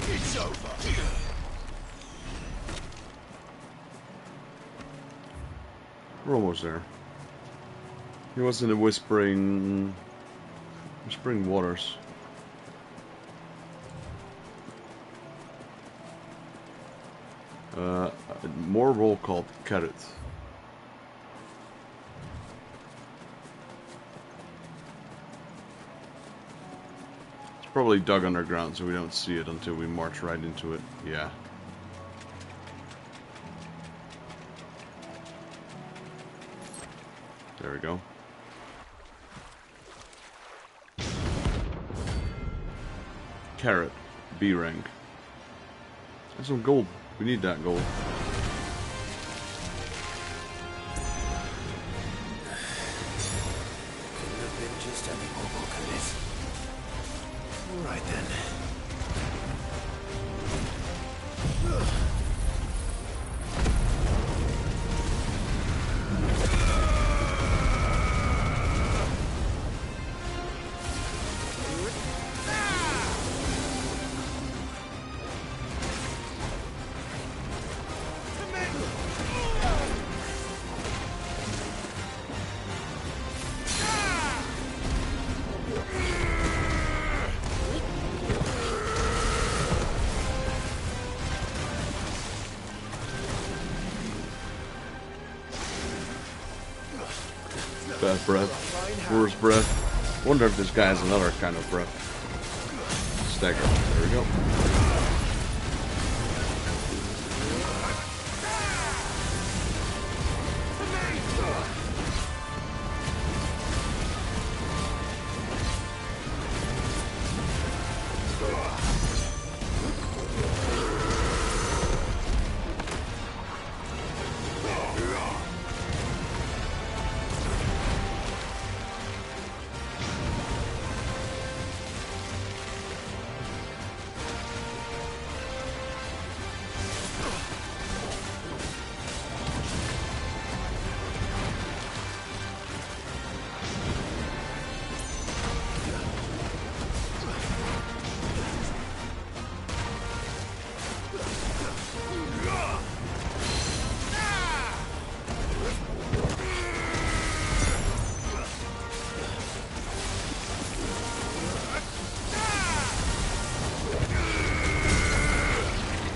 It's over. We're almost there. He was in the Whispering Waters. More role called Carrot. probably dug underground so we don't see it until we march right into it. Yeah. There we go. Carrot. B rank. That's some gold. We need that gold. Couldn't have been just any more book of this. Alright then. Bad breath. Worst breath. Wonder if this guy has another kind of breath. Stagger. There we go.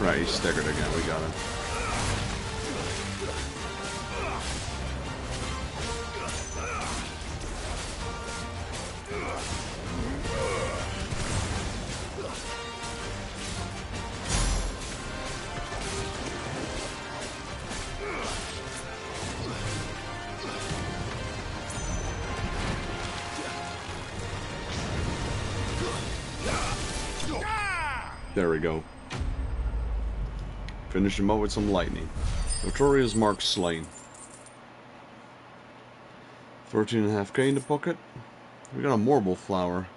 Right, he's staggered again. We got him. There we go. Finish him up with some lightning. Notorious Mark slain. 13.5k in the pocket. We got a Morble flower.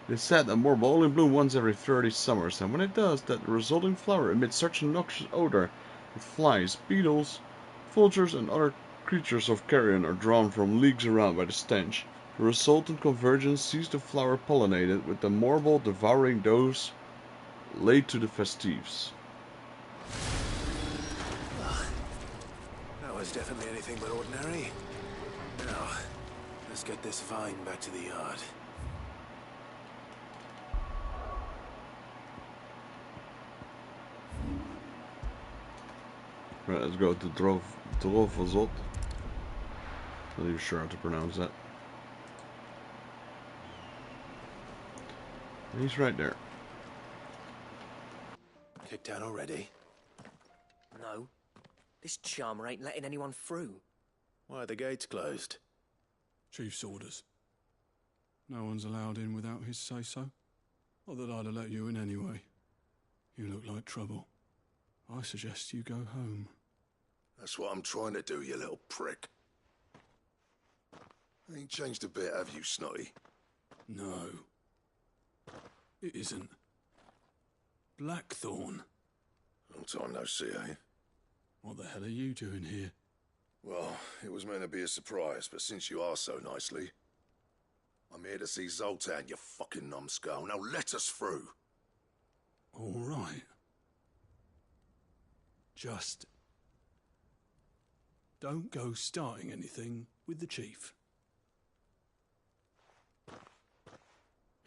It's said that Morble only blooms once every 30 summers, and when it does, that resulting flower emits such a noxious odor that flies, beetles, vultures, and other creatures of carrion are drawn from leagues around by the stench. The resultant convergence sees the flower pollinated, with the Morble devouring those laid to the festives. That was definitely anything but ordinary. Now, let's get this vine back to the yard. Right, let's go to Drovozot. Not even sure how to pronounce that. And he's right there. Kicked out already? No. This charmer ain't letting anyone through. Why are the gates closed? Chief's orders. No one's allowed in without his say-so. Not that I'd have let you in anyway. You look like trouble. I suggest you go home. That's what I'm trying to do, you little prick. Ain't changed a bit, have you, Snotty? No. It isn't. Blackthorn. Long time no see, eh? What the hell are you doing here? Well, it was meant to be a surprise, but since you asked so nicely, I'm here to see Zoltan, you fucking numbskull. Now let us through. All right. Just don't go starting anything with the chief.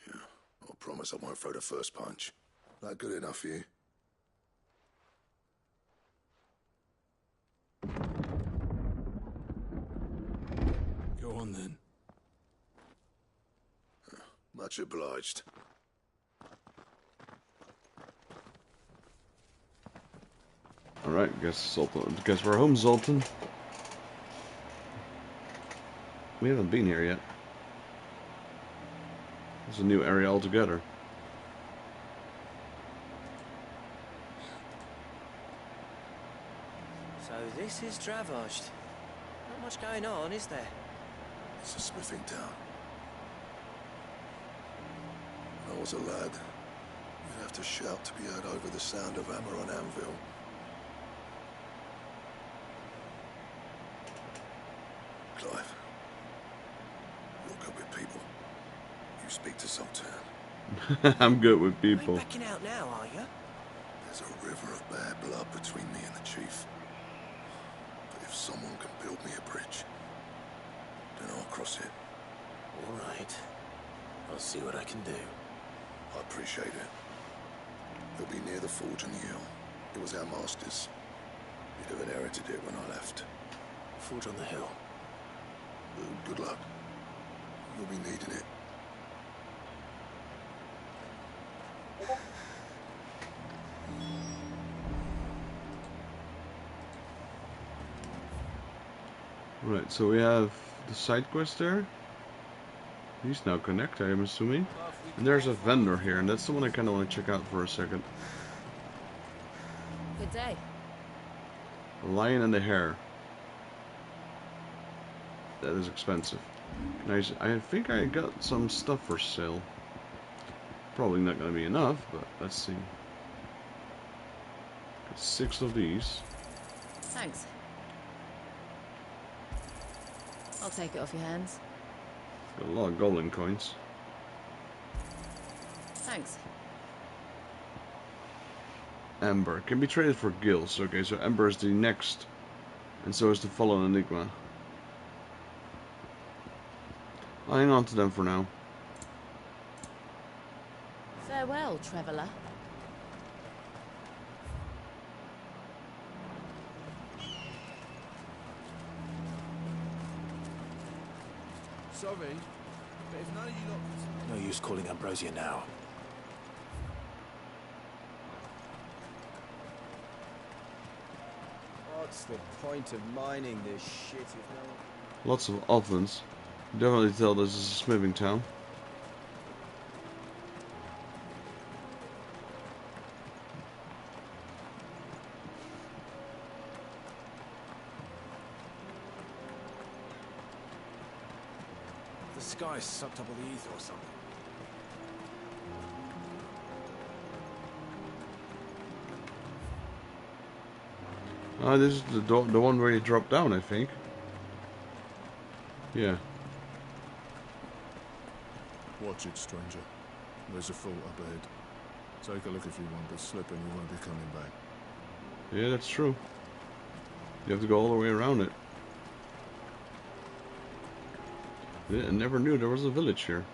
Yeah, I promise I won't throw the first punch. That good enough for you? Go on then. Much obliged. Alright, guess we're home, Zoltan. We haven't been here yet. It's a new area altogether. So this is Dravaged. Not much going on, is there? It's a smithing town. When I was a lad, you'd have to shout to be heard over the sound of hammer on anvil. Clive, you're good with people. You speak to Sultan. I'm good with people. You ain't backing out now, are you? There's a river of bad blood between me and the chief. But if someone can build me a bridge, then I'll cross it. All right. I'll see what I can do. I appreciate it. It'll be near the forge on the hill. It was our master's. You'd have inherited it when I left. Forge on the hill. Good luck. You'll be needing it. Right, so we have the side quest there. These now connect, I am assuming. And there's a vendor here, and that's the one I kind of want to check out for a second. Good day. The lion and the hare. That is expensive. Nice. I think I got some stuff for sale. Probably not going to be enough, but let's see. Got 6 of these. Thanks. I'll take it off your hands. Got a lot of golden coins. Thanks. Amber. Can be traded for gills. Okay, so Amber is the next. And so is the Fallen Enigma. I'll hang on to them for now. Farewell, traveller. Sorry, but if none of you lot... No use calling Ambrosia now. What's the point of mining this shit if no... Lots of ovens. Definitely tell this is a smithing town. The sky sucked up all the ether or something. This is the one where you drop down, I think. Yeah. Watch it, stranger. There's a fort up ahead. Take a look if you want, but slip and you won't be coming back. Yeah, that's true. You have to go all the way around it. Yeah, I never knew there was a village here.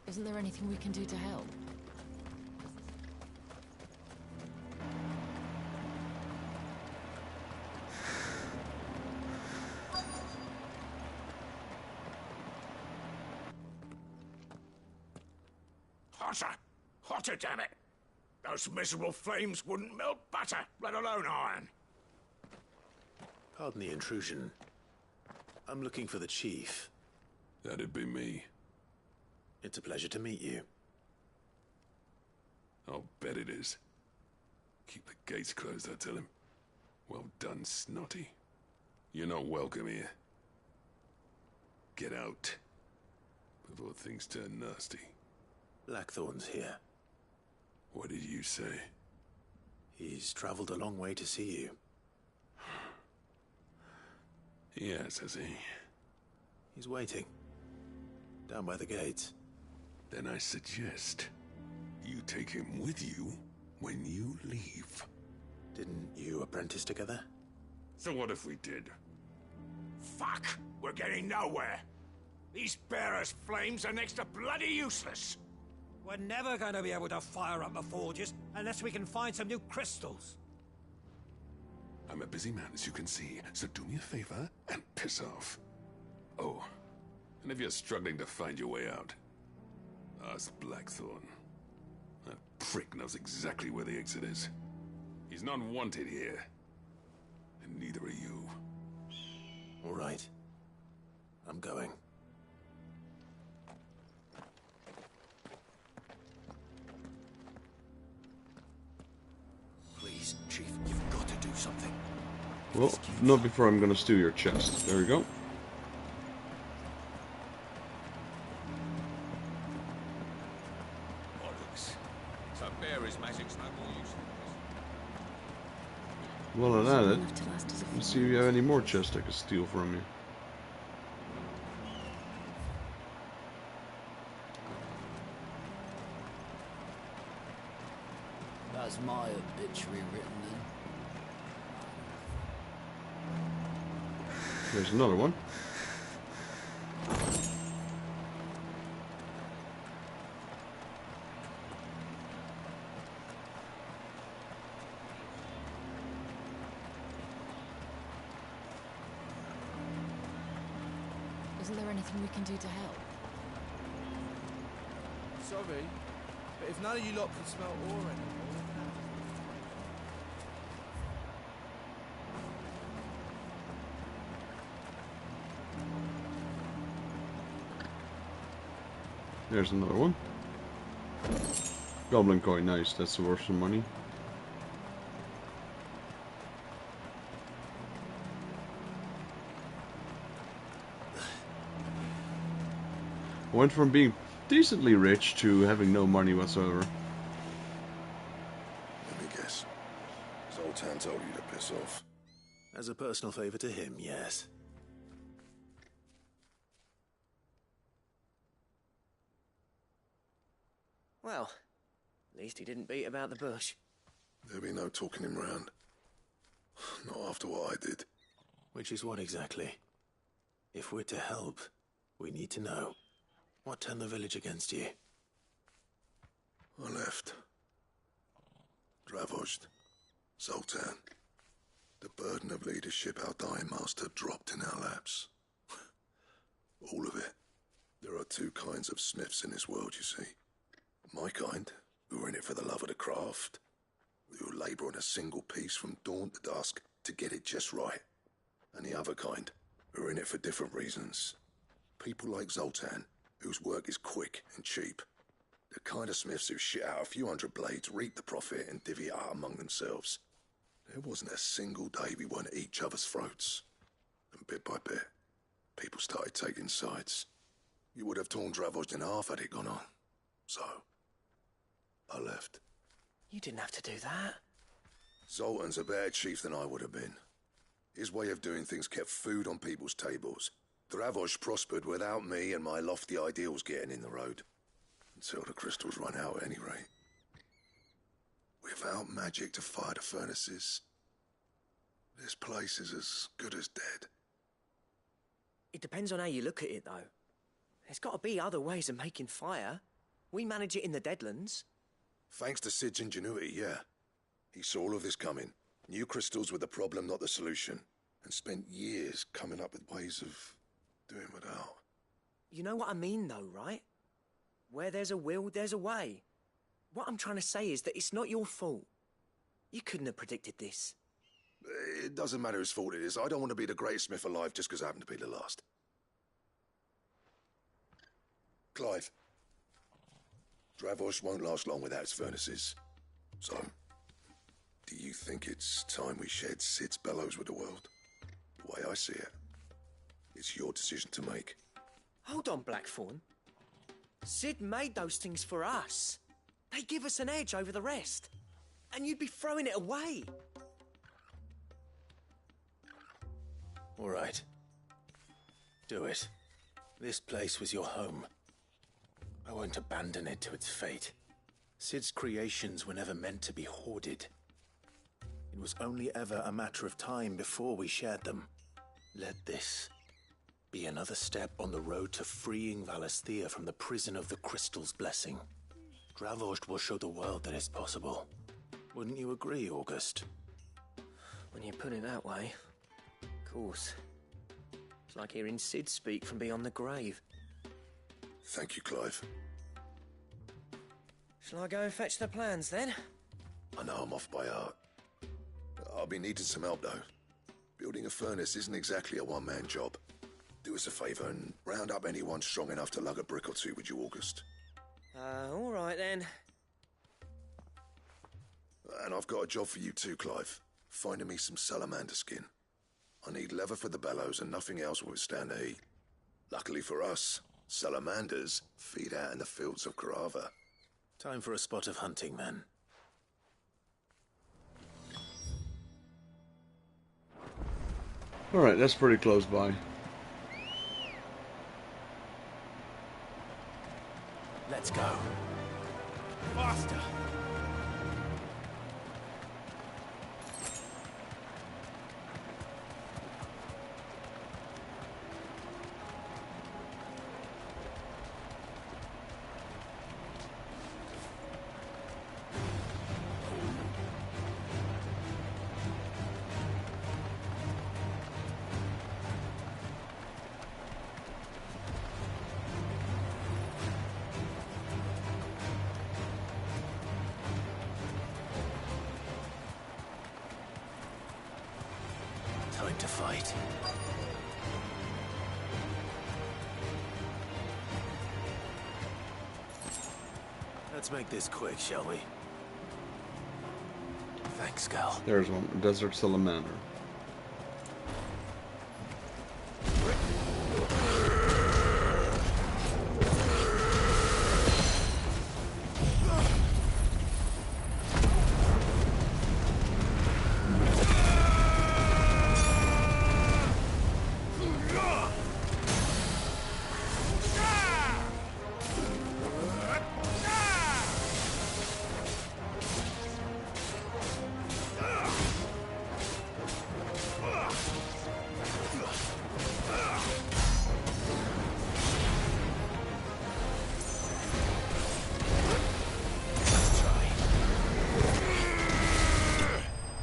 Isn't there anything we can do to help? Hotter! Hotter, damn it! Those miserable flames wouldn't melt butter, let alone iron. Pardon the intrusion. I'm looking for the chief. That'd be me. It's a pleasure to meet you. I'll bet it is. Keep the gates closed, I tell him. Well done, Snotty. You're not welcome here. Get out. Before things turn nasty. Blackthorn's here. What did you say? He's traveled a long way to see you. Yes, has he? He's waiting. Down by the gates. Then I suggest you take him with you when you leave. Didn't you apprentice together? So what if we did? Fuck! We're getting nowhere. These bearers' flames are next to bloody useless. We're never going to be able to fire up the forges unless we can find some new crystals. I'm a busy man, as you can see, so do me a favor and piss off. Oh, and if you're struggling to find your way out, ask Blackthorn. That prick knows exactly where the exit is. He's not wanted here. And neither are you. All right. I'm going. Please, Chief, you've got to do something. Well, not before I'm gonna steal your chest. There we go. Bollocks. So bearer's magic's no more use. Well, at it. Let's see if you have any more chests I can steal from you. That's my obituary written in. There's another one. Isn't there anything we can do to help? Sorry, but if none of you lot can smell ore anymore... There's another one. Goblin coin, nice. That's worth some money. Went from being decently rich to having no money whatsoever. Let me guess. Zoltan told you to piss off. As a personal favor to him, yes. Well, at least he didn't beat about the bush. There'll be no talking him round. Not after what I did. Which is what exactly? If we're to help, we need to know. What turned the village against you? I left. Dravozd. Zoltan. The burden of leadership our dying master dropped in our laps. All of it. There are two kinds of smiths in this world, you see. My kind, who are in it for the love of the craft, who labour on a single piece from dawn to dusk to get it just right. And the other kind, who are in it for different reasons. People like Zoltan, whose work is quick and cheap. The kind of smiths who shit out a few hundred blades, reap the profit, and divvy it out among themselves. There wasn't a single day we weren't at each other's throats. And bit by bit, people started taking sides. You would have torn Dravozd in half had it gone on. So, I left. You didn't have to do that. Zoltan's a better chief than I would have been. His way of doing things kept food on people's tables. Dravozd prospered without me and my lofty ideals getting in the road. Until the crystals run out at any rate. Without magic to fire the furnaces, this place is as good as dead. It depends on how you look at it, though. There's got to be other ways of making fire. We manage it in the Deadlands. Thanks to Sid's ingenuity, yeah. He saw all of this coming. Knew crystals were the problem, not the solution. And spent years coming up with ways of doing without. You know what I mean, though, right? Where there's a will, there's a way. What I'm trying to say is that it's not your fault. You couldn't have predicted this. It doesn't matter whose fault it is. I don't want to be the greatest smith alive just because I happen to be the last. Clive. Dravozd won't last long without its furnaces. So, do you think it's time we shared Sid's bellows with the world? The way I see it, it's your decision to make. Hold on, Blackthorn. Sid made those things for us. They give us an edge over the rest. And you'd be throwing it away. All right. Do it. This place was your home. I won't abandon it to its fate. Sid's creations were never meant to be hoarded. It was only ever a matter of time before we shared them. Let this be another step on the road to freeing Valisthea from the prison of the Crystal's blessing. Dravost will show the world that it's possible. Wouldn't you agree, August? When you put it that way, of course. It's like hearing Sid speak from beyond the grave. Thank you, Clive. Shall I go and fetch the plans, then? I know I'm off by heart. I'll be needing some help, though. Building a furnace isn't exactly a one-man job. Do us a favour and round up anyone strong enough to lug a brick or two, would you, August? All right, then. And I've got a job for you too, Clive. Finding me some salamander skin. I need leather for the bellows and nothing else will withstand the heat. Luckily for us, salamanders feed out in the fields of Carava. Time for a spot of hunting, then. Alright, that's pretty close by. Let's go. Faster! Time to fight. Let's make this quick, shall we? Thanks, Gal. There's one, a desert salamander.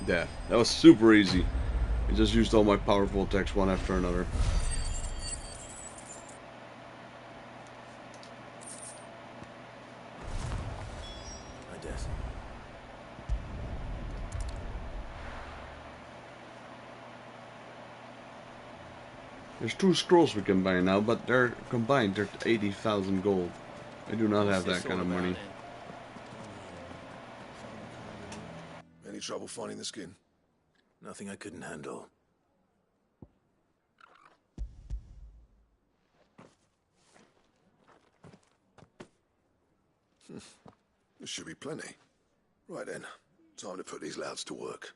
Yeah, that was super easy. I just used all my powerful attacks one after another. I guess. There's 2 scrolls we can buy now, but they're combined, they're 80,000 gold. I do not have that kind of money. Any trouble finding the skin? Nothing I couldn't handle. There should be plenty. Right then, time to put these louds to work.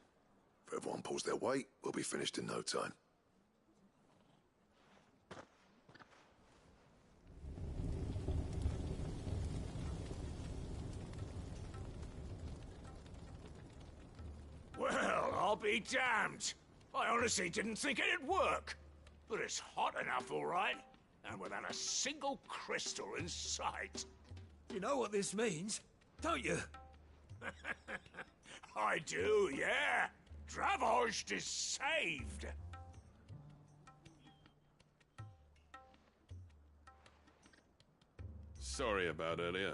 If everyone pulls their weight, we'll be finished in no time. Well, I'll be damned. I honestly didn't think it'd work. But it's hot enough, all right. And without a single crystal in sight. You know what this means, don't you? I do, yeah. Dravost is saved. Sorry about earlier.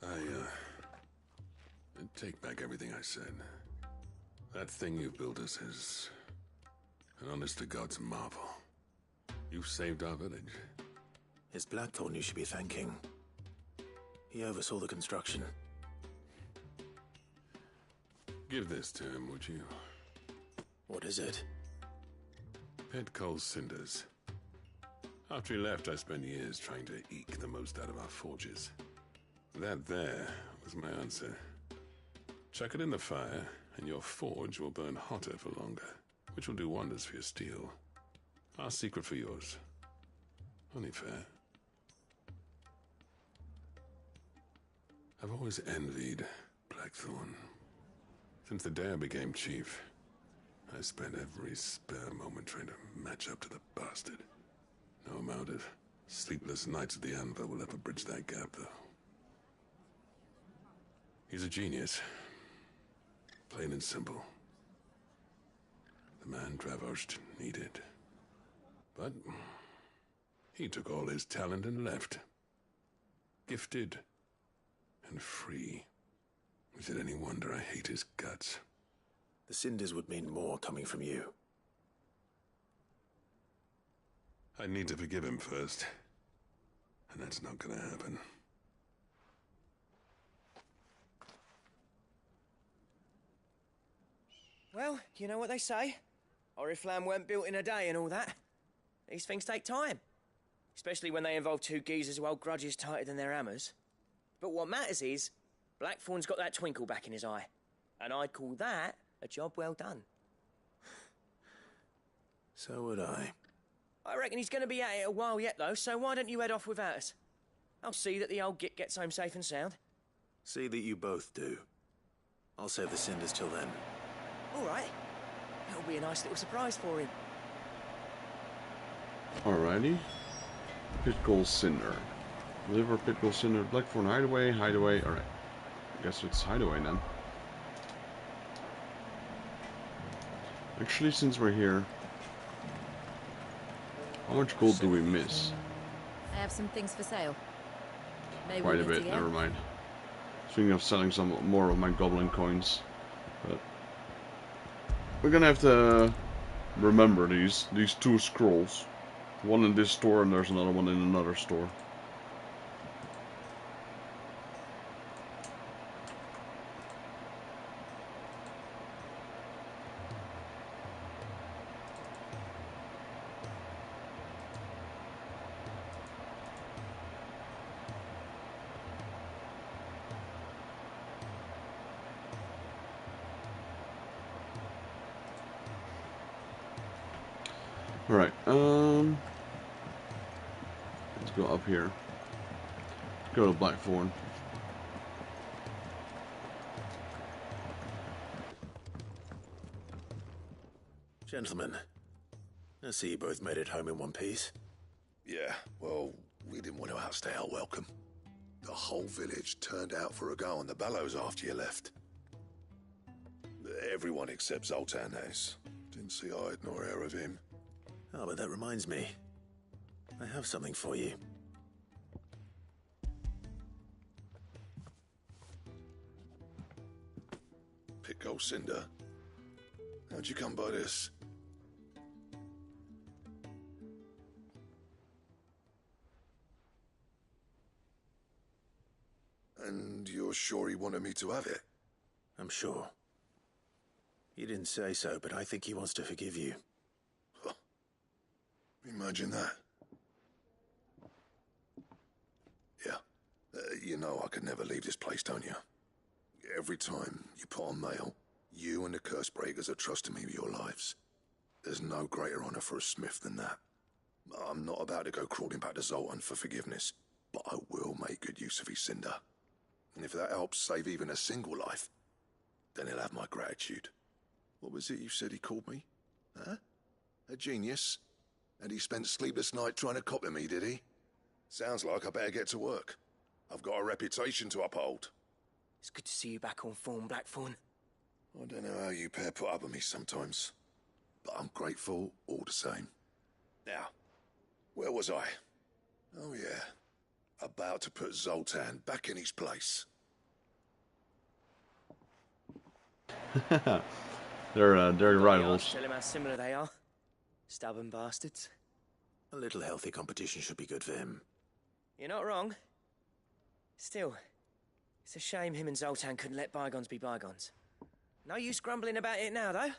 I take back everything I said. That thing you built us is an honest-to-God's marvel. You saved our village. It's Blackthorn you should be thanking. He oversaw the construction. Give this to him, would you? What is it? Pet Cole's cinders. After he left, I spent years trying to eke the most out of our forges. That there was my answer. Chuck it in the fire, and your forge will burn hotter for longer, which will do wonders for your steel. Our secret for yours. Only fair. I've always envied Blackthorn. Since the day I became chief, I spent every spare moment trying to match up to the bastard. No amount of sleepless nights at the Anvil will ever bridge that gap, though. He's a genius. Plain and simple. The man Dravosht needed. But he took all his talent and left. Gifted and free. Is it any wonder I hate his guts? The cinders would mean more coming from you. I need to forgive him first. And that's not gonna happen. Well, you know what they say. Oriflamme weren't built in a day and all that. These things take time. Especially when they involve two geezers who hold grudges tighter than their hammers. But what matters is, Blackthorn's got that twinkle back in his eye. And I'd call that a job well done. So would I. I reckon he's going to be at it a while yet, though, so why don't you head off without us? I'll see that the old git gets home safe and sound. See that you both do. I'll save the cinders till then. All right. That'll be a nice little surprise for him. Alrighty. Pitgold Cinder. Deliver Pitgold Cinder. Blackthorn Hideaway. Hideaway. Alright. I guess it's Hideaway then. Actually, since we're here, how much gold do we miss? I have some things for sale. Maybe Quite a we'll bit, never mind. Thinking of selling some more of my goblin coins. But we're gonna have to remember these two scrolls. One in this store and there's another one in another store. Alright, let's go up here. Go to Blackthorn. Gentlemen, I see you both made it home in one piece. Yeah, well, we didn't want to outstay our welcome. The whole village turned out for a go on the bellows after you left. Everyone except Zoltan has. Didn't see hide nor hair of him. Oh, but that reminds me. I have something for you. Pitgold Cinder? How'd you come by this? And you're sure he wanted me to have it? I'm sure. You didn't say so, but I think he wants to forgive you. Huh. Imagine that. Yeah. You know I could never leave this place, don't you? Every time you put on mail, you and the Cursebreakers are trusting me with your lives. There's no greater honor for a smith than that. I'm not about to go crawling back to Zoltan for forgiveness, but I will make good use of his cinder. And if that helps save even a single life, then he'll have my gratitude. What was it you said he called me? Huh? A genius? And he spent sleepless night trying to copy me, did he? Sounds like I better get to work. I've got a reputation to uphold. It's good to see you back on form, Blackthorn. I don't know how you pair put up with me sometimes, but I'm grateful all the same. Now, where was I? Oh yeah, about to put Zoltan back in his place. They're rivals. Tell him how similar they are. Stubborn bastards. A little healthy competition should be good for him. You're not wrong. Still, it's a shame him and Zoltan couldn't let bygones be bygones. No use grumbling about it now, though.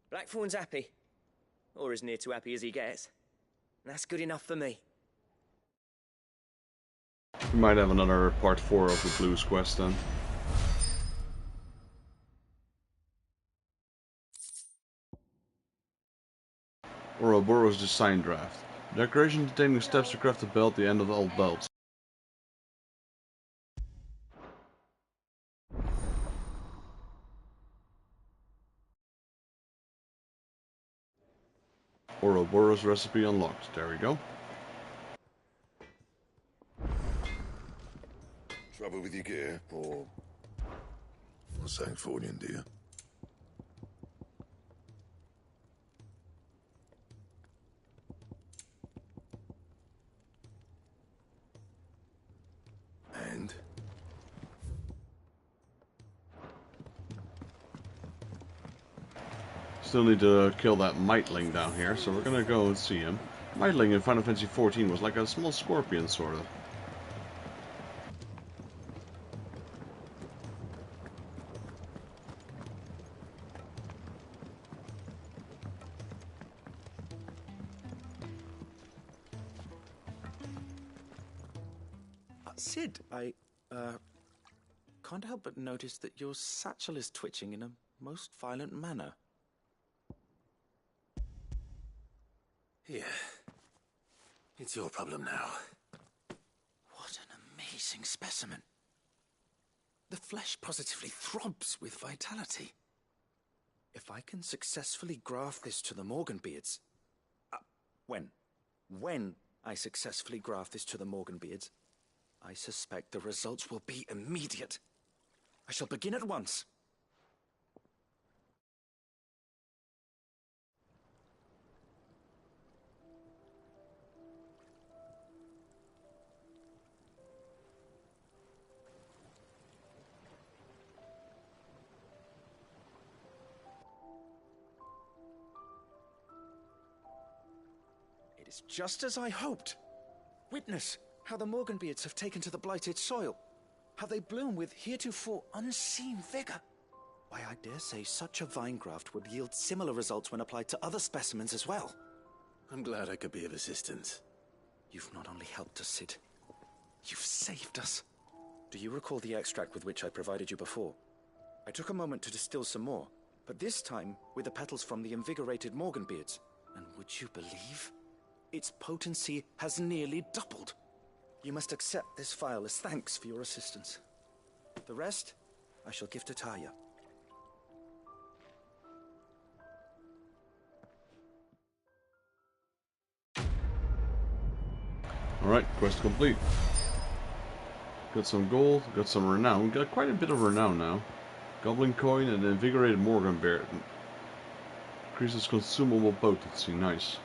Blackthorn's happy. Or as near to happy as he gets. And that's good enough for me. We might have another part 4 of the Blues quest then. Ouroboros design draft. Decoration containing steps to craft a belt, the end of all belts. Ouroboros recipe unlocked. There we go. Trouble with your gear, or something for you, dear? And? Still need to kill that Mightling down here, so we're gonna go and see him. Mightling in Final Fantasy XIV was like a small scorpion, sort of. Sid, I can't help but notice that your satchel is twitching in a most violent manner. Here. It's your problem now. What an amazing specimen. The flesh positively throbs with vitality. If I can successfully graft this to the Morganbeards... When I successfully graft this to the Morganbeards, I suspect the results will be immediate. I shall begin at once. It is just as I hoped. Witness how the Morganbeards have taken to the blighted soil. How they bloom with heretofore unseen vigor. Why, I dare say such a vine graft would yield similar results when applied to other specimens as well. I'm glad I could be of assistance. You've not only helped us, Sid, you've saved us. Do you recall the extract with which I provided you before? I took a moment to distill some more, but this time with the petals from the invigorated Morganbeards. And would you believe? Its potency has nearly doubled. You must accept this vial as thanks for your assistance. The rest, I shall give to Taya. Alright, quest complete. Got some gold, got some renown. Got quite a bit of renown now. Goblin coin and invigorated Morganbeard. Increases consumable potency. Nice.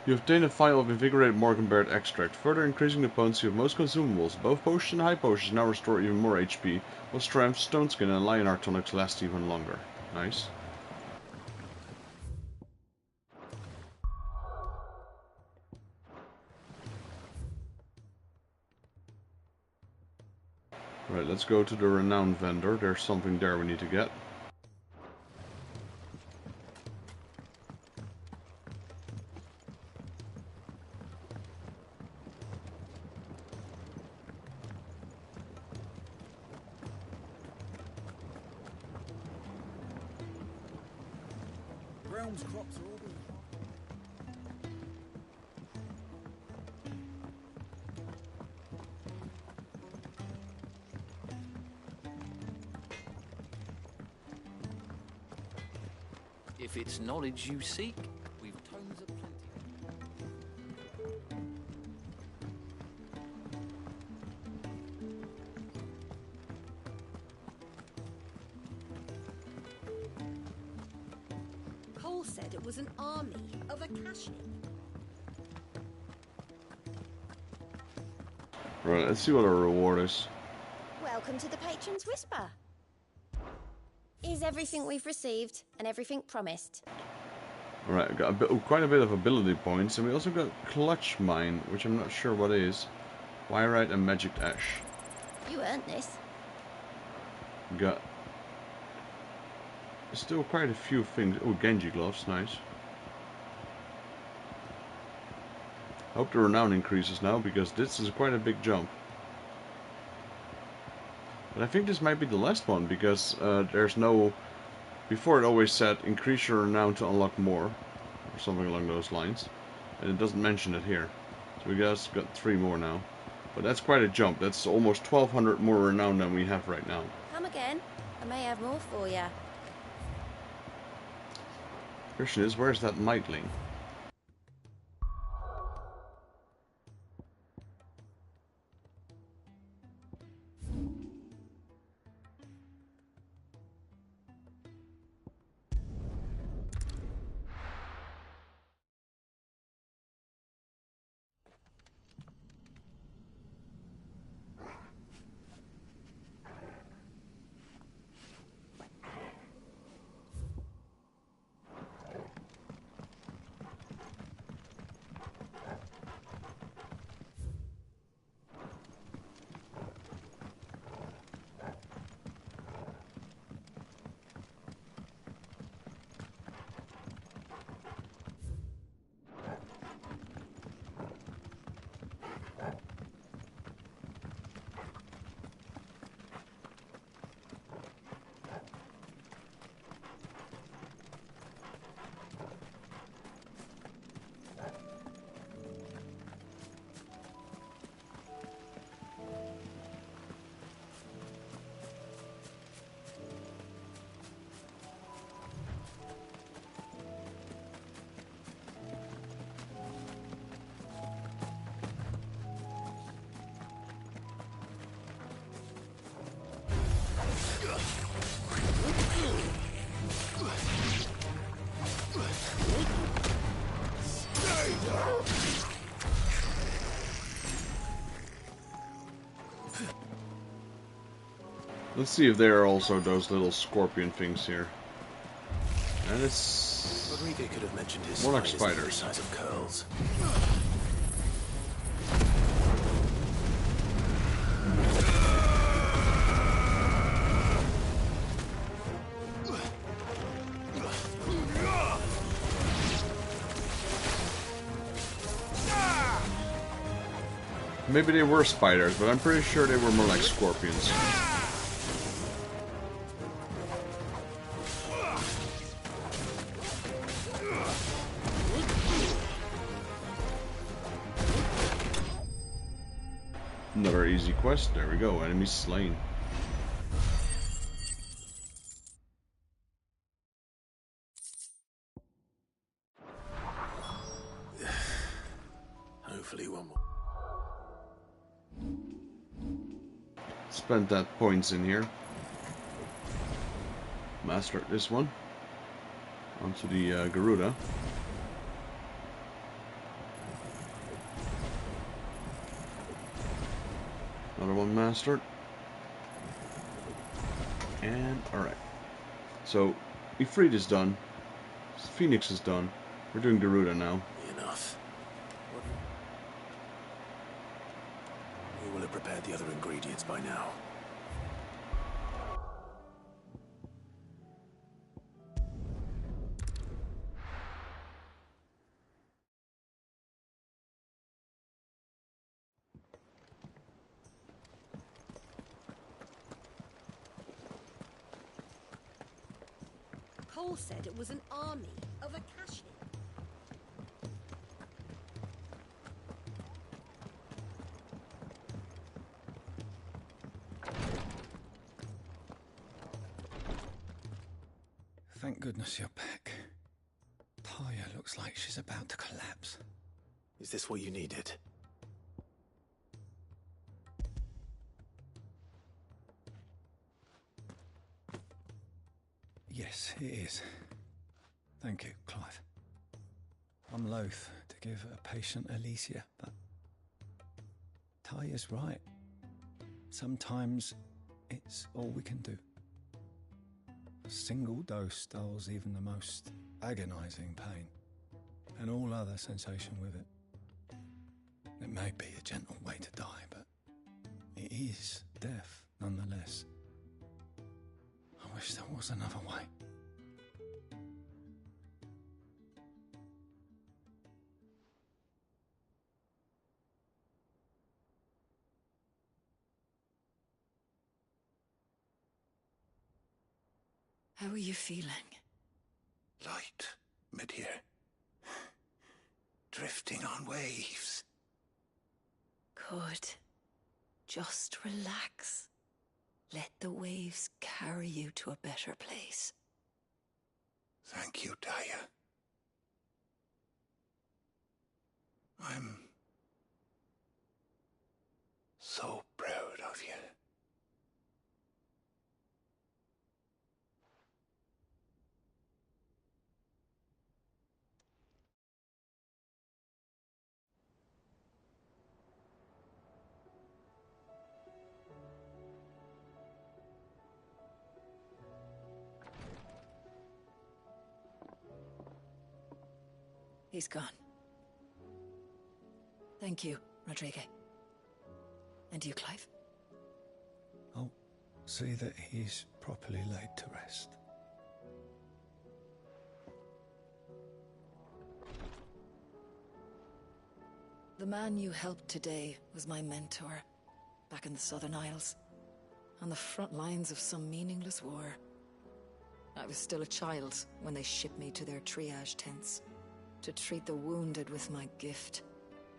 You obtain a vial of invigorated Morganbeard extract, further increasing the potency of most consumables. Both potions and high potions now restore even more HP, while strength, stone skin, and Lionheart tonics last even longer. Nice. Right, let's go to the renowned vendor. There's something there we need to get. Realm's crops are all being... If it's knowledge you seek, we've tomes aplenty. Cole said it was an army of Akashi. Right, let's see what our reward is. Welcome to the Patron's Whisper. Is everything we've received and everything promised? Alright, got quite a bit of ability points, and we also got Clutch Mine, which I'm not sure what is. Wyrite and Magic Ash. You earned this. Got still quite a few things. Oh, Genji gloves, nice. Hope the renown increases now, because this is quite a big jump. But I think this might be the last one, because there's no... Before it always said, increase your renown to unlock more, or something along those lines. and it doesn't mention it here. So we just got 3 more now. But that's quite a jump. That's almost 1,200 more renown than we have right now. Come again. I may have more for ya. Question is, where's that Nightling? Let's see if there are also those little scorpion things here. And it's Rodrigo could have mentioned his more like spiders spiders. the size of curls. Maybe they were spiders, but I'm pretty sure they were more like scorpions. Another easy quest. There we go. Enemy slain. Hopefully one more. Spent that points in here. Mastered this one. Onto the Garuda. Another one mastered. And alright. So Ifrit is done. Phoenix is done. We're doing Garuda now. Enough. We will have prepared the other ingredients by now. Cole said it was an army of Akashi. Thank goodness you're back. Taya looks like she's about to collapse. Is this what you needed? Yes, it is. Thank you, Clive. I'm loath to give a patient Alicia, but Taya's right. Sometimes it's all we can do. A single dose dulls even the most agonizing pain, and all other sensation with it. It may be a gentle way to die, but it is death nonetheless. I wish there was another way. How are you feeling? Light, mid here. drifting on waves. Good. Just relax. Let the waves carry you to a better place. Thank you, Daya. I'm so proud of you. He's gone. Thank you, Rodrigue. And you, Clive? I'll see that he's properly laid to rest. The man you helped today was my mentor, back in the Southern Isles, on the front lines of some meaningless war. I was still a child when they shipped me to their triage tents, to treat the wounded with my gift.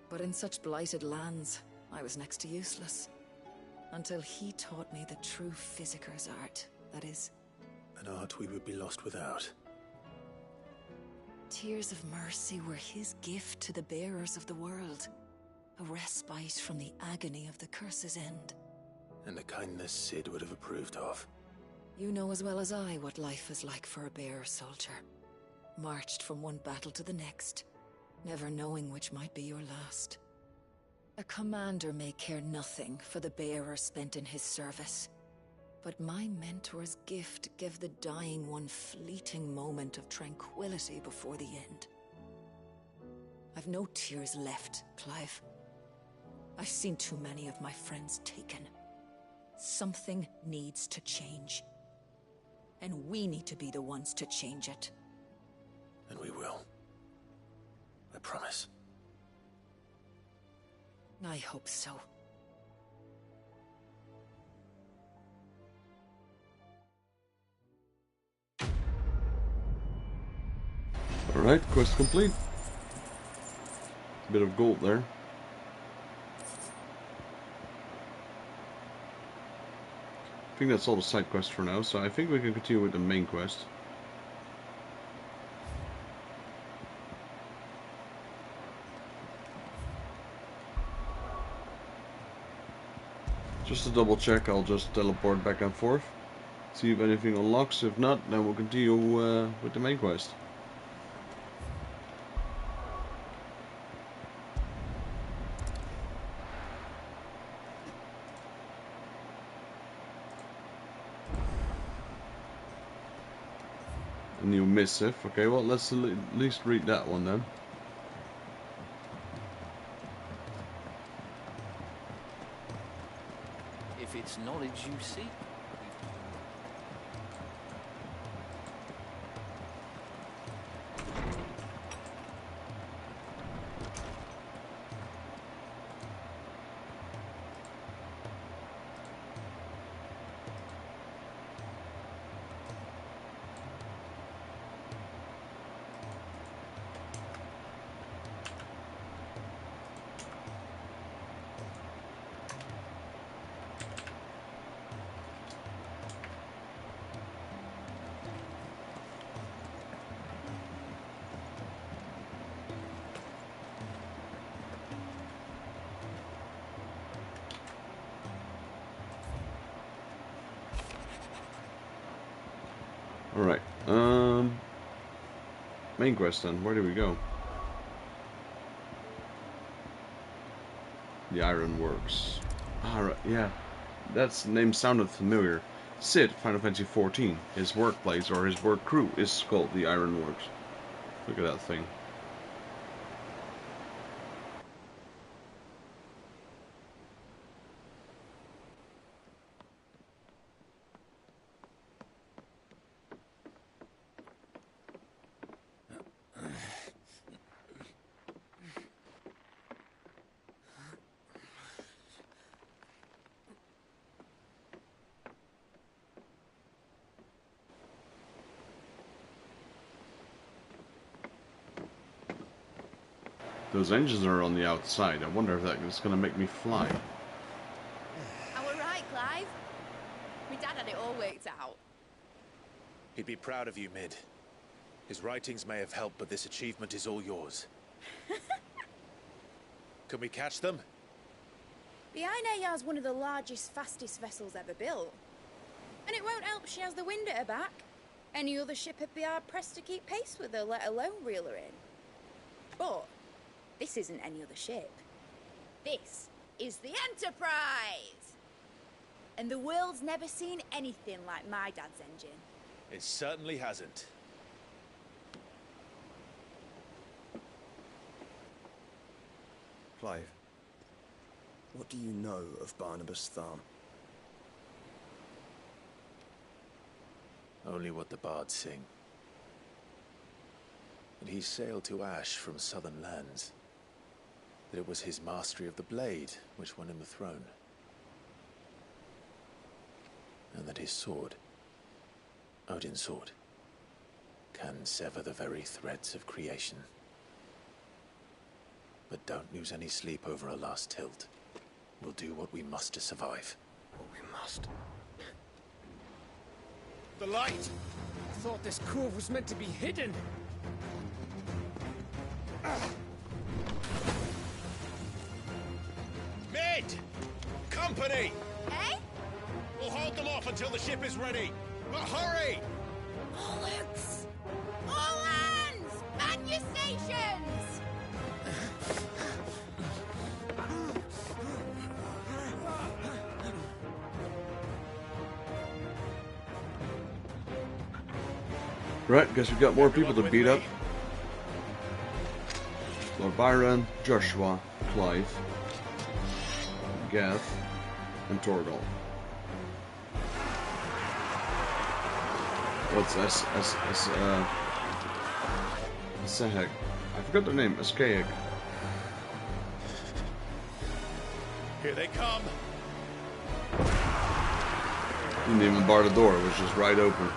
But in such blighted lands, I was next to useless. Until he taught me the true physicker's art, that is. An art we would be lost without. Tears of mercy were his gift to the bearers of the world. A respite from the agony of the curse's end. And a kindness Sid would have approved of. You know as well as I what life is like for a bearer soldier. Marched from one battle to the next, never knowing which might be your last. A commander may care nothing for the bearer spent in his service, but my mentor's gift gave the dying one fleeting moment of tranquility before the end. I've no tears left, Clive. I've seen too many of my friends taken. Something needs to change. And we need to be the ones to change it. And we will. I promise. I hope so. Alright, quest complete. Bit of gold there. I think that's all the side quests for now, so I think we can continue with the main quest. Just to double check, I'll just teleport back and forth. See if anything unlocks. If not, then we'll continue with the main quest. A new missive. Okay, well, let's at least read that one then. If it's knowledge you seek. Alright, main quest then, where do we go? The Ironworks. Alright, yeah, that name sounded familiar. Sid, Final Fantasy XIV, his workplace or his work crew is called the Ironworks. Look at that thing. Those engines are on the outside. I wonder if that is going to make me fly. I were right, Clive. My dad had it all worked out. He'd be proud of you, Mid. His writings may have helped, but this achievement is all yours. Can we catch them? The Aine is one of the largest, fastest vessels ever built. And it won't help she has the wind at her back. Any other ship would be hard-pressed to keep pace with her, let alone reel her in. But this isn't any other ship. This is the Enterprise! And the world's never seen anything like my dad's engine. It certainly hasn't. Clive, what do you know of Barnabas Tharm? Only what the bards sing. That he sailed to Ash from southern lands. That it was his mastery of the blade which won him the throne. And that his sword, Odin's sword, can sever the very threads of creation. But don't lose any sleep over a last tilt. We'll do what we must to survive. What we must. The light! I thought this cove was meant to be hidden. Mid! Company! Eh? We'll hold them off until the ship is ready. But hurry! Alex! All hands! Man your stations! Right, guess we've got more people to beat up. Lord Byron, Joshua, Clive, Gath, and Torgal. What's Seheg? I forgot their name. Escalate. Here they come. Didn't even bar the door; it was just right open.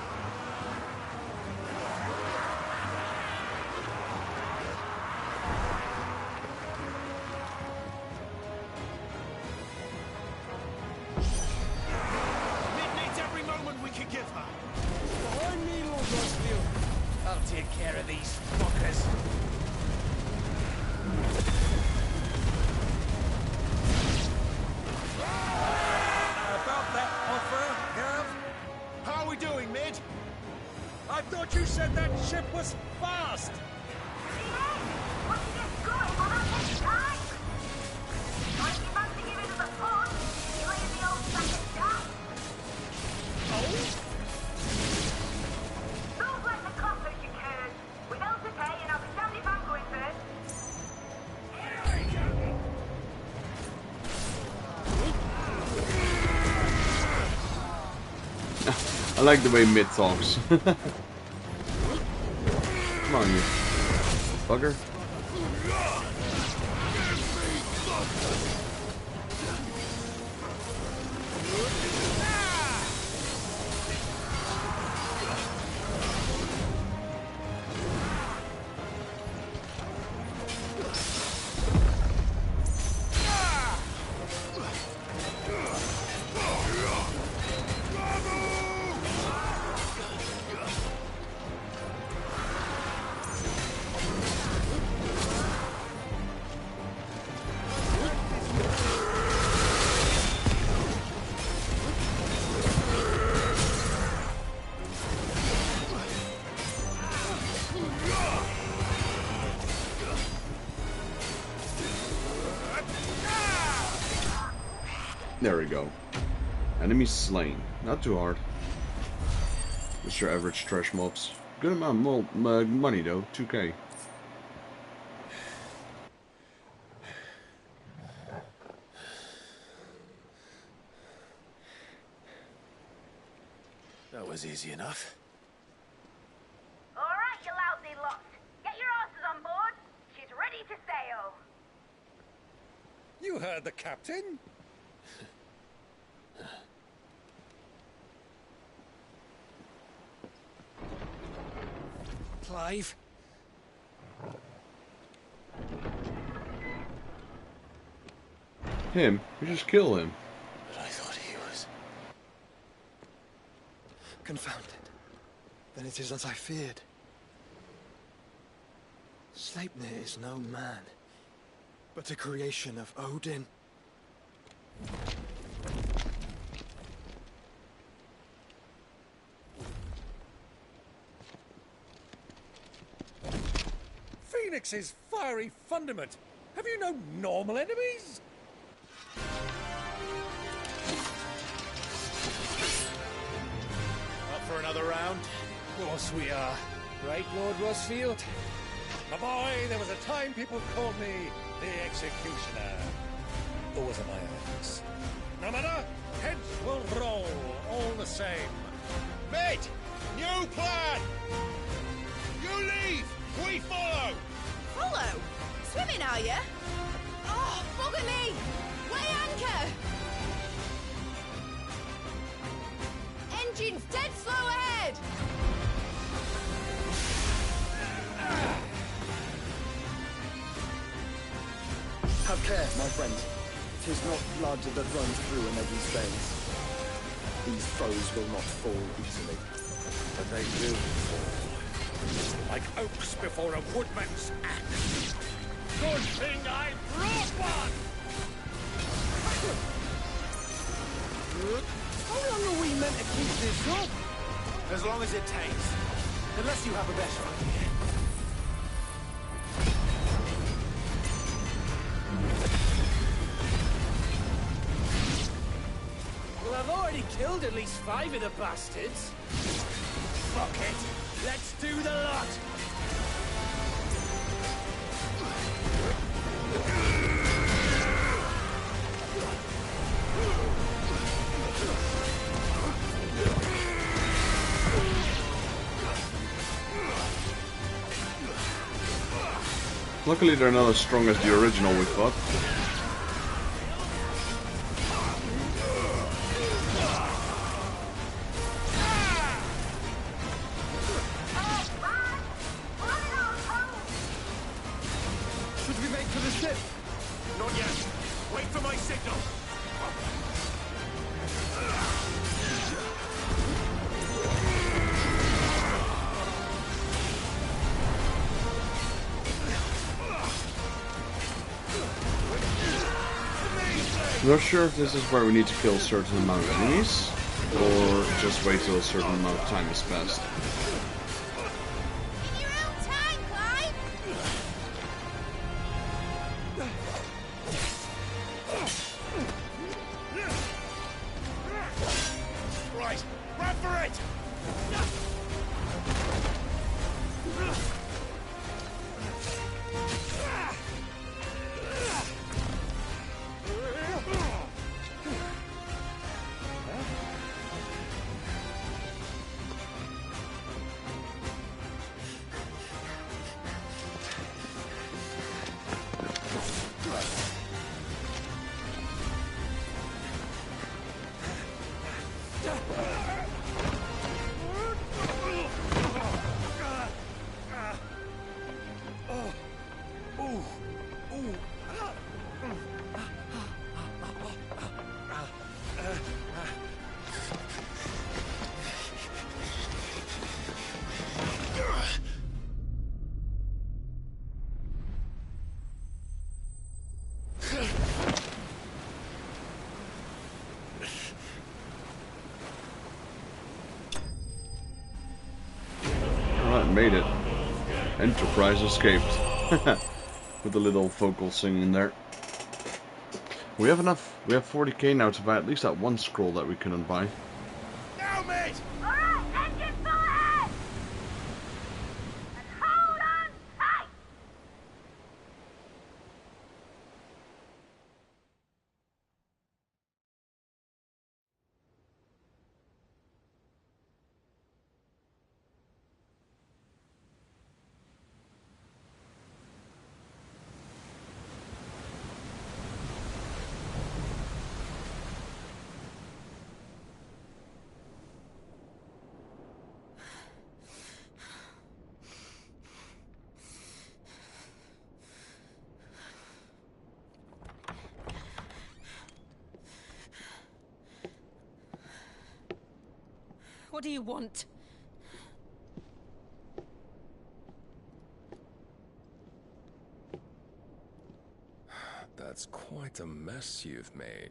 I like the way Mid talks. Come on, you bugger. There we go. Enemy slain. Not too hard. Just your average trash mobs. Good amount of money though. 2k. That was easy enough. All right, you lousy lot. Get your asses on board. She's ready to sail. You heard the captain? Clive? Him? You just kill him. But I thought he was... Confounded. Then it is as I feared. Sleipnir is no man, but a creation of Odin. Phoenix's fiery fundament. Have you no normal enemies? Up for another round? Of course we are. Right, Lord Rosfield? My boy, there was a time people called me the Executioner. Or was it my eyes? No matter, heads will roll all the same. Mate! New plan! You leave! We follow! Follow? Swimming, are you? Oh, bugger me! Weigh anchor! Engine's dead slow ahead! Have care, my friend. 'Tis not blood that runs through an Eddie's veins. These foes will not fall easily. But they will fall. Like oaks before a woodman's axe. Good thing I brought one! How long are we meant to keep this up? As long as it takes. Unless you have a better idea. Well, I've already killed at least 5 of the bastards. Fuck it. Let's do the lot. Luckily they're not as strong as the original we fought. Should we make for the ship? Not yet. Wait for my signal. I'm not sure if this is where we need to kill a certain amount of enemies, or just wait till a certain amount of time has passed. In your own time, Clive! Right, run for it! Made it. Enterprise escaped. With a little vocal singing there. We have enough. We have 40k now to buy at least that one scroll that we couldn't buy. Now, mate! Alright, engine full ahead! And hold on tight! What do you want? That's quite a mess you've made.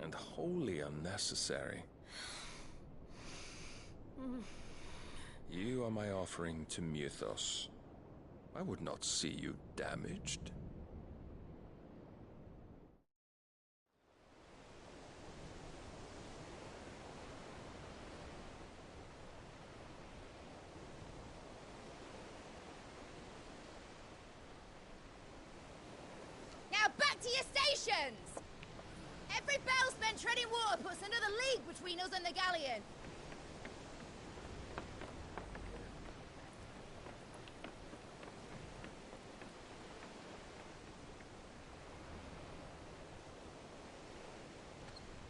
And wholly unnecessary. You are my offering to Mythos. I would not see you damaged. Now back to your stations! Every bell spent treading water puts another league between us and the galleon.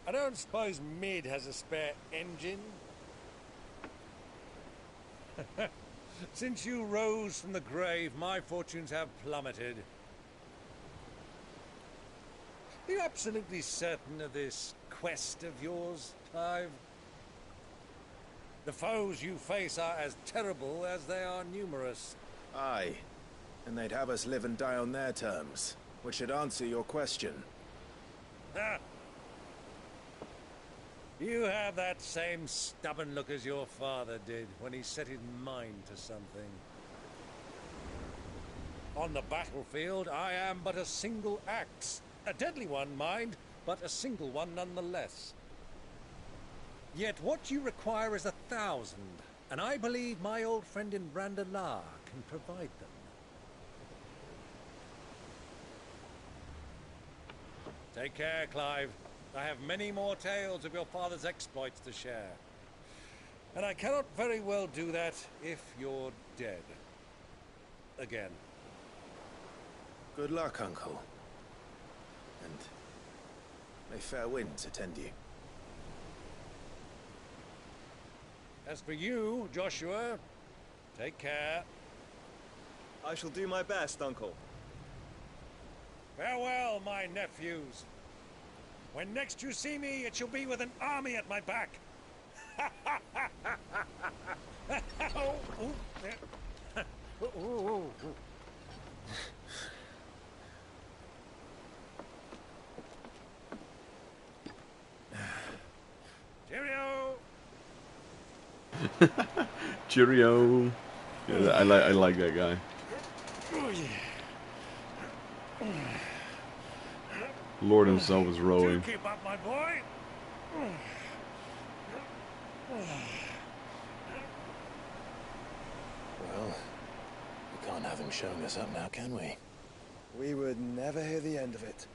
I don't suppose Mid has a spare engine? Since you rose from the grave, my fortunes have plummeted. Are you absolutely certain of this quest of yours, Clive? The foes you face are as terrible as they are numerous. Aye. And they'd have us live and die on their terms, which should answer your question. Ha! You have that same stubborn look as your father did when he set his mind to something. On the battlefield, I am but a single axe. A deadly one, mind, but a single one nonetheless. Yet what you require is 1,000, and I believe my old friend in Randalar can provide them. Take care, Clive. I have many more tales of your father's exploits to share. And I cannot very well do that if you're dead. Again. Good luck, Uncle. And may fair winds attend you. As for you, Joshua, take care. I shall do my best, Uncle. Farewell, my nephews. When next you see me, it shall be with an army at my back. Cheerio! Cheerio! Yeah, I like that guy. Lord himself is rowing. Do keep up, my boy. Well, we can't have him showing us up now, can we? We would never hear the end of it.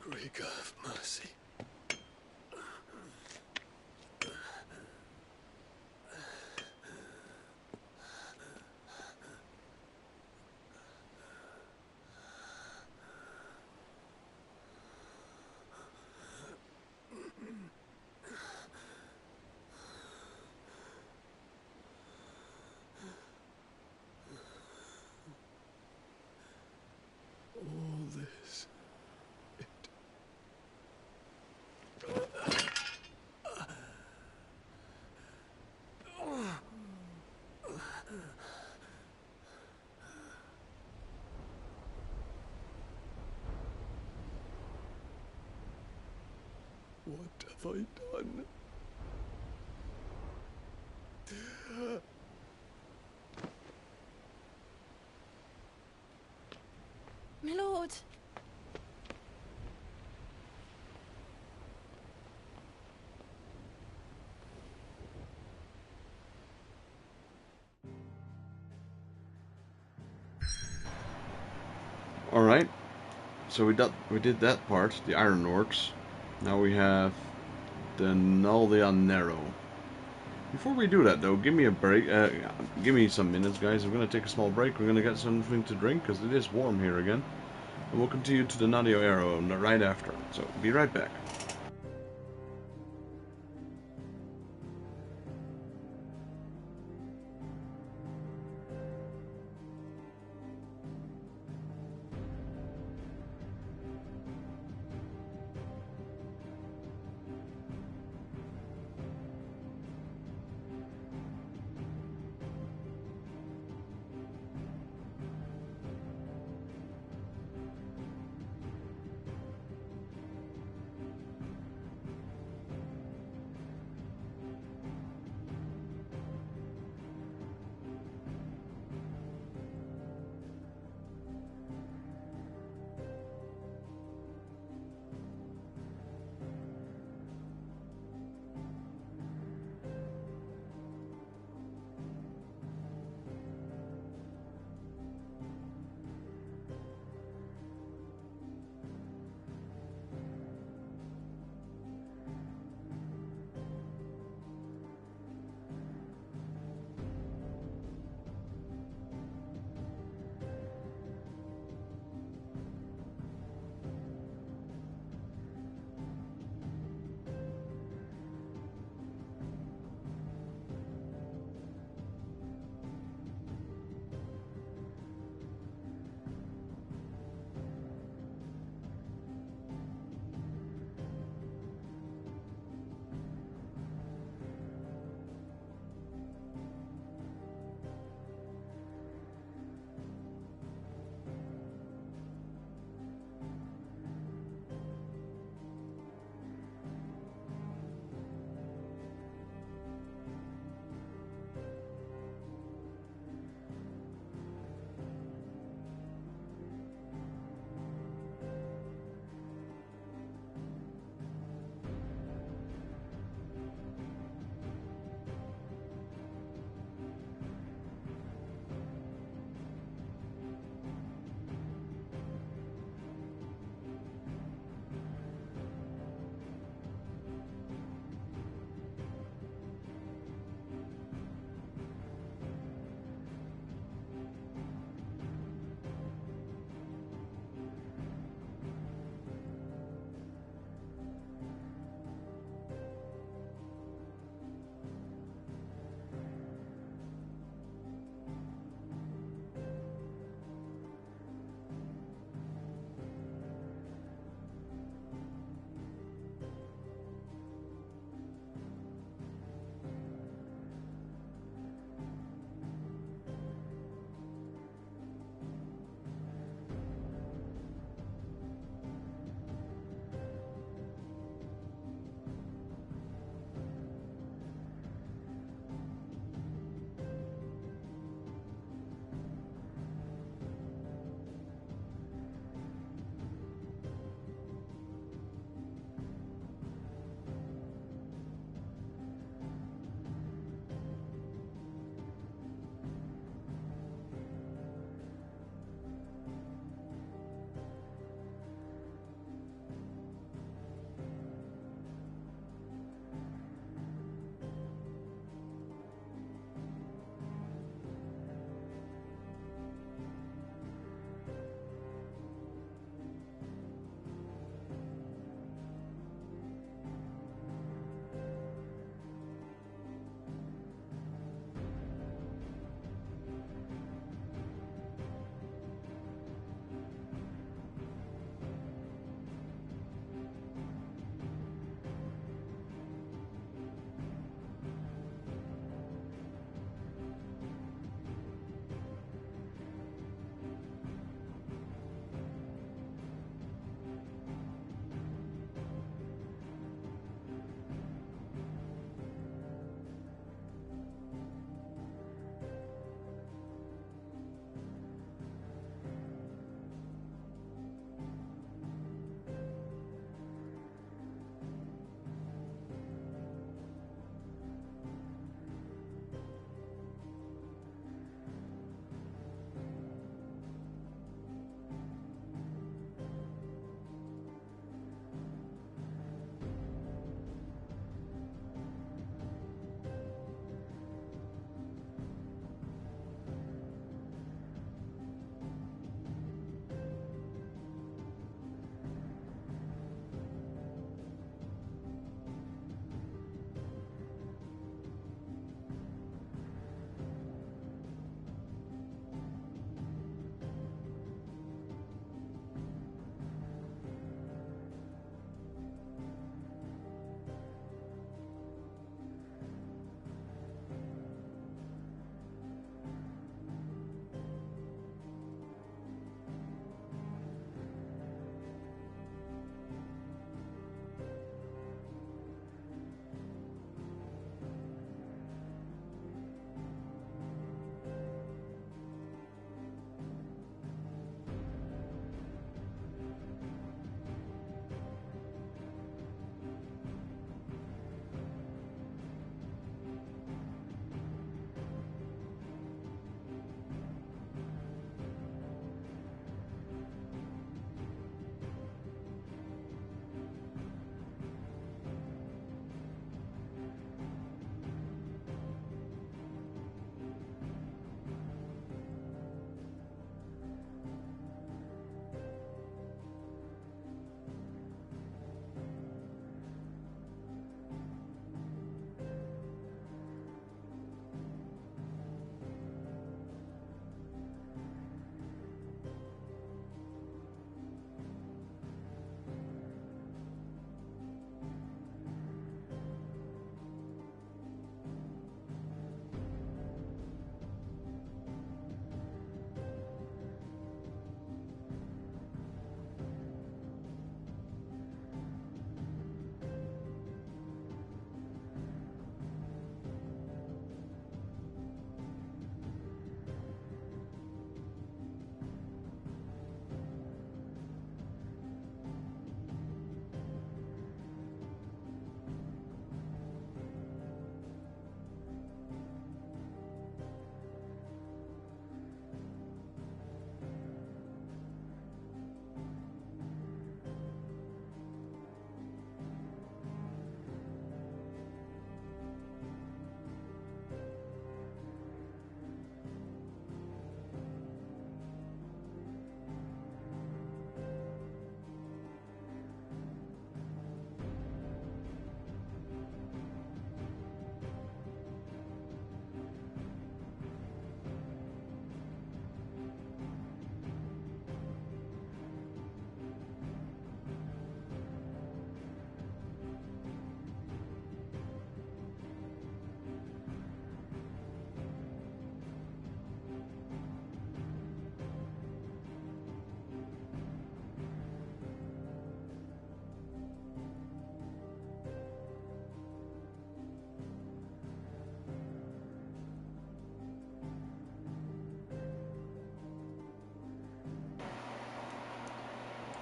Great God of mercy. All this. What have I done? My lord. Alright, so we did that part, the Ironworks. Now we have the Naldea Narrow. Before we do that, though, give me a break. Give me some minutes, guys. We're going to take a small break. We're going to get something to drink, because it is warm here again. And we'll continue to the Nadio Arrow right after. So, be right back.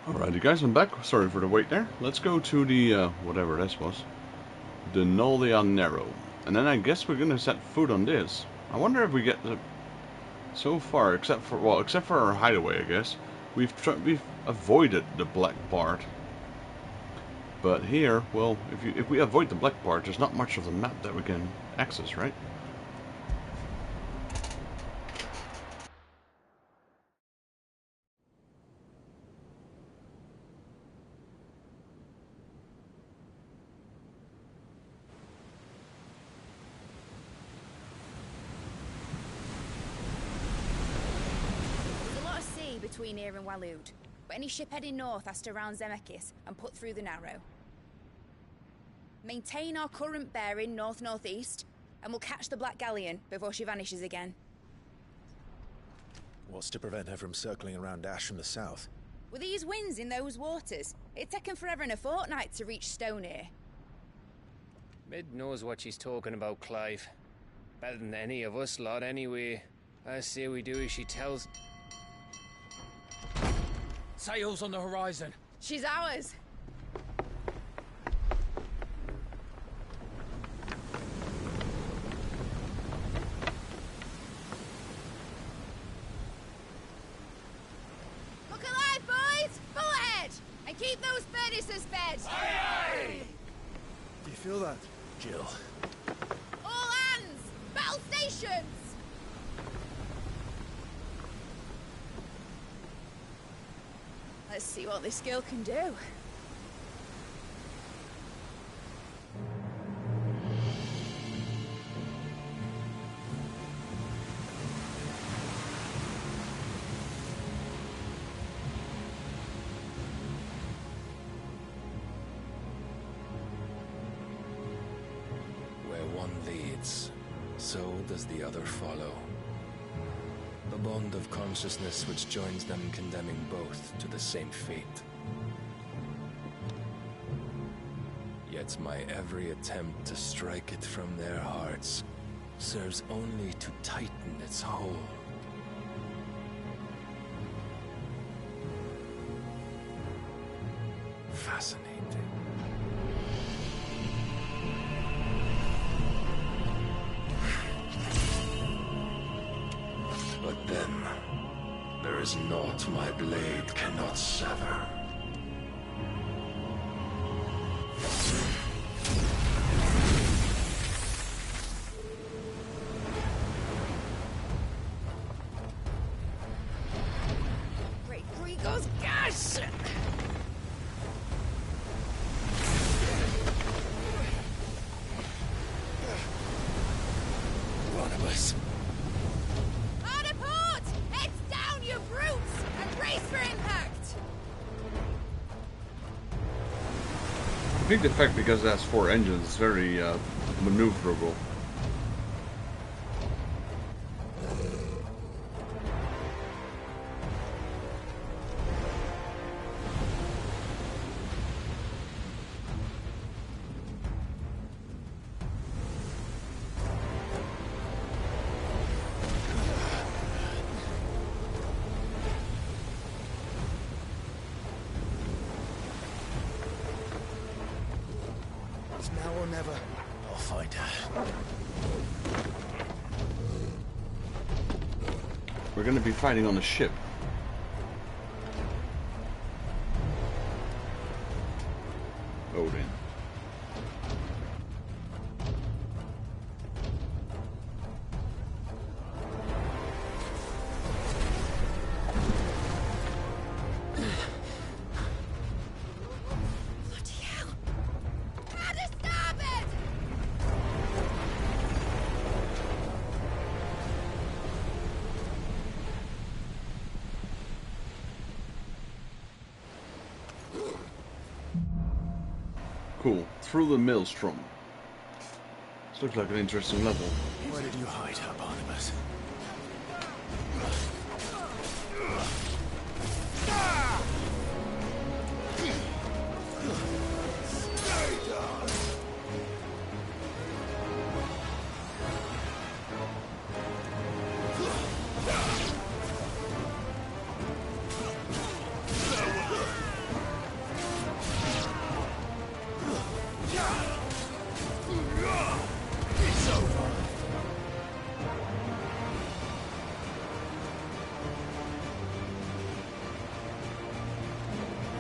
Alrighty guys, I'm back. Sorry for the wait there. Let's go to the, whatever this was. The Noldia Narrow. And then I guess we're gonna set foot on this. I wonder if we get the... So far, except for our hideaway, I guess, we've avoided the black part. But here, well, if we avoid the black part, there's not much of the map that we can access, right? Between here and Waloed, but any ship heading north has to round Zemeckis and put through the Narrow. Maintain our current bearing north-northeast, and we'll catch the Black Galleon before she vanishes again. What's to prevent her from circling around Ash from the south? With these winds in those waters, it'd taken forever and a fortnight to reach Stonehere. Mid knows what she's talking about, Clive. Better than any of us lot, anyway. I say we do as she tells... Sails on the horizon. She's ours. Look alive, boys! Full ahead! And keep those furnaces fed! Aye, aye! Do you feel that? Jill. All hands! Battle stations! Let's see what this girl can do. Where one leads, so does the other follow. The bond of consciousness which joins them condemning both to the same fate. Yet my every attempt to strike it from their hearts serves only to tighten its hold. Fascinating. But then, there is naught my blade cannot sever. Great Grigo's gas! One of us. Hard port! Heads down, you brutes! And brace for impact! I think the fact because it has 4 engines is very maneuverable. It's now or never. I'll find her. We're going to be fighting on the ship. Odin. How to starboard! Cool. Through the maelstrom. This looks like an interesting level. Where did you hide her, Barnabas?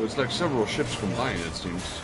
it's like several ships combined, it seems.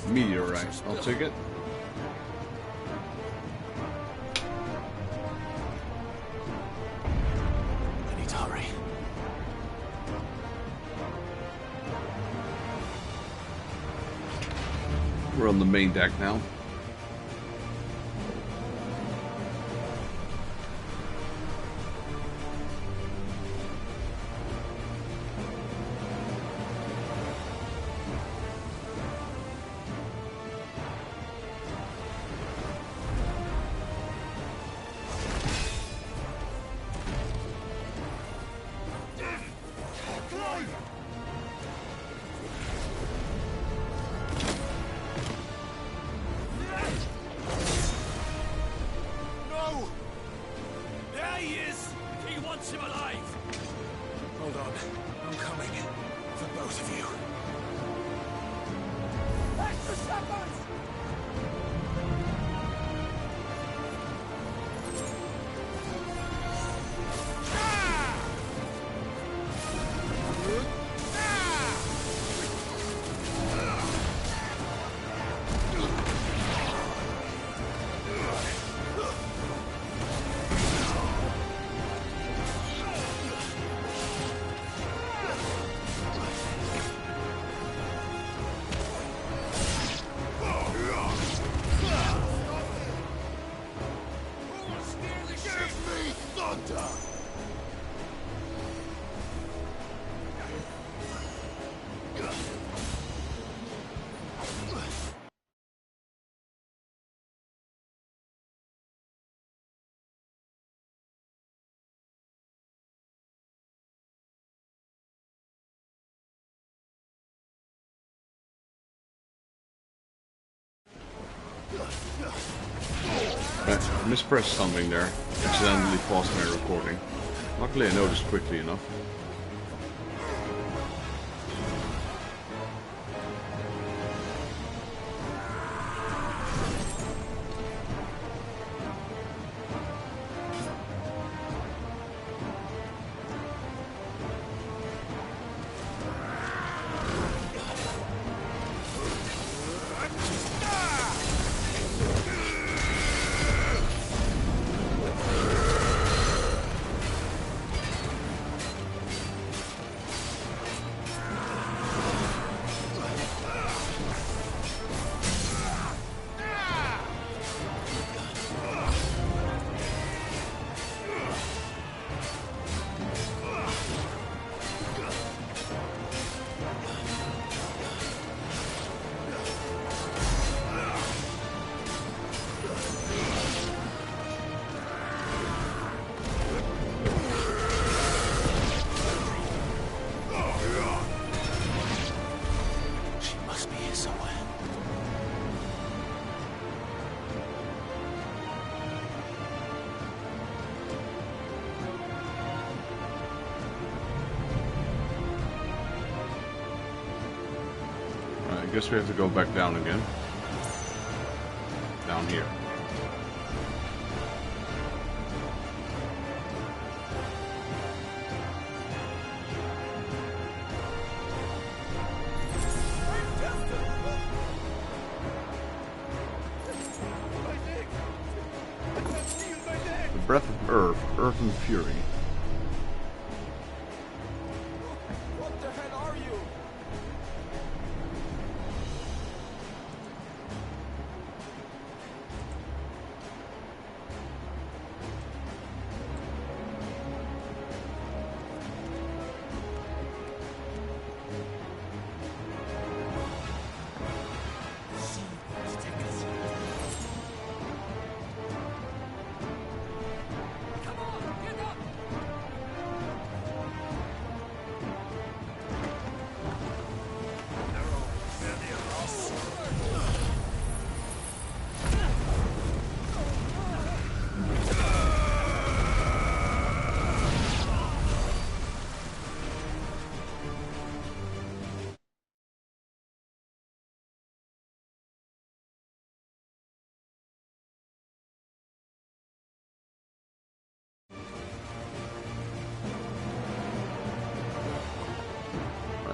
Meteorite, I'll take it. I need to hurry. We're on the main deck now. I mispressed something there. Accidentally paused my recording. Luckily I noticed quickly enough. guess we have to go back down again. Down here. The breath of earth and fury. What the hell are you?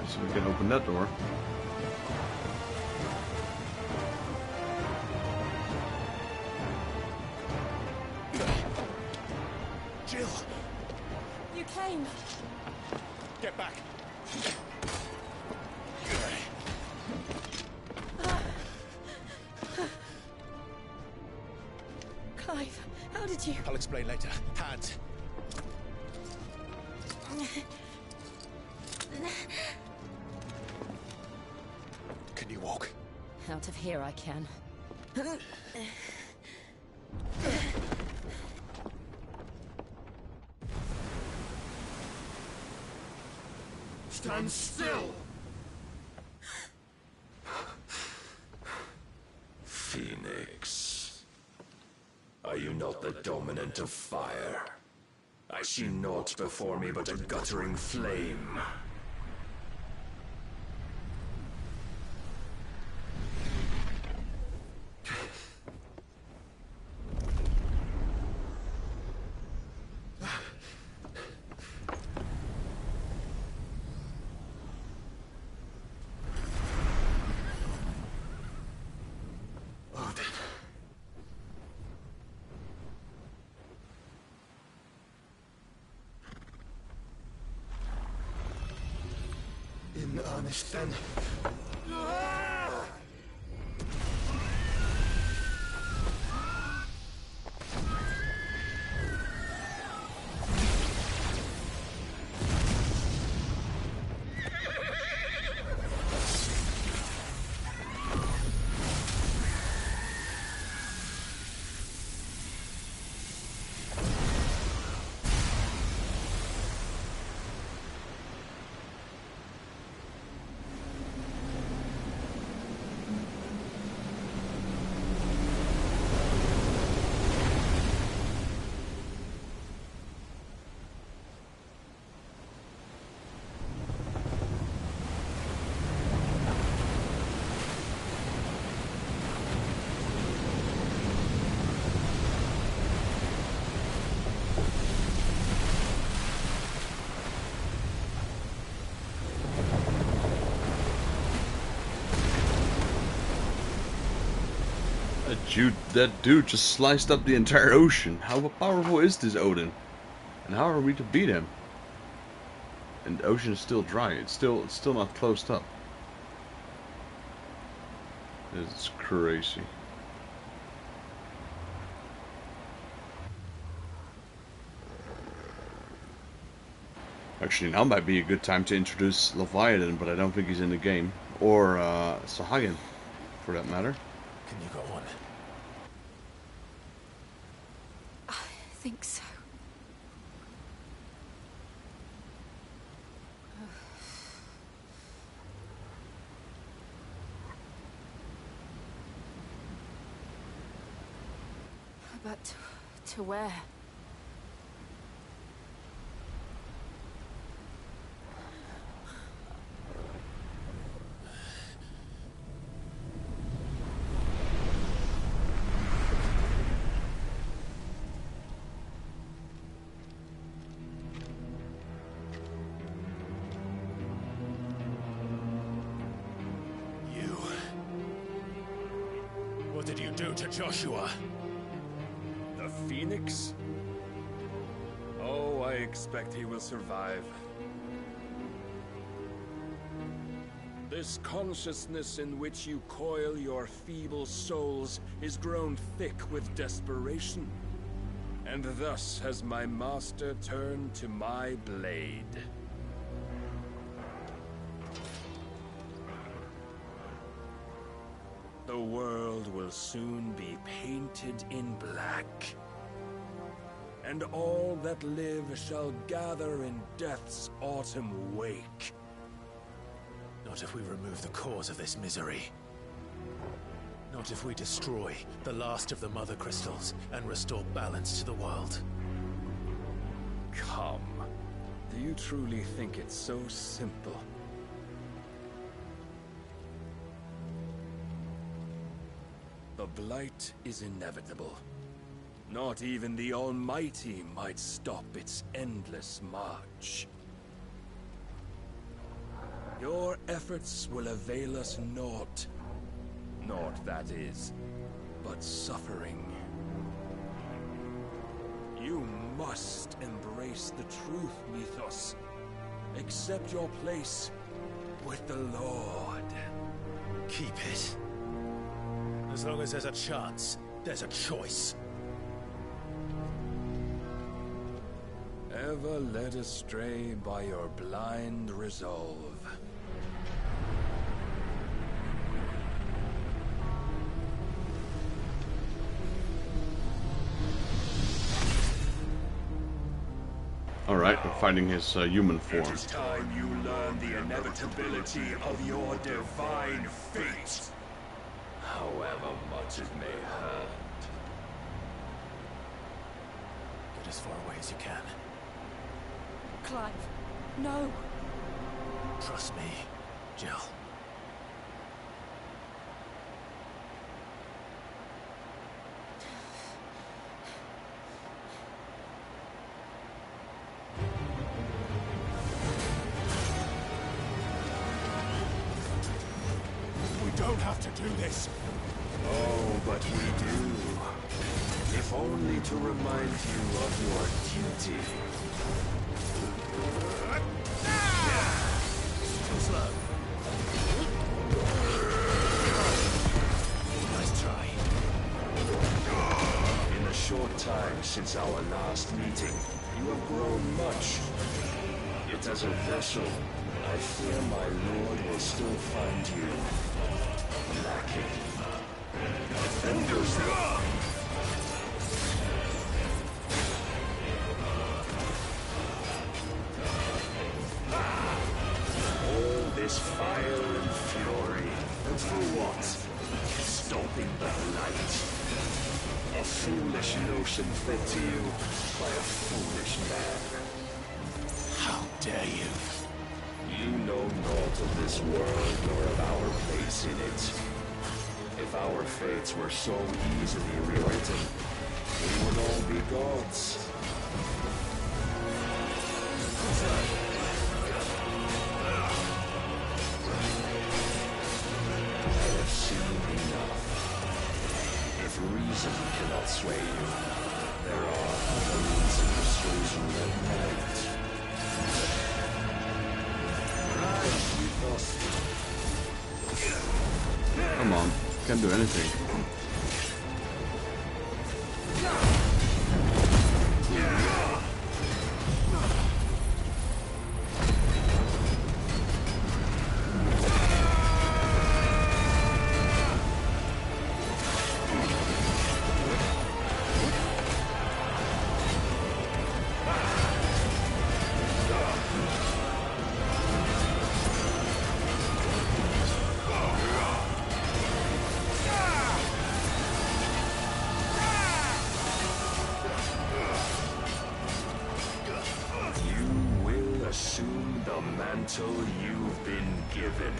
So we can open that door. Jill! You came. Get back! Clive, how did you... I'll explain later. Hands! Can you walk? Out of here I can. Stand still! Phoenix. Are you not the dominant of fire? I see naught before me but a guttering flame. In earnest then. That dude just sliced up the entire ocean. How powerful is this Odin? And how are we to beat him? And the ocean is still dry. It's still not closed up. It's crazy. Actually, now might be a good time to introduce Leviathan, but I don't think he's in the game. Or Sahagin, for that matter. Can you go on? I think so. But to where? do to Joshua? The Phoenix? Oh, I expect he will survive. This consciousness in which you coil your feeble souls is grown thick with desperation. And thus has my master turned to my blade. The world will soon be painted in black. And all that live shall gather in death's autumn wake. Not if we remove the cause of this misery. Not if we destroy the last of the Mother Crystals and restore balance to the world. Come. Do you truly think it's so simple? The Blight is inevitable. Not even the Almighty might stop its endless march. Your efforts will avail us naught. Naught, that is, but suffering. You must embrace the truth, Mythos. Accept your place with the Lord. Keep it. As long as there's a chance, there's a choice. Ever led astray by your blind resolve. Alright, we're fighting his human form. It is time you learn the inevitability of your divine fate. However much it may hurt. Get as far away as you can. Clive, no. Trust me, Jill. We don't have to do this. Oh, but we do. If only to remind you of your duty. Too slow. Nice try. In the short time since our last meeting, you have grown much. Yet as a vessel, I fear my lord will still find you lacking. Defenders, all this fire and fury, and for what? Stopping the light. A foolish notion fed to you by a foolish man. How dare you? You know naught of this world nor of our place in it. If our fates were so easily rewritten, we would all be gods. I have seen enough. If reason cannot sway you, there are other means of persuasion that might. Come on, can't do anything. You've been given.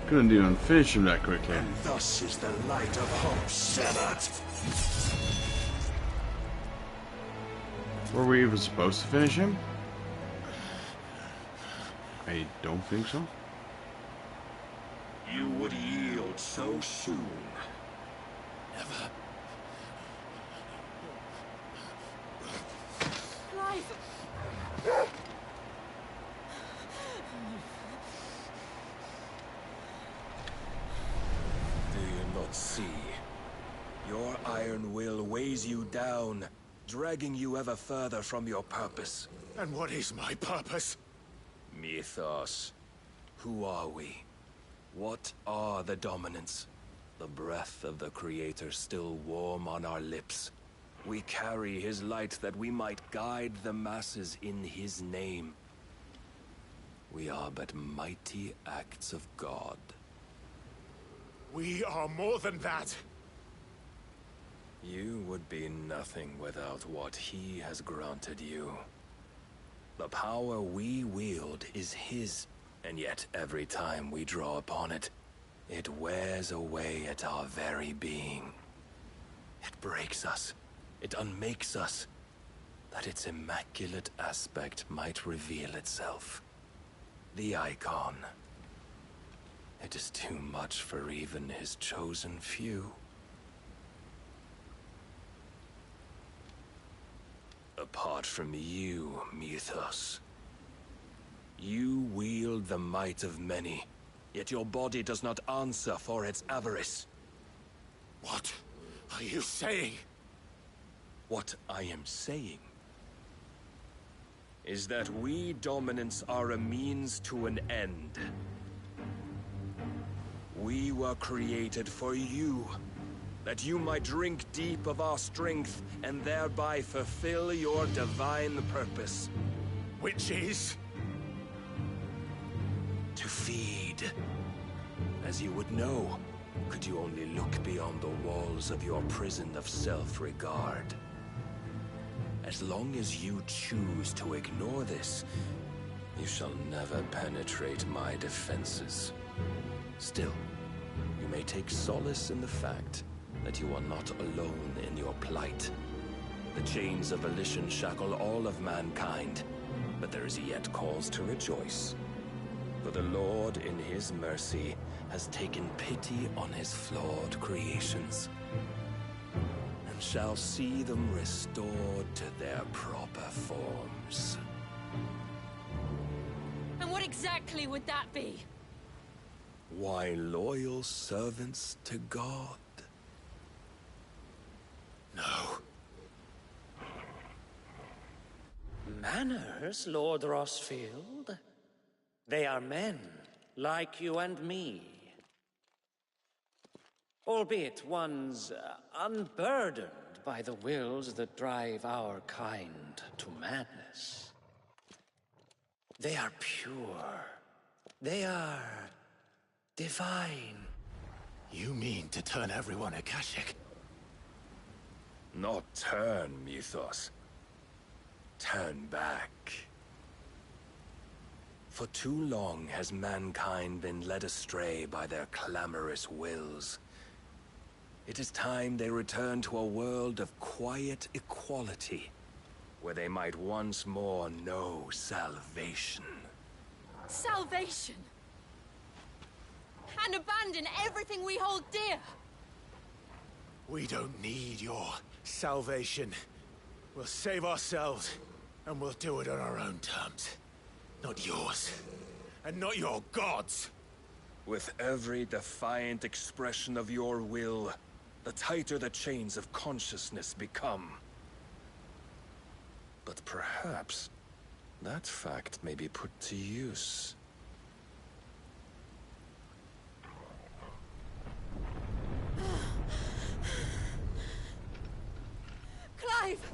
Couldn't even finish him that quickly. And thus is the light of hope severed. Were we even supposed to finish him? I don't think so. You would yield so soon. Clive! Do you not see? Your iron will weighs you down, dragging you ever further from your purpose. And what is my purpose? Mythos. Who are we? What are the dominants? The breath of the Creator still warm on our lips. We carry his light that we might guide the masses in his name. We are but mighty acts of God. We are more than that. You would be nothing without what he has granted you. The power we wield is his, and yet every time we draw upon it, it wears away at our very being. It breaks us. It unmakes us, that its immaculate aspect might reveal itself. The Eikon. It is too much for even his chosen few. Apart from you, Mythos. You wield the might of many, yet your body does not answer for its avarice. What are you saying? What I am saying is that we dominants are a means to an end. We were created for you, that you might drink deep of our strength and thereby fulfill your divine purpose. Which is? To feed. As you would know, could you only look beyond the walls of your prison of self-regard. As long as you choose to ignore this, you shall never penetrate my defenses. Still, you may take solace in the fact that you are not alone in your plight. The chains of volition shackle all of mankind, but there is yet cause to rejoice. For the Lord, in his mercy, has taken pity on his flawed creations, and shall see them restored to their proper forms. And what exactly would that be? Why, loyal servants to God. No. Manners, Lord Rosfield? They are men, like you and me. Albeit ones unburdened by the wills that drive our kind to madness. They are pure. They are divine. You mean to turn everyone Akashic? Not turn, Mythos. Turn back. For too long has mankind been led astray by their clamorous wills. It is time they return to a world of quiet equality, where they might once more know salvation. Salvation? And abandon everything we hold dear? We don't need your salvation. We'll save ourselves, and we'll do it on our own terms. Not yours, and not your gods. With every defiant expression of your will, the tighter the chains of consciousness become. But perhaps that fact may be put to use. Clive!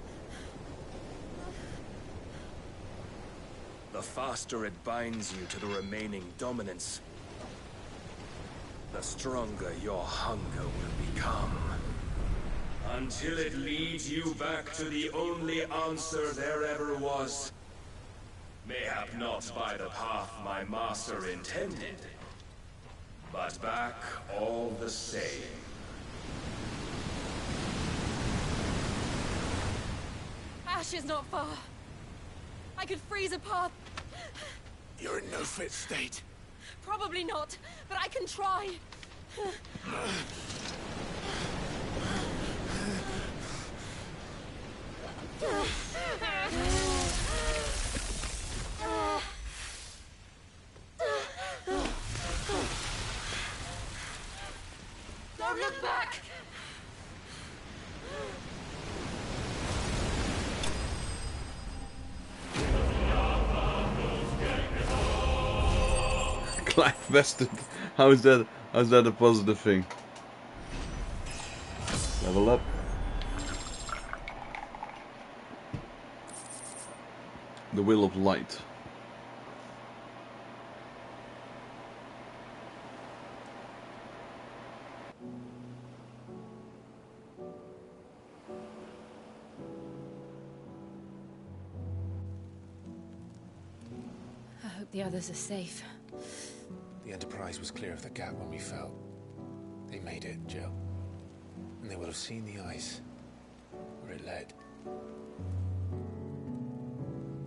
The faster it binds you to the remaining dominance, the stronger your hunger will become. Until it leads you back to the only answer there ever was. Mayhap not by the path my master intended, but back all the same. Ash is not far. I could freeze a path. You're in no fit state. Probably not, but I can try. back! Clive vested. How's that a positive thing? Level up. The Will of Light. I hope the others are safe. The Enterprise was clear of the gap when we fell. They made it, Jill. And they will have seen the ice where it led.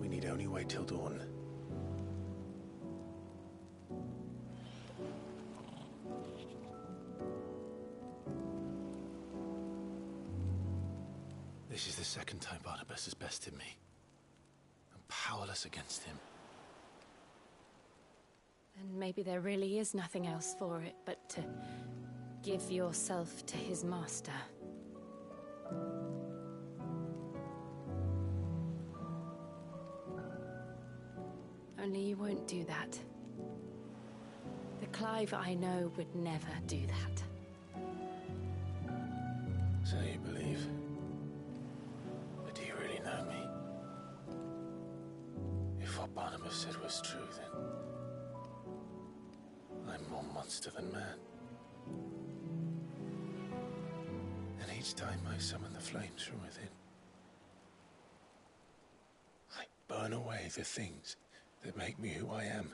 We need only wait till dawn. This is the second time Barnabas has bested me. I'm powerless against him. And maybe there really is nothing else for it but to give yourself to his master. Only you won't do that. The Clive I know would never do that. So you believe? But do you really know me? If what Barnabas said was true, then I'm more monster than man. And each time I summon the flames from within, I burn away the things that make me who I am.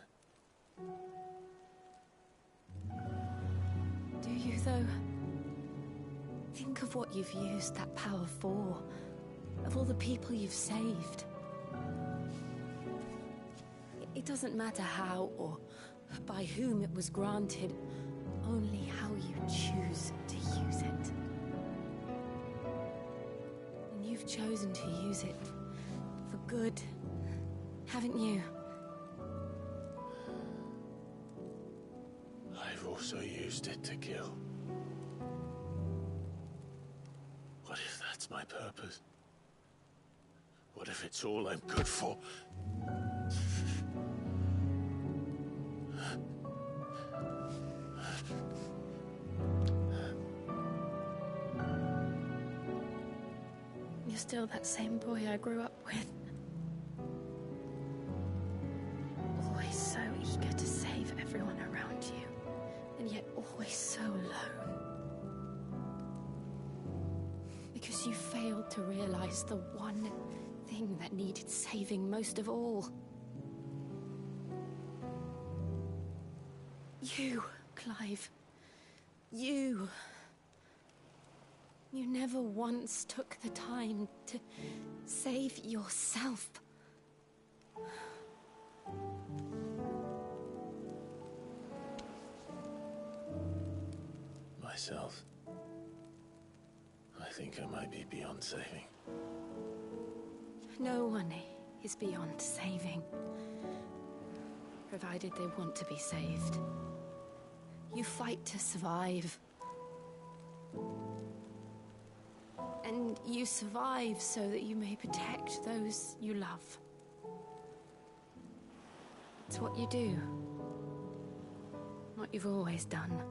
Do you, though? Think of what you've used that power for. Of all the people you've saved. It doesn't matter how or by whom it was granted, only how you choose to use it. And you've chosen to use it for good, haven't you? I've also used it to kill. What if that's my purpose? What if it's all I'm good for? You're still that same boy I grew up with. Always so eager to save everyone around you, and yet always so alone. Because you failed to realize the one thing that needed saving most of all. You, Clive. You. You never once took the time to save yourself. Myself? I think I might be beyond saving. No one is beyond saving, provided they want to be saved. You fight to survive. And you survive so that you may protect those you love. It's what you do. What you've always done.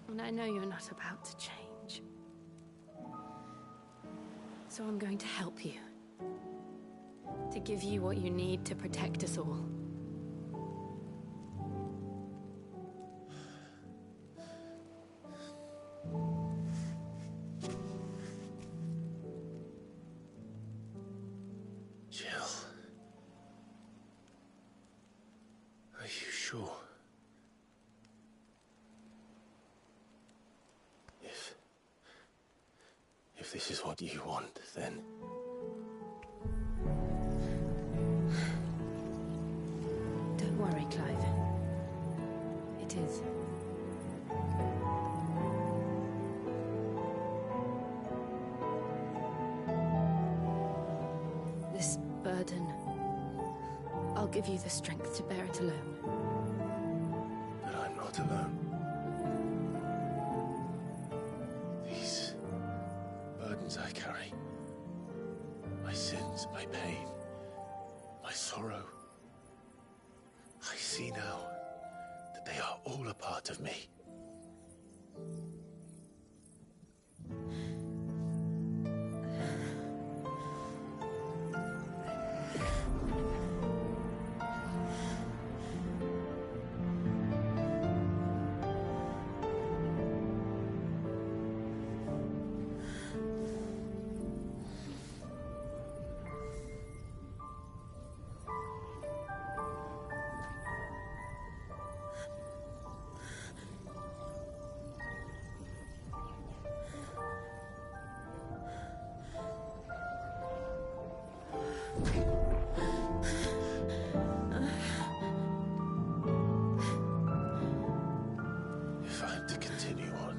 And I know you're not about to change. So I'm going to help you. To give you what you need to protect us all. Jill. Are you sure? If this is what you want, then... Don't worry, Clive. It is. This burden, I'll I'll give you the strength to bear it alone. But I'm not alone. These burdens I carry, my sins, my pain, my sorrow, I see now that they are all a part of me. If I'm to continue on,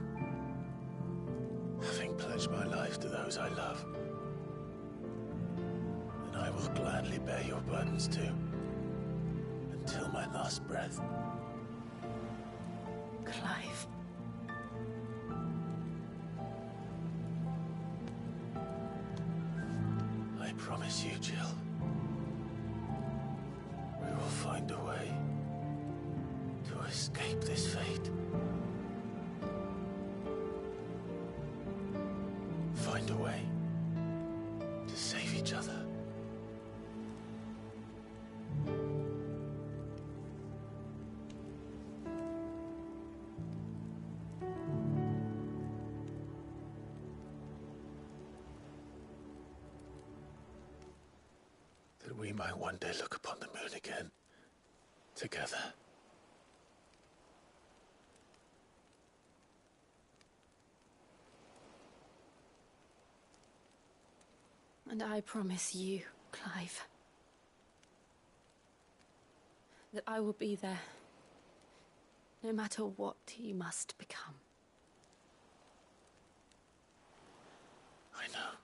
having pledged my life to those I love, then I will gladly bear your burdens too, until my last breath. Clive. I promise you, Jill, we will find a way to escape this fate. Find a way to save each other. That we might one day look upon the moon again, together. And I promise you, Clive, that I will be there, no matter what you must become. I know.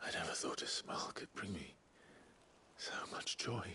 I never thought a smile could bring me so much joy.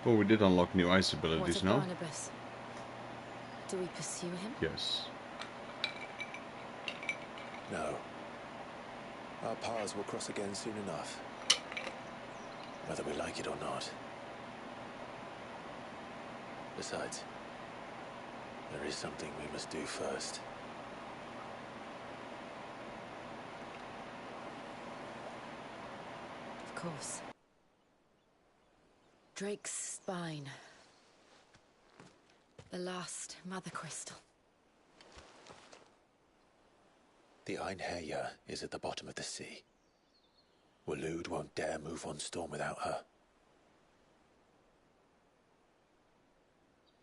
Oh, we did unlock new ice What abilities of now. Barnabas? Do we pursue him? Yes. No. Our paths will cross again soon enough. Whether we like it or not. Besides, there is something we must do first. Of course. Drake's spine. The last mother crystal. The Einherjar is at the bottom of the sea. Waloed won't dare move on Storm without her.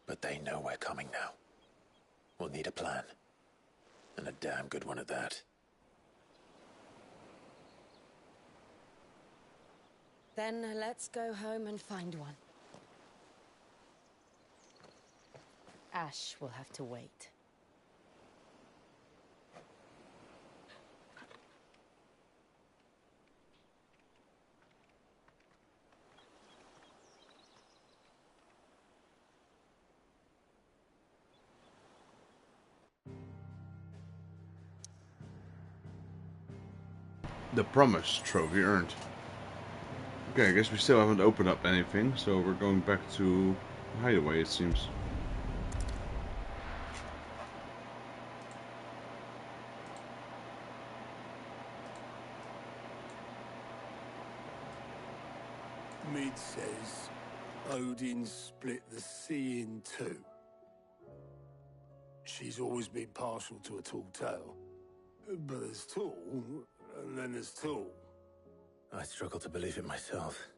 But they know we're coming now. We'll need a plan. And a damn good one at that. Then let's go home and find one. Ash will have to wait. The promise trophy earned. Okay, I guess we still haven't opened up anything, so we're going back to Hideaway, it seems. Mid says Odin split the sea in two. She's always been partial to a tall tale. But there's tall, and then there's tall. I struggle to believe it myself.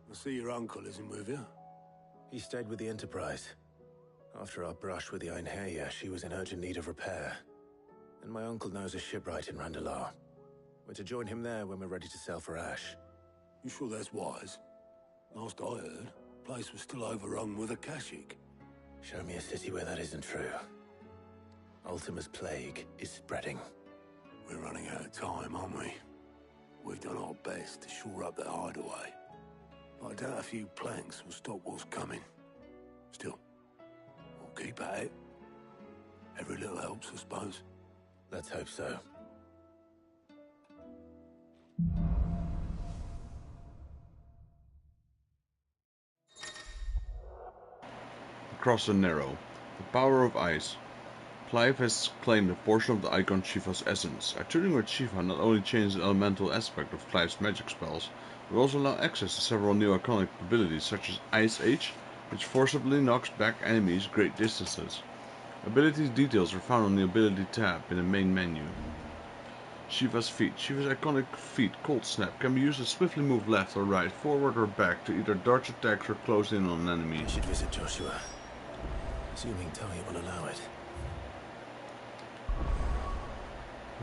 I see your uncle isn't with you. He stayed with the Enterprise. After our brush with the Einherja, she was in urgent need of repair. And my uncle knows a shipwright in Randalar. We're to join him there when we're ready to sail for Ash. You sure that's wise? Last I heard, the place was still overrun with Akashic. Show me a city where that isn't true. Ultima's plague is spreading. We're running out of time, aren't we? We've done our best to shore up the hideaway. I doubt a few planks will stop what's coming. Still, we'll keep at it. Every little helps, I suppose. Let's hope so. Across the Narrow. The power of ice. Clive has claimed a portion of the Eikon Shiva's essence. Attuning with Shiva not only changes the elemental aspect of Clive's magic spells, but also allow access to several new iconic abilities such as Ice Age, which forcibly knocks back enemies great distances. Abilities details are found on the ability tab in the main menu. Shiva's feat. Shiva's iconic feat, Cold Snap, can be used to swiftly move left or right, forward or back to either dodge attacks or close in on an enemy. We should visit Joshua. Assuming Tony will allow it.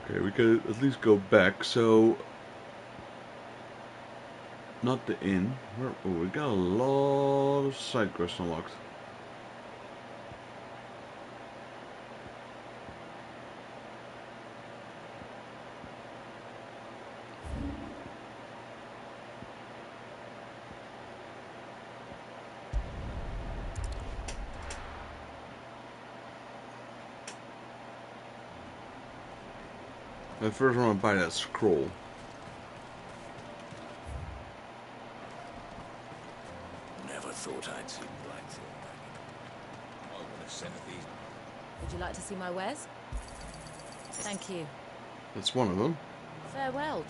Okay, we could at least go back, so... Not the inn. Oh, we got a lot of side quests unlocked. I first want to buy that scroll. Never thought I'd see Blight. I would have sent these. Would you like to see my wares? Thank you. That's one of them. Farewell.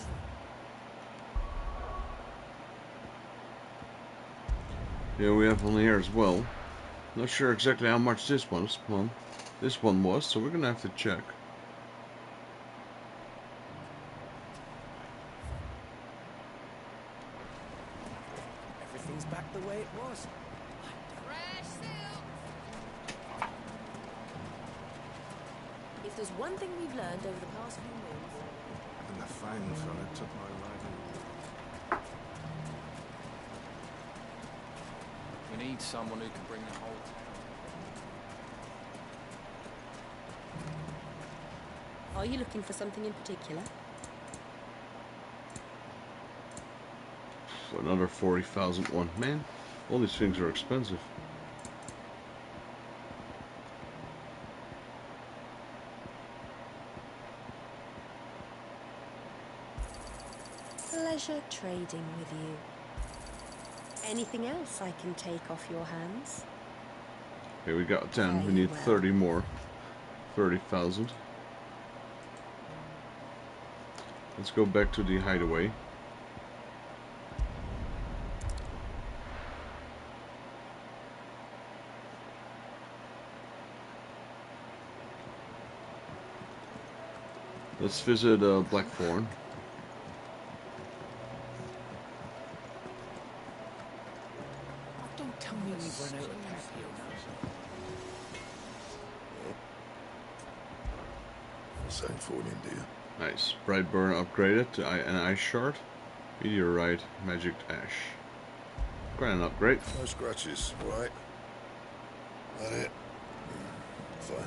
Yeah, we have one here as well. Not sure exactly how much this one was, so we're gonna have to check. Everything's back the way it was. Fresh silk! If there's one thing we've learned over the past few moons... And the fine fella took my writing. We need someone who can bring the whole Are you looking for something in particular? Another 40,000 one. Man, all these things are expensive. Pleasure trading with you. Anything else I can take off your hands? Okay, we got 10. We need 30 more. 30,000. Let's go back to the hideaway. Let's visit Blackthorn. Don't tell me we've run out of Papio Same for in India. Nice. Brightburn upgraded to an ice shard. Meteorite, magic ash. Quite an upgrade. No scratches, right? That it? Fine.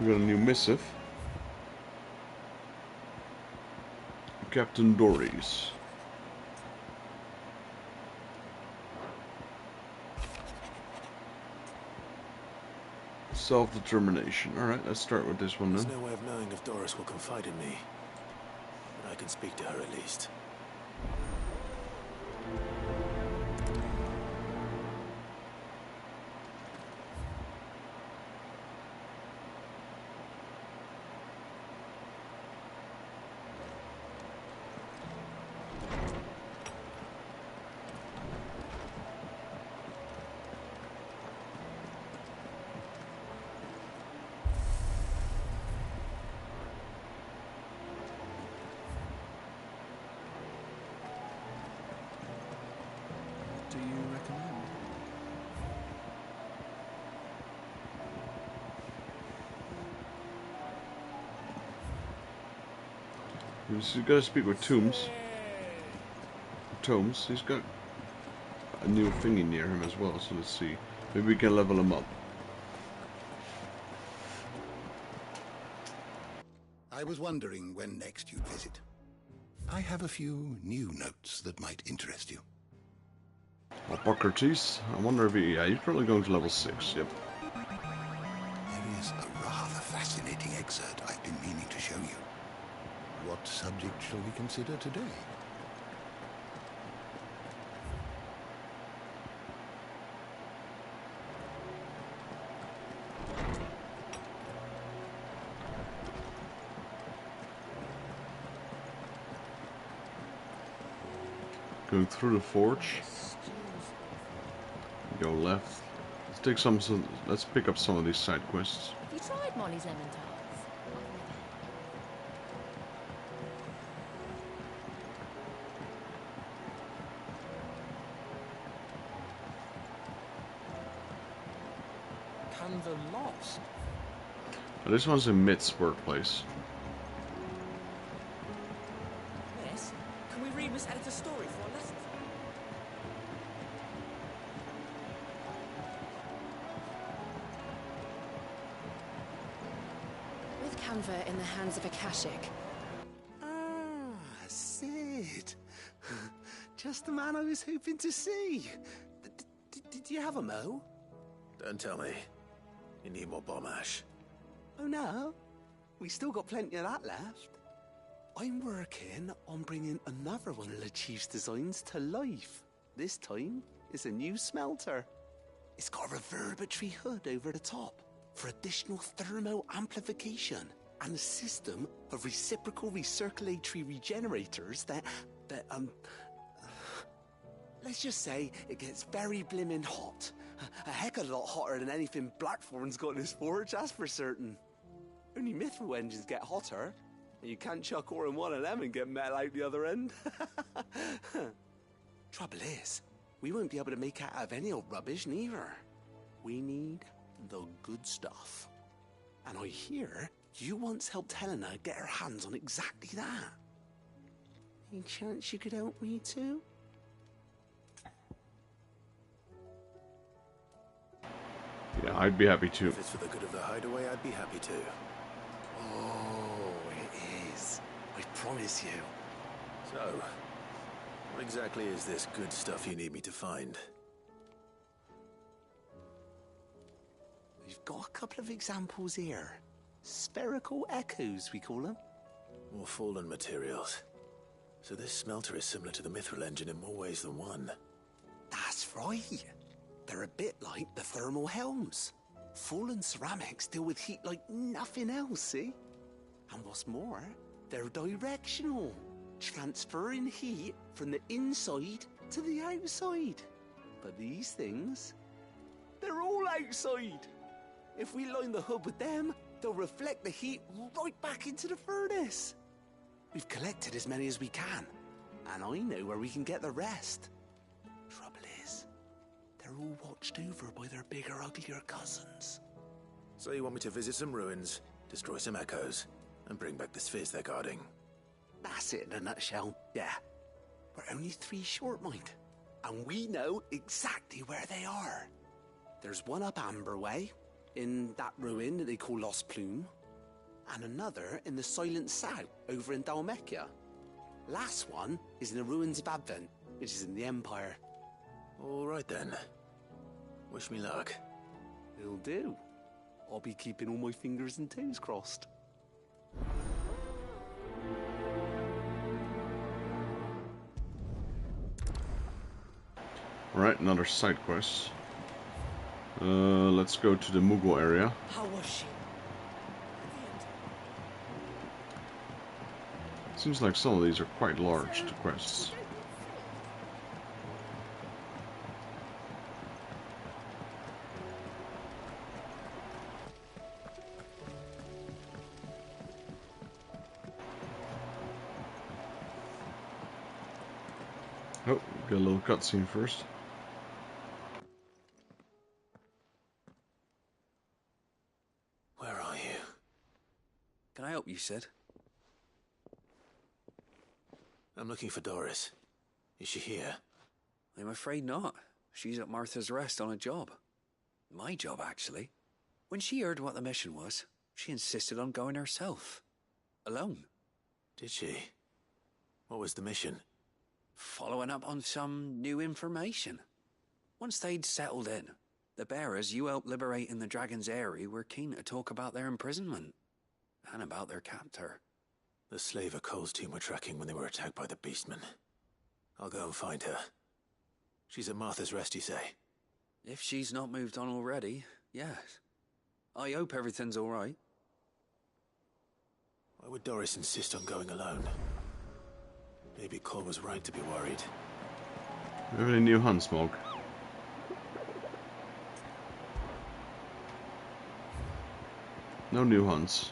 We got a new missive. Captain Dories. Self-determination. Alright, let's start with this one then. There's no way of knowing if Doris will confide in me. But I can speak to her at least. Do you recommend? He's got to speak with Tombs. Tomes, he's got a new thingy near him as well, so let's see. Maybe we can level him up. I was wondering when next you'd visit. I have a few new notes that might interest you. Hippocrates, I wonder if he... Yeah, he's probably going to level 6, yep. There is a rather fascinating excerpt I've been meaning to show you. What subject shall we consider today? Going through the forge. Go left. Let's take some. Let's pick up some of these side quests. Have you tried Molly's lemon tarts? Canva lost. This one's in Mitt's workplace. Miss, can we read Miss Editor's story for our lessons? With Canva in the hands of Akashic. Ah, Sid. Just the man I was hoping to see. Did you have a mo? Don't tell me. You need more bomb ash. Oh no, we still got plenty of that left. I'm working on bringing another one of the Chief's designs to life. This time, it's a new smelter. It's got a reverberatory hood over the top for additional thermo amplification and a system of reciprocal recirculatory regenerators that let's just say it gets very blimmin' hot. A heck of a lot hotter than anything Blackthorn's got in his forge, that's for certain. Only mithril engines get hotter, and you can't chuck ore in one of them and get metal out the other end. Trouble is, we won't be able to make out of any old rubbish neither. We need the good stuff. And I hear you once helped Helena get her hands on exactly that. Any chance you could help me too? Yeah, I'd be happy to. If it's for the good of the hideaway, I'd be happy to. Oh, it is. I promise you. So, what exactly is this good stuff you need me to find? We've got a couple of examples here. Spherical echoes, we call them. More fallen materials. So this smelter is similar to the mithril engine in more ways than one. That's right. They're a bit like the thermal helms. Fallen ceramics deal with heat like nothing else, see? And what's more, they're directional, transferring heat from the inside to the outside. But these things, they're all outside. If we line the hood with them, they'll reflect the heat right back into the furnace. We've collected as many as we can, and I know where we can get the rest. Trouble is, they're all watched over by their bigger, uglier cousins. So you want me to visit some ruins, destroy some echoes, and bring back the spheres they're guarding? That's it in a nutshell, yeah. We're only 3 short, mind. And we know exactly where they are. There's one up Amber Way, in that ruin that they call Lost Plume, and another in the Silent South, over in Dalmekia. Last one is in the ruins of Advent, which is in the Empire. All right then. Wish me luck. It'll do. I'll be keeping all my fingers and toes crossed. Alright, another side quest. Let's go to the Mughal area. How was she? Seems like some of these are quite large, the quests. Oh, get a little cutscene first. Where are you? Can I help you, Sid? I'm looking for Doris. Is she here? I'm afraid not. She's at Martha's Rest on a job. My job, actually. When she heard what the mission was, she insisted on going herself. Alone. Did she? What was the mission? Following up on some new information. Once they'd settled in, the bearers you helped liberate in the Dragon's Eyrie were keen to talk about their imprisonment. And about their captor. The slaver Cole's team were tracking when they were attacked by the Beastmen. I'll go and find her. She's at Martha's Rest, you say? If she's not moved on already, yes. I hope everything's all right. Why would Doris insist on going alone? Maybe Cole was right to be worried. Do you have any new hunts, Smog? No new hunts.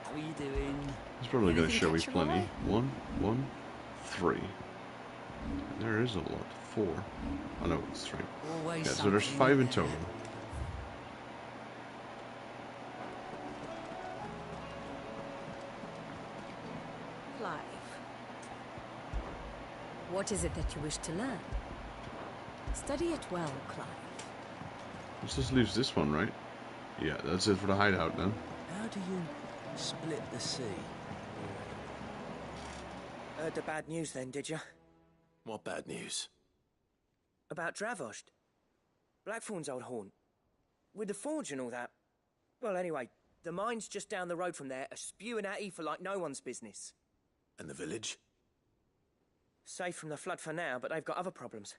How are you doing? He's probably going to show me plenty. 1, 1, 3. There is a lot. 4. Oh no, it's 3. Always yeah, so there's 5 in total. Clive. What is it that you wish to learn? Study it well, Clive. This just leaves this one, right? Yeah, that's it for the hideout then. How do you split the sea? Heard the bad news then, did you? What bad news? About Dravost. Blackthorn's old haunt. With the forge and all that. Well, anyway, the mines just down the road from there are spewing out ether like no one's business. And the village? Safe from the flood for now, but they've got other problems.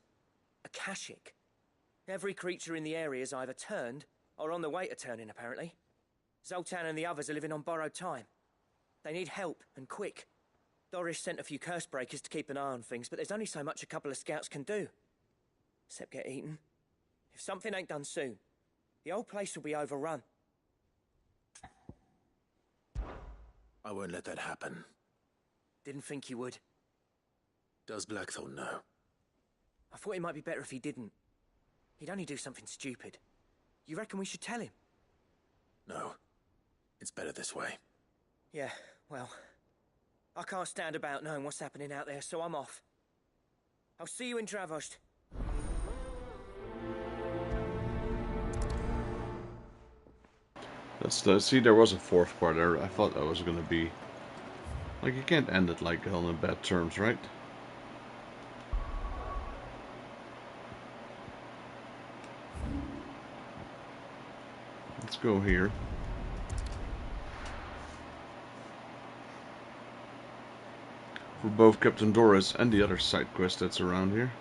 Akashic. Every creature in the area is either turned or on the way to turning, apparently. Zoltan and the others are living on borrowed time. They need help, and quick. Doris sent a few curse breakers to keep an eye on things, but there's only so much a couple of scouts can do. Except get eaten. If something ain't done soon, the whole place will be overrun. I won't let that happen. Didn't think you would. Does Blackthorn know? I thought it might be better if he didn't. He'd only do something stupid. You reckon we should tell him? No. It's better this way. Yeah, well, I can't stand about knowing what's happening out there, so I'm off. I'll see you in Dravost. See, there was a 4th part there. I thought that was gonna be... Like, you can't end it like on bad terms, right? Let's go here. For both Captain Doris and the other side quest that's around here.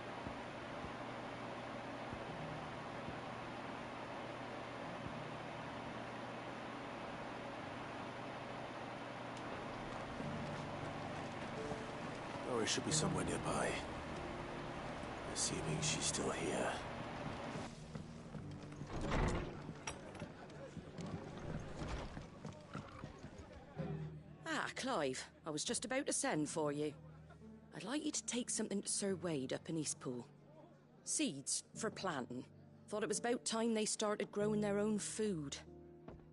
Doris should be somewhere nearby. Assuming she's still here. Clive, I was just about to send for you. I'd like you to take something to Sir Wade up in Eastpool. Seeds for planting. Thought it was about time they started growing their own food.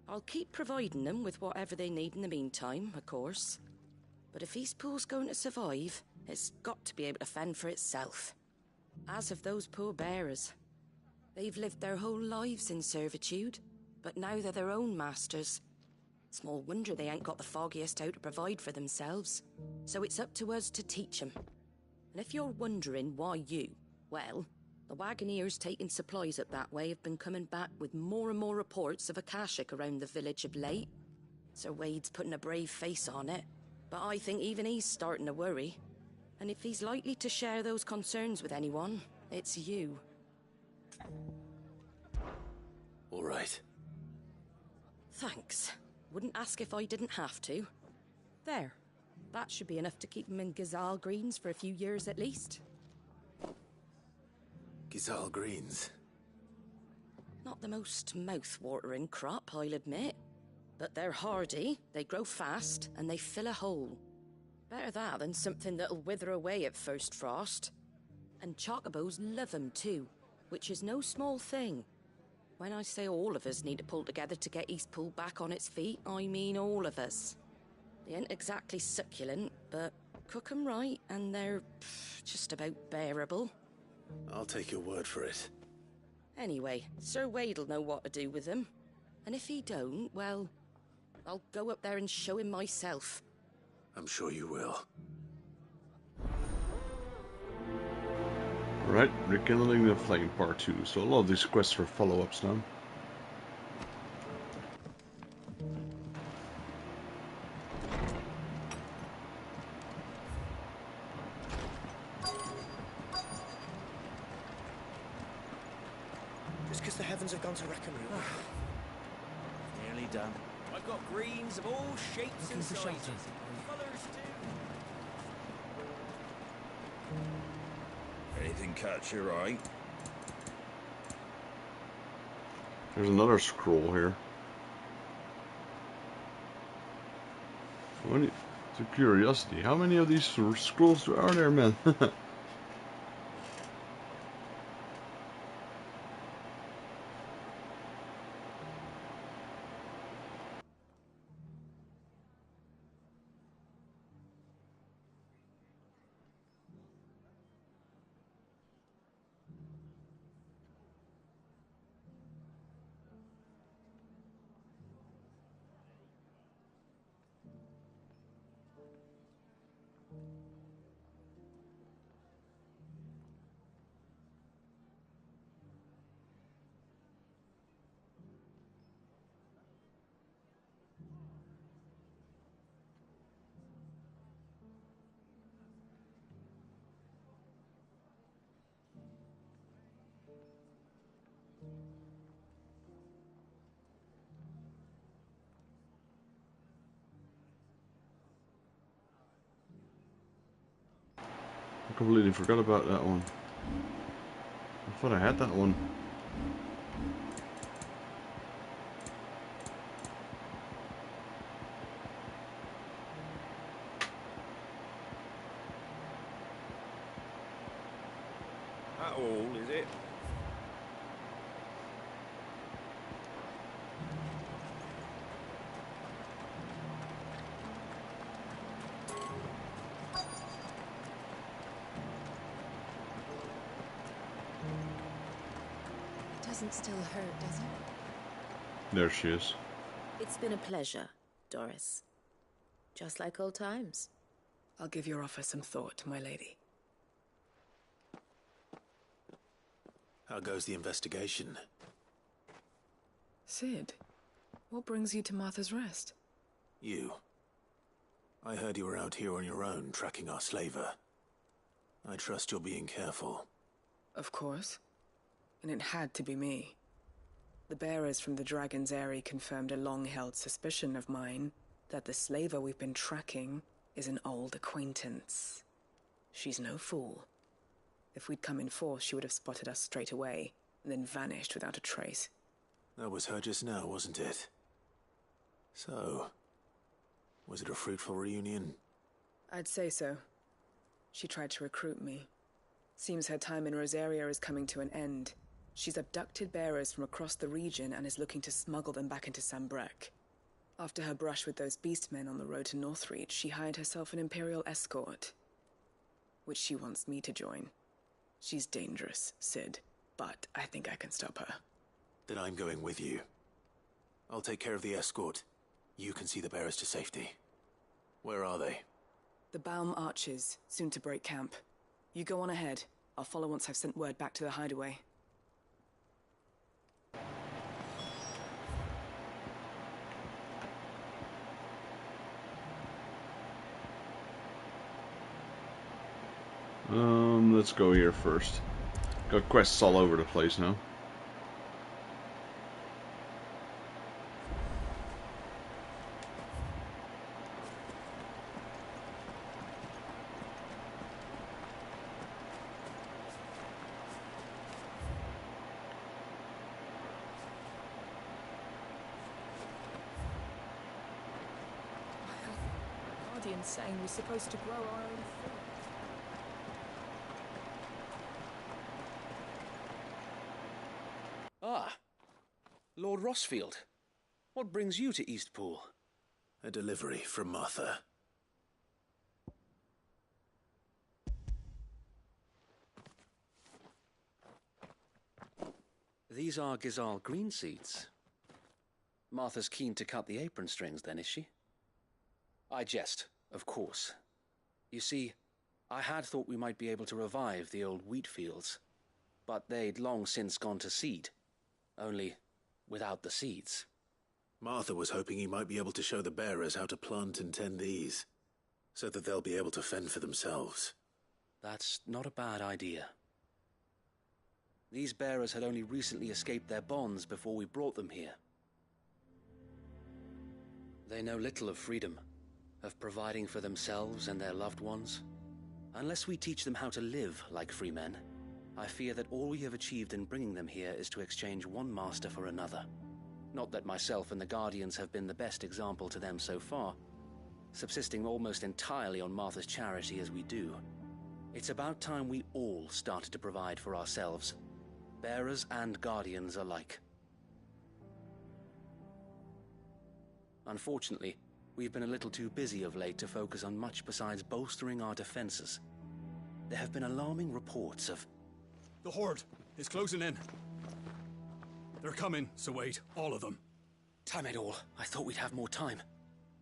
I'll keep providing them with whatever they need in the meantime, of course. But if Eastpool's going to survive, it's got to be able to fend for itself. As of those poor bearers. They've lived their whole lives in servitude, but now they're their own masters. Small wonder they ain't got the foggiest how to provide for themselves. So it's up to us to teach them. And if you're wondering why you, well, the wagoneers taking supplies up that way have been coming back with more and more reports of Akashic around the village of late. Sir Wade's putting a brave face on it, but I think even he's starting to worry. And if he's likely to share those concerns with anyone, it's you. All right. Thanks. Wouldn't ask if I didn't have to. There. That should be enough to keep him in Gazal Greens for a few years at least. Gazal Greens? Not the most mouth-watering crop, I'll admit. But they're hardy, they grow fast, and they fill a hole. Better that than something that'll wither away at first frost. And Chocobos love 'em too, which is no small thing. When I say all of us need to pull together to get Eastpool back on its feet, I mean all of us. They ain't exactly succulent, but cook 'em right and they're just about bearable. I'll take your word for it. Anyway, Sir Wade'll know what to do with them. And if he don't, well, I'll go up there and show him myself. I'm sure you will. Alright, rekindling the flame part 2. So a lot of these quests are follow-ups now. Just because the heavens have gone to reckon. Nearly done. I've got greens of all shapes and sizes. Colours too. Anything catch your eye? There's another scroll here. To curiosity, how many of these scrolls are there, man? I completely forgot about that one. I thought I had that one. That all, is it? Doesn't still hurt, does it? There she is. It's been a pleasure, Doris. Just like old times. I'll give your offer some thought, my lady. How goes the investigation? Sid, what brings you to Martha's Rest? You. I heard you were out here on your own, tracking our slaver. I trust you're being careful. Of course. And it had to be me. The bearers from the Dragon's Eyrie confirmed a long-held suspicion of mine that the slaver we've been tracking is an old acquaintance. She's no fool. If we'd come in force, she would have spotted us straight away, and then vanished without a trace. That was her just now, wasn't it? So, Was it a fruitful reunion? I'd say so. She tried to recruit me. Seems her time in Rosaria is coming to an end. She's abducted bearers from across the region and is looking to smuggle them back into Sambrek. After her brush with those beastmen on the road to Northreach, she hired herself an Imperial escort, which she wants me to join. She's dangerous, Sid, but I think I can stop her. Then I'm going with you. I'll take care of the escort. You can see the bearers to safety. Where are they? The Baum Archers, soon to break camp. You go on ahead. I'll follow once I've sent word back to the hideaway. Let's go here first. Got quests all over the place now. Guardian's saying we're supposed to grow our own food. Ah, Lord Rosfield. What brings you to Eastpool? A delivery from Martha. These are Gizal green seeds. Martha's keen to cut the apron strings then, is she? I jest, of course. You see, I had thought we might be able to revive the old wheat fields, but they'd long since gone to seed. Only without the seeds. Martha was hoping he might be able to show the bearers how to plant and tend these, so that they'll be able to fend for themselves. That's not a bad idea. These bearers had only recently escaped their bonds before we brought them here. They know little of freedom, of providing for themselves and their loved ones. Unless we teach them how to live like free men, I fear that all we have achieved in bringing them here is to exchange one master for another. Not that myself and the Guardians have been the best example to them so far, subsisting almost entirely on Martha's charity as we do. It's about time we all started to provide for ourselves, bearers and Guardians alike. Unfortunately, we've been a little too busy of late to focus on much besides bolstering our defenses. There have been alarming reports of... The Horde is closing in. They're coming, so wait, all of them. Damn it all, I thought we'd have more time.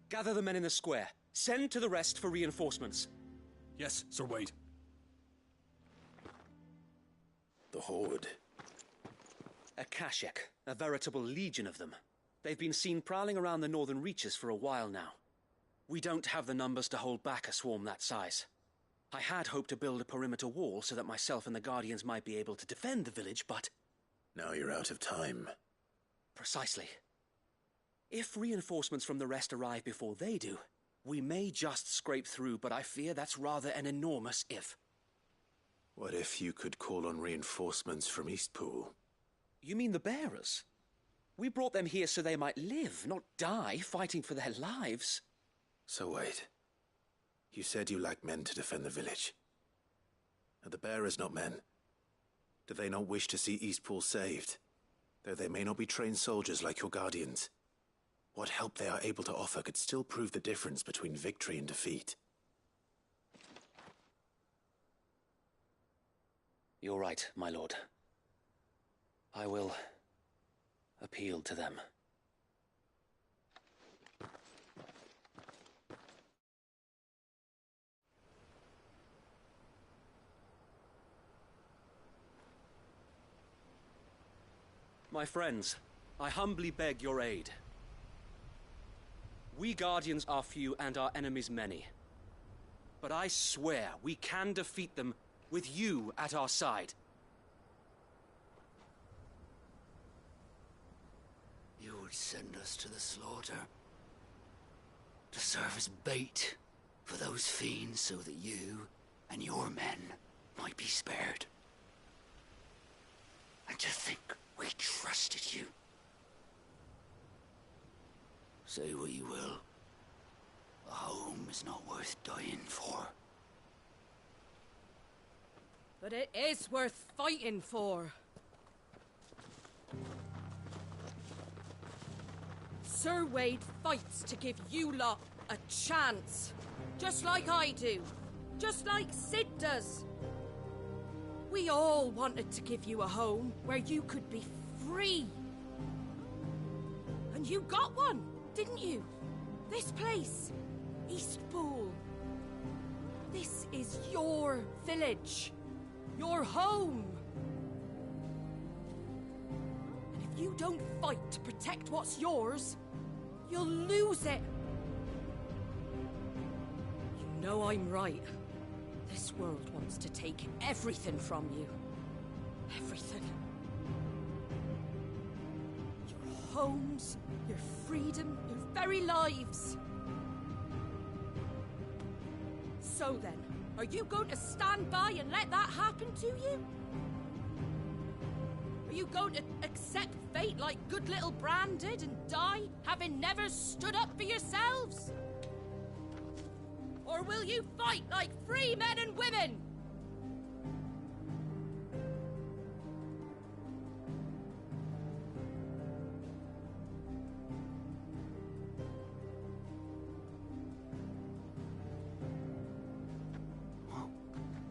Gather the men in the square. Send to the rest for reinforcements. Yes, Sir Wade. The Horde. A Kashek, a veritable legion of them. They've been seen prowling around the northern reaches for a while now. We don't have the numbers to hold back a swarm that size. I had hoped to build a perimeter wall so that myself and the Guardians might be able to defend the village, but... Now you're out of time. Precisely. If reinforcements from the rest arrive before they do, we may just scrape through, but I fear that's rather an enormous if. What if you could call on reinforcements from Eastpool? You mean the bearers? We brought them here so they might live, not die fighting for their lives. So wait. You said you lack men to defend the village. Are the bearers not men? Do they not wish to see Eastpool saved? Though they may not be trained soldiers like your Guardians. What help they are able to offer could still prove the difference between victory and defeat. You're right, my lord. I will appeal to them. My friends, I humbly beg your aid. We Guardians are few and our enemies many. But I swear we can defeat them with you at our side. You would send us to the slaughter, to serve as bait for those fiends so that you and your men might be spared. And to think we trusted you. Say what you will, is not worth dying for. But it is worth fighting for. Sir Wade fights to give you lot a chance. Just like I do. Just like Sid does. We all wanted to give you a home where you could be free. And you got one, didn't you? This place, Eastpool. This is your village. Your home. And if you don't fight to protect what's yours, you'll lose it. You know I'm right. This world wants to take everything from you. Everything. Your homes, your freedom, your very lives. So then, are you going to stand by and let that happen to you? Are you going to accept fate like good little Bran did and die, having never stood up for yourselves? Or will you fight like free men and women?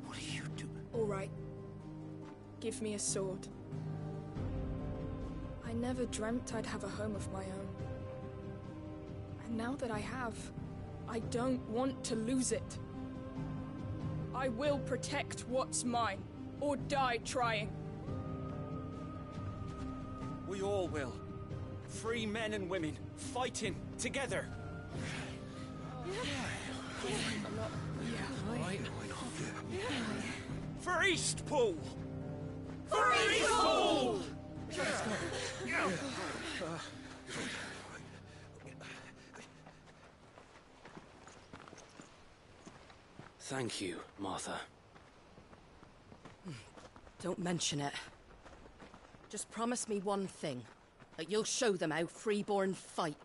What are you doing? All right. Give me a sword. I never dreamt I'd have a home of my own. And now that I have, I don't want to lose it. I will protect what's mine, or die trying. We all will. Free men and women, fighting together. For Eastpool! For Eastpool! Thank you, Martha. Don't mention it. Just promise me one thing. That you'll show them how freeborn fight.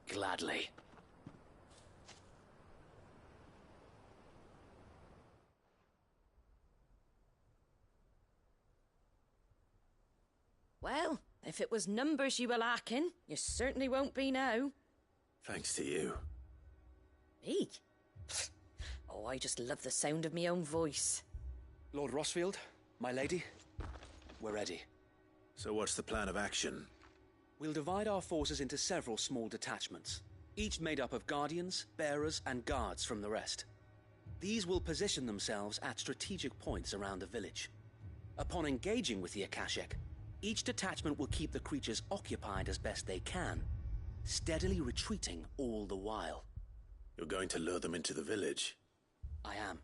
Gladly. Well, if it was numbers you were lacking, you certainly won't be now. Thanks to you. Me? Oh, I just love the sound of my own voice. Lord Rosfield, my lady, we're ready. So what's the plan of action? We'll divide our forces into several small detachments, each made up of guardians, bearers, and guards from the rest. These will position themselves at strategic points around the village. Upon engaging with the Akashic, each detachment will keep the creatures occupied as best they can, steadily retreating all the while. You're going to lure them into the village? I am.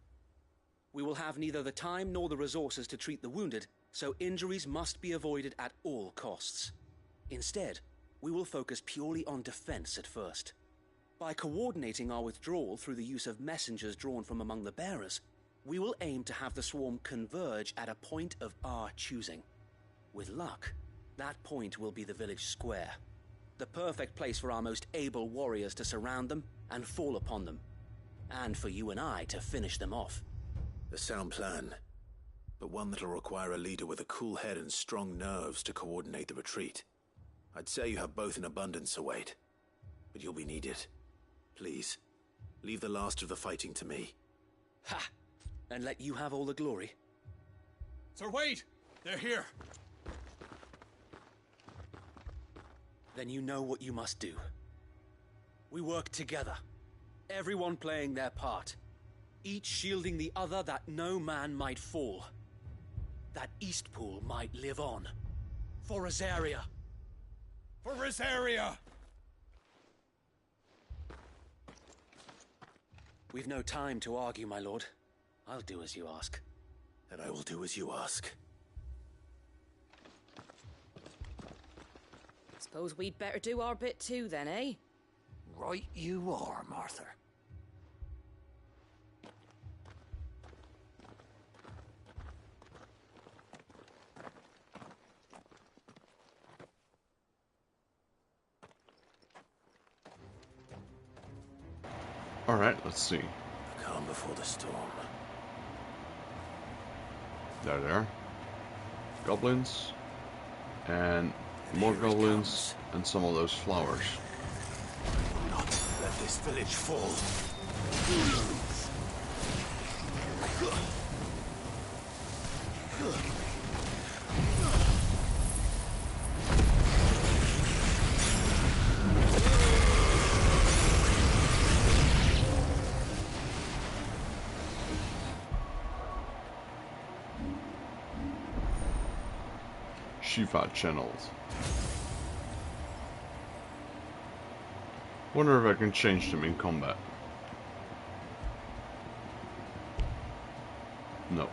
We will have neither the time nor the resources to treat the wounded, so injuries must be avoided at all costs. Instead, we will focus purely on defense at first. By coordinating our withdrawal through the use of messengers drawn from among the bearers, we will aim to have the swarm converge at a point of our choosing. With luck, that point will be the village square, the perfect place for our most able warriors to surround them and fall upon them, and for you and I to finish them off. A sound plan, but one that'll require a leader with a cool head and strong nerves to coordinate the retreat. I'd say you have both in abundance, Await, but you'll be needed. Please, leave the last of the fighting to me. Ha! And let you have all the glory. Sir Wade! They're here! Then you know what you must do. We work together, everyone playing their part, each shielding the other that no man might fall, that Eastpool might live on. For Rosaria! For Rosaria! We've no time to argue, my lord. I'll do as you ask. And I will do as you ask. Suppose we'd better do our bit too then, eh? Right you are, Martha. Alright, let's see. The calm before the storm. There. Goblins. And more goblins. And some of those flowers. Not let this village fall. Shifa channels. Wonder if I can change them in combat. No.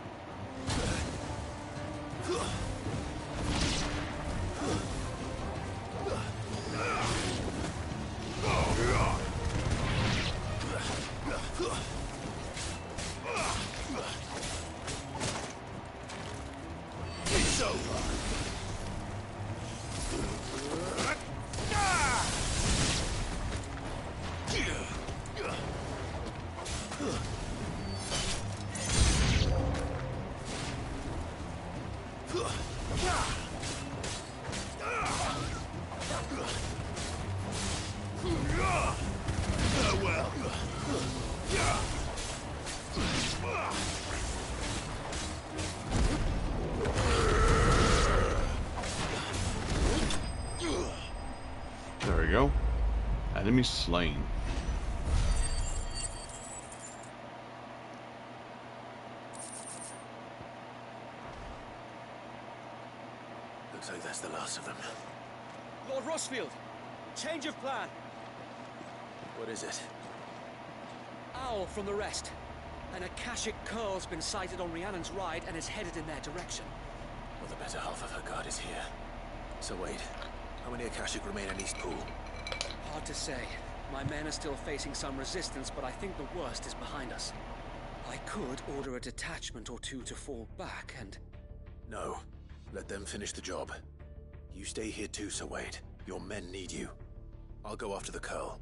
It's over. There we go. Enemy slain. Looks like that's the last of them. Lord Rosfield, change of plan. What is it? Owl from the rest. An Akashic Curl's been sighted on Rhiannon's ride and is headed in their direction. Well, the better half of her guard is here. So wait, how many Akashic remain in East Pool? Hard to say. My men are still facing some resistance, but I think the worst is behind us. I could order a detachment or two to fall back and... No. Let them finish the job. You stay here too, Sir Wade. Your men need you. I'll go after the Curl.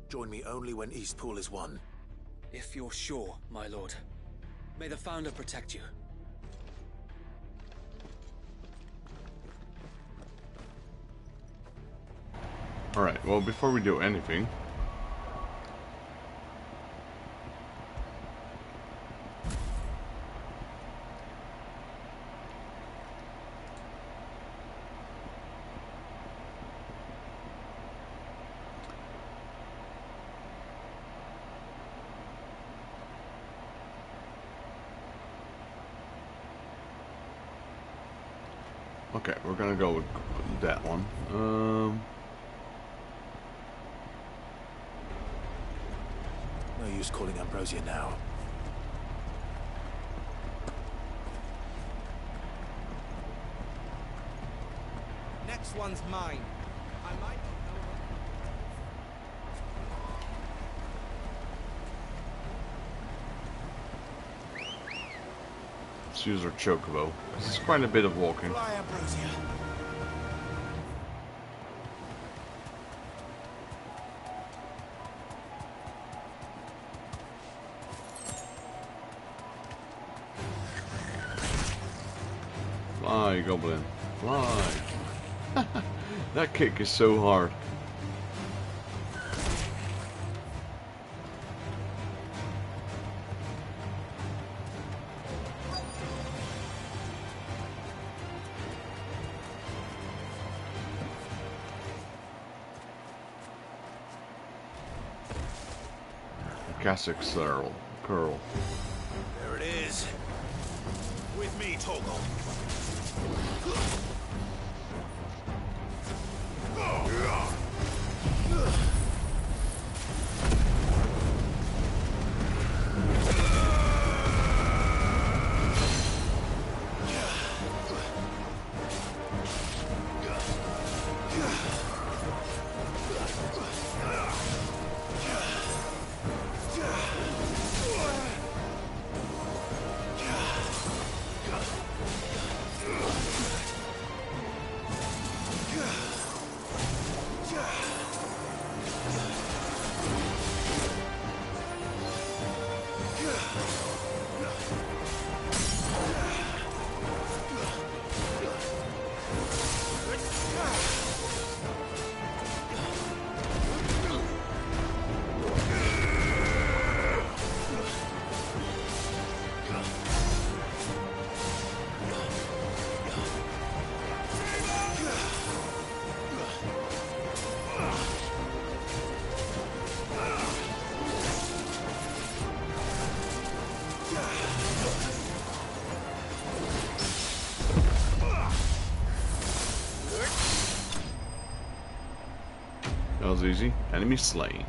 Join me only when East Pool is won. If you're sure, my lord. May the Founder protect you. Alright, well, before we do anything... Okay, we're gonna go with that one. No use calling Ambrosia now. Next one's mine. I might not Let's use our Chocobo. This is quite a bit of walking. Fly, Ambrosia. Fly, Goblin. Fly. That kick is so hard. Akashic Curl. There it is. With me, Toggle. That was easy. Enemy slain.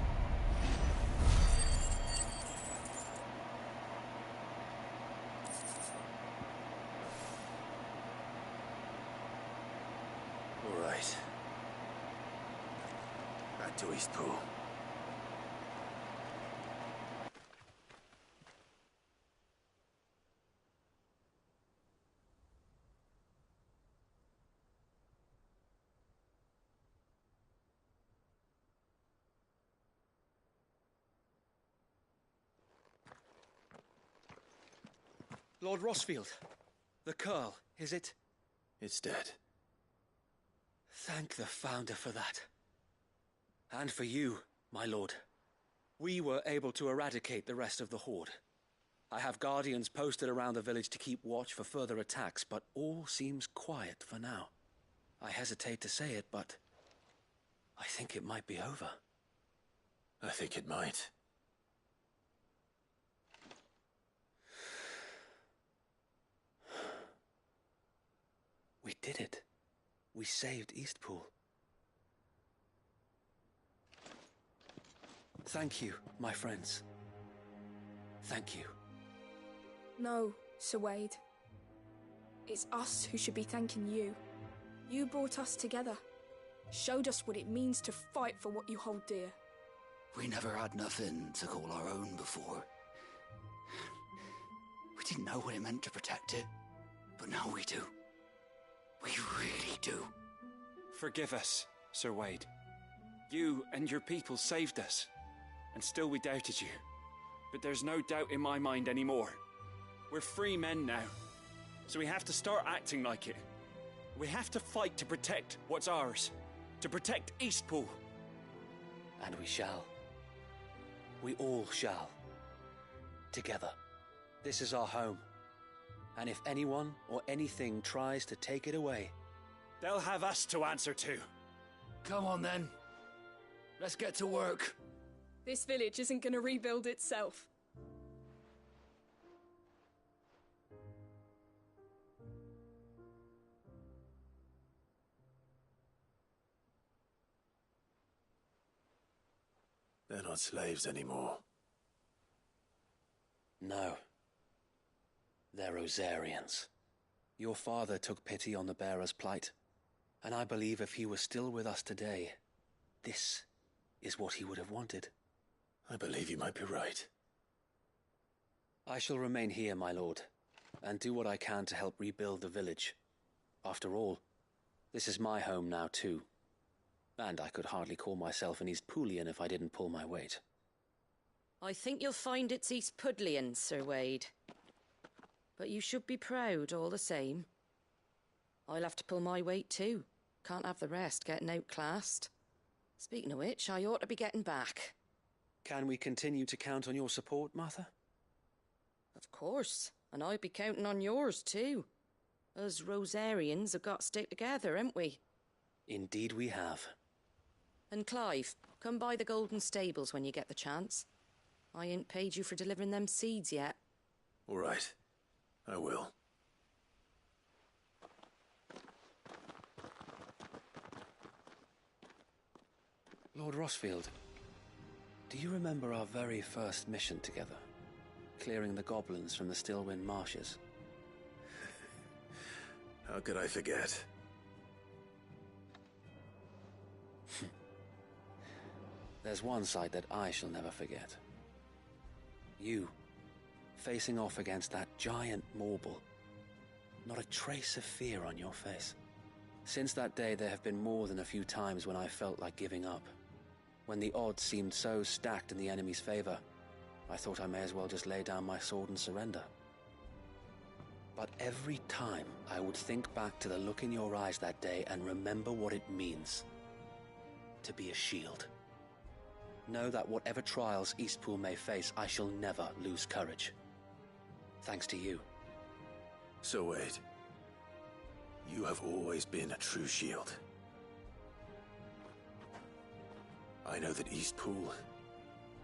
All right. Back to Eastpool. Lord Rosfield, the Curl, is it? It's dead. Thank the Founder for that. And for you, my lord. We were able to eradicate the rest of the Horde. I have guardians posted around the village to keep watch for further attacks, but all seems quiet for now. I hesitate to say it, but I think it might be over. I think it might. We did it. We saved Eastpool. Thank you, my friends. Thank you. No, Sir Wade. It's us who should be thanking you. You brought us together. Showed us what it means to fight for what you hold dear. We never had nothing to call our own before. We didn't know what it meant to protect it, but now we do. We really do. Forgive us, Sir Wade. You and your people saved us, and still we doubted you. But there's no doubt in my mind anymore. We're free men now, so we have to start acting like it. We have to fight to protect what's ours, to protect Eastpool. And we shall. We all shall. Together. This is our home. And if anyone or anything tries to take it away, they'll have us to answer to. Come on then. Let's get to work. This village isn't going to rebuild itself. They're not slaves anymore. No. They're Rosarians. Your father took pity on the bearer's plight, and I believe if he was still with us today, this is what he would have wanted. I believe you might be right. I shall remain here, my lord, and do what I can to help rebuild the village. After all, this is my home now too, and I could hardly call myself an Eastpoolian if I didn't pull my weight. I think you'll find it's Eastpudlian, Sir Wade. But you should be proud all the same. I'll have to pull my weight too. Can't have the rest getting outclassed. Speaking of which, I ought to be getting back. Can we continue to count on your support, Martha? Of course, and I'll be counting on yours too. Us Rosarians have got to stick together, haven't we? Indeed we have. And Clive, come by the Golden Stables when you get the chance. I ain't paid you for delivering them seeds yet. All right. I will. Lord Rosfield, do you remember our very first mission together? Clearing the goblins from the Stillwind marshes? How could I forget? There's one sight that I shall never forget. You, facing off against that giant Morble. Not a trace of fear on your face. Since that day, there have been more than a few times when I felt like giving up. When the odds seemed so stacked in the enemy's favor, I thought I may as well just lay down my sword and surrender. But every time, I would think back to the look in your eyes that day and remember what it means to be a shield. Know that whatever trials Eastpool may face, I shall never lose courage. Thanks to you. So Wade, you have always been a true shield. I know that Eastpool,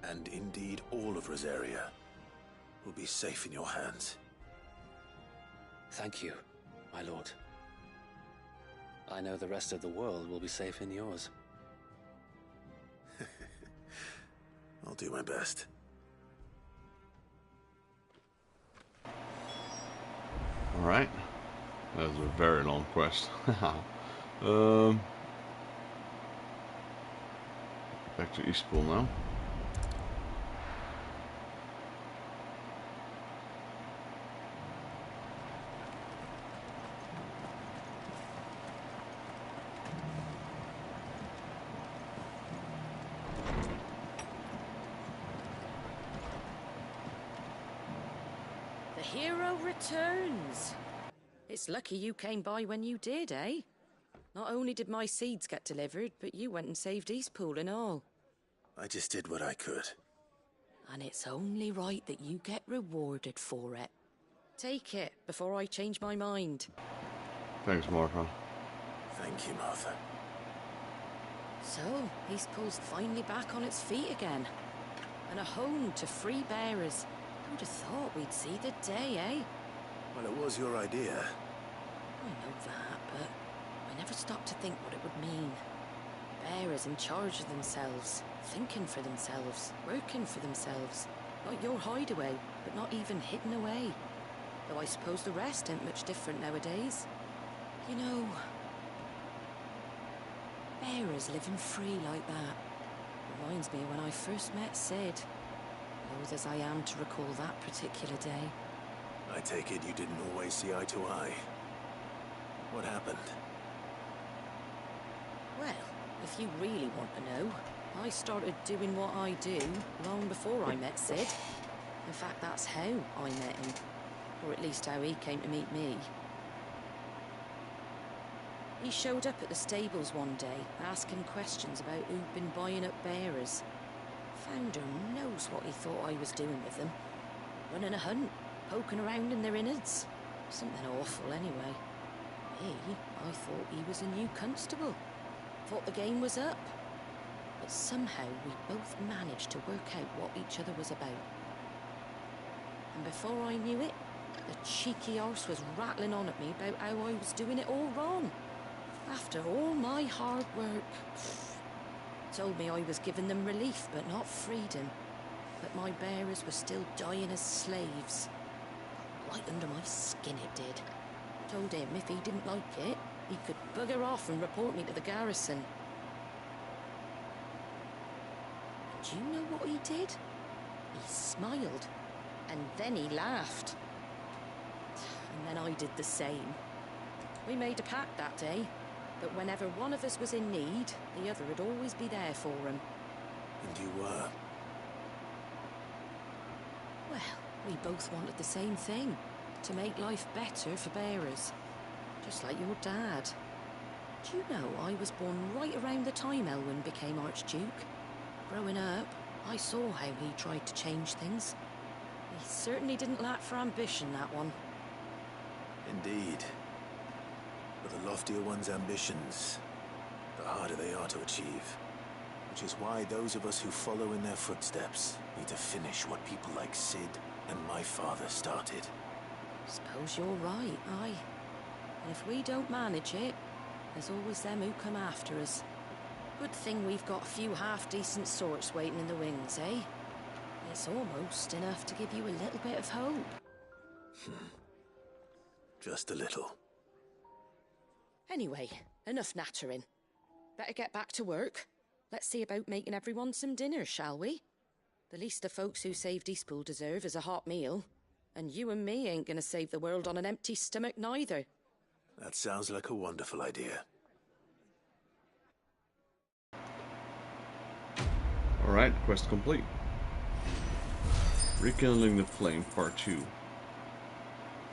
and indeed all of Rosaria, will be safe in your hands. Thank you, my lord. I know the rest of the world will be safe in yours. I'll do my best. Alright. That was a very long quest. Back to Eastpool now. The hero returns. It's lucky you came by when you did, eh? Not only did my seeds get delivered, but you went and saved Eastpool and all. I just did what I could. And it's only right that you get rewarded for it. Take it before I change my mind. Thanks, Martha. Thank you, Martha. So, Eastpool's finally back on its feet again. And a home to free bearers. Who'd have thought we'd see the day, eh? Well, it was your idea. I know that, but I never stopped to think what it would mean. Bearers in charge of themselves, thinking for themselves, working for themselves. Like your hideaway, but not even hidden away. Though I suppose the rest ain't much different nowadays. You know, bearers living free like that reminds me of when I first met Sid. Loath as I am to recall that particular day. I take it you didn't always see eye to eye. What happened? Well, if you really want to know, I started doing what I do long before I met Sid. In fact, that's how I met him. Or at least how he came to meet me. He showed up at the stables one day, asking questions about who'd been buying up bearers. Founder knows what he thought I was doing with them. Running a hunt, poking around in their innards. Something awful, anyway. I thought he was a new constable. Thought the game was up. But somehow we both managed to work out what each other was about. And before I knew it, the cheeky arse was rattling on at me about how I was doing it all wrong. After all my hard work. Told me I was giving them relief, but not freedom. That my bearers were still dying as slaves. Right under my skin it did. Told him if he didn't like it, he could bugger off and report me to the garrison. And do you know what he did? He smiled, and then he laughed. And then I did the same. We made a pact that day, that whenever one of us was in need, the other would always be there for him. And you were? Well, we both wanted the same thing. To make life better for bearers. Just like your dad. Do you know I was born right around the time Elwyn became Archduke? Growing up, I saw how he tried to change things. He certainly didn't lack for ambition, that one. Indeed. But the loftier one's ambitions, the harder they are to achieve. Which is why those of us who follow in their footsteps need to finish what people like Sid and my father started. Suppose you're right, aye. And if we don't manage it, there's always them who come after us. Good thing we've got a few half-decent sorts waiting in the wings, eh? It's almost enough to give you a little bit of hope. Just a little. Anyway, enough nattering. Better get back to work. Let's see about making everyone some dinner, shall we? The least the folks who saved Eastpool deserve is a hot meal. And you and me ain't gonna save the world on an empty stomach neither. That sounds like a wonderful idea. Alright, quest complete. Rekindling the Flame, Part 2.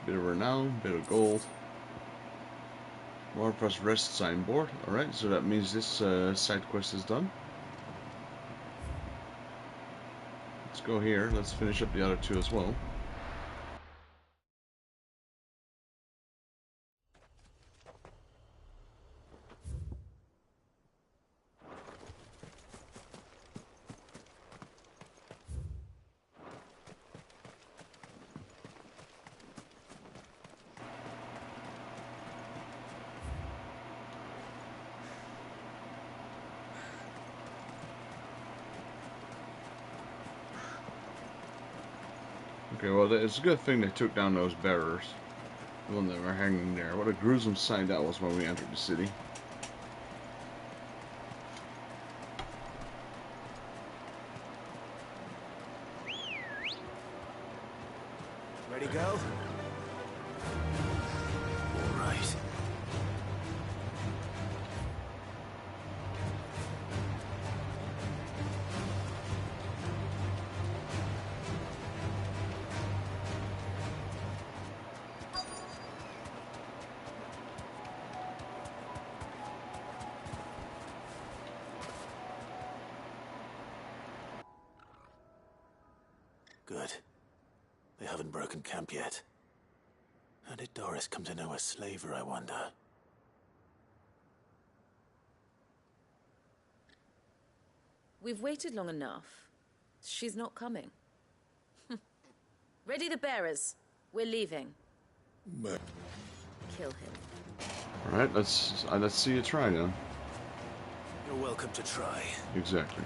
Bit of renown, bit of gold. Martha's Rest signboard. Alright, so that means this side quest is done. Let's go here, let's finish up the other two as well. Okay, well, it's a good thing they took down those bearers. The one that were hanging there. What a gruesome sight that was when we entered the city. Ready, go? All right. Good. They haven't broken camp yet. How did Doris come to know a slaver, I wonder? We've waited long enough. She's not coming. Ready the bearers. We're leaving. Kill him. Alright, let's see you try then. You're welcome to try. Exactly.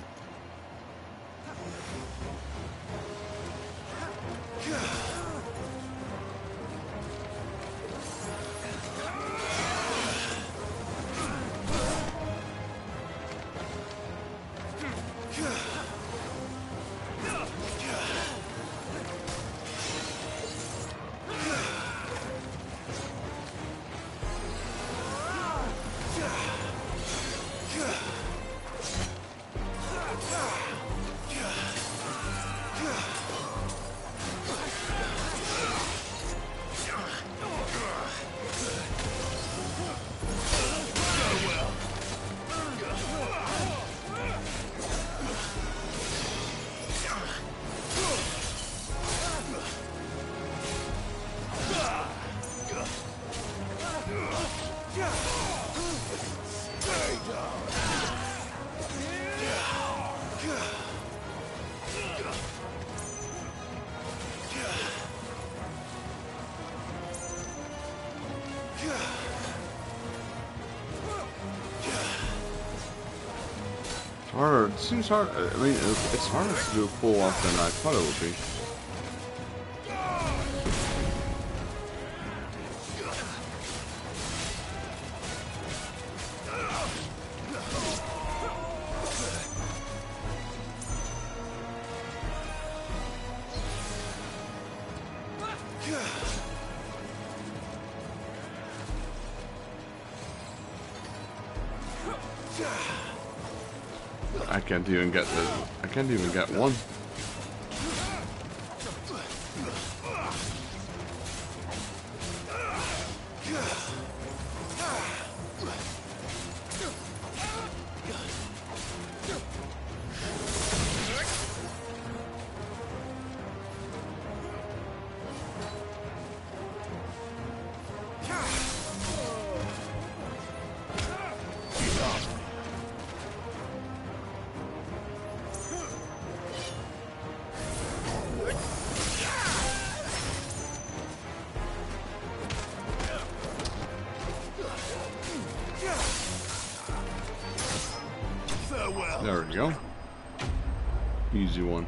Harder. It seems hard. I mean, it's harder to do a pull off than I thought it would be. I can't even get one. There we go. Easy one.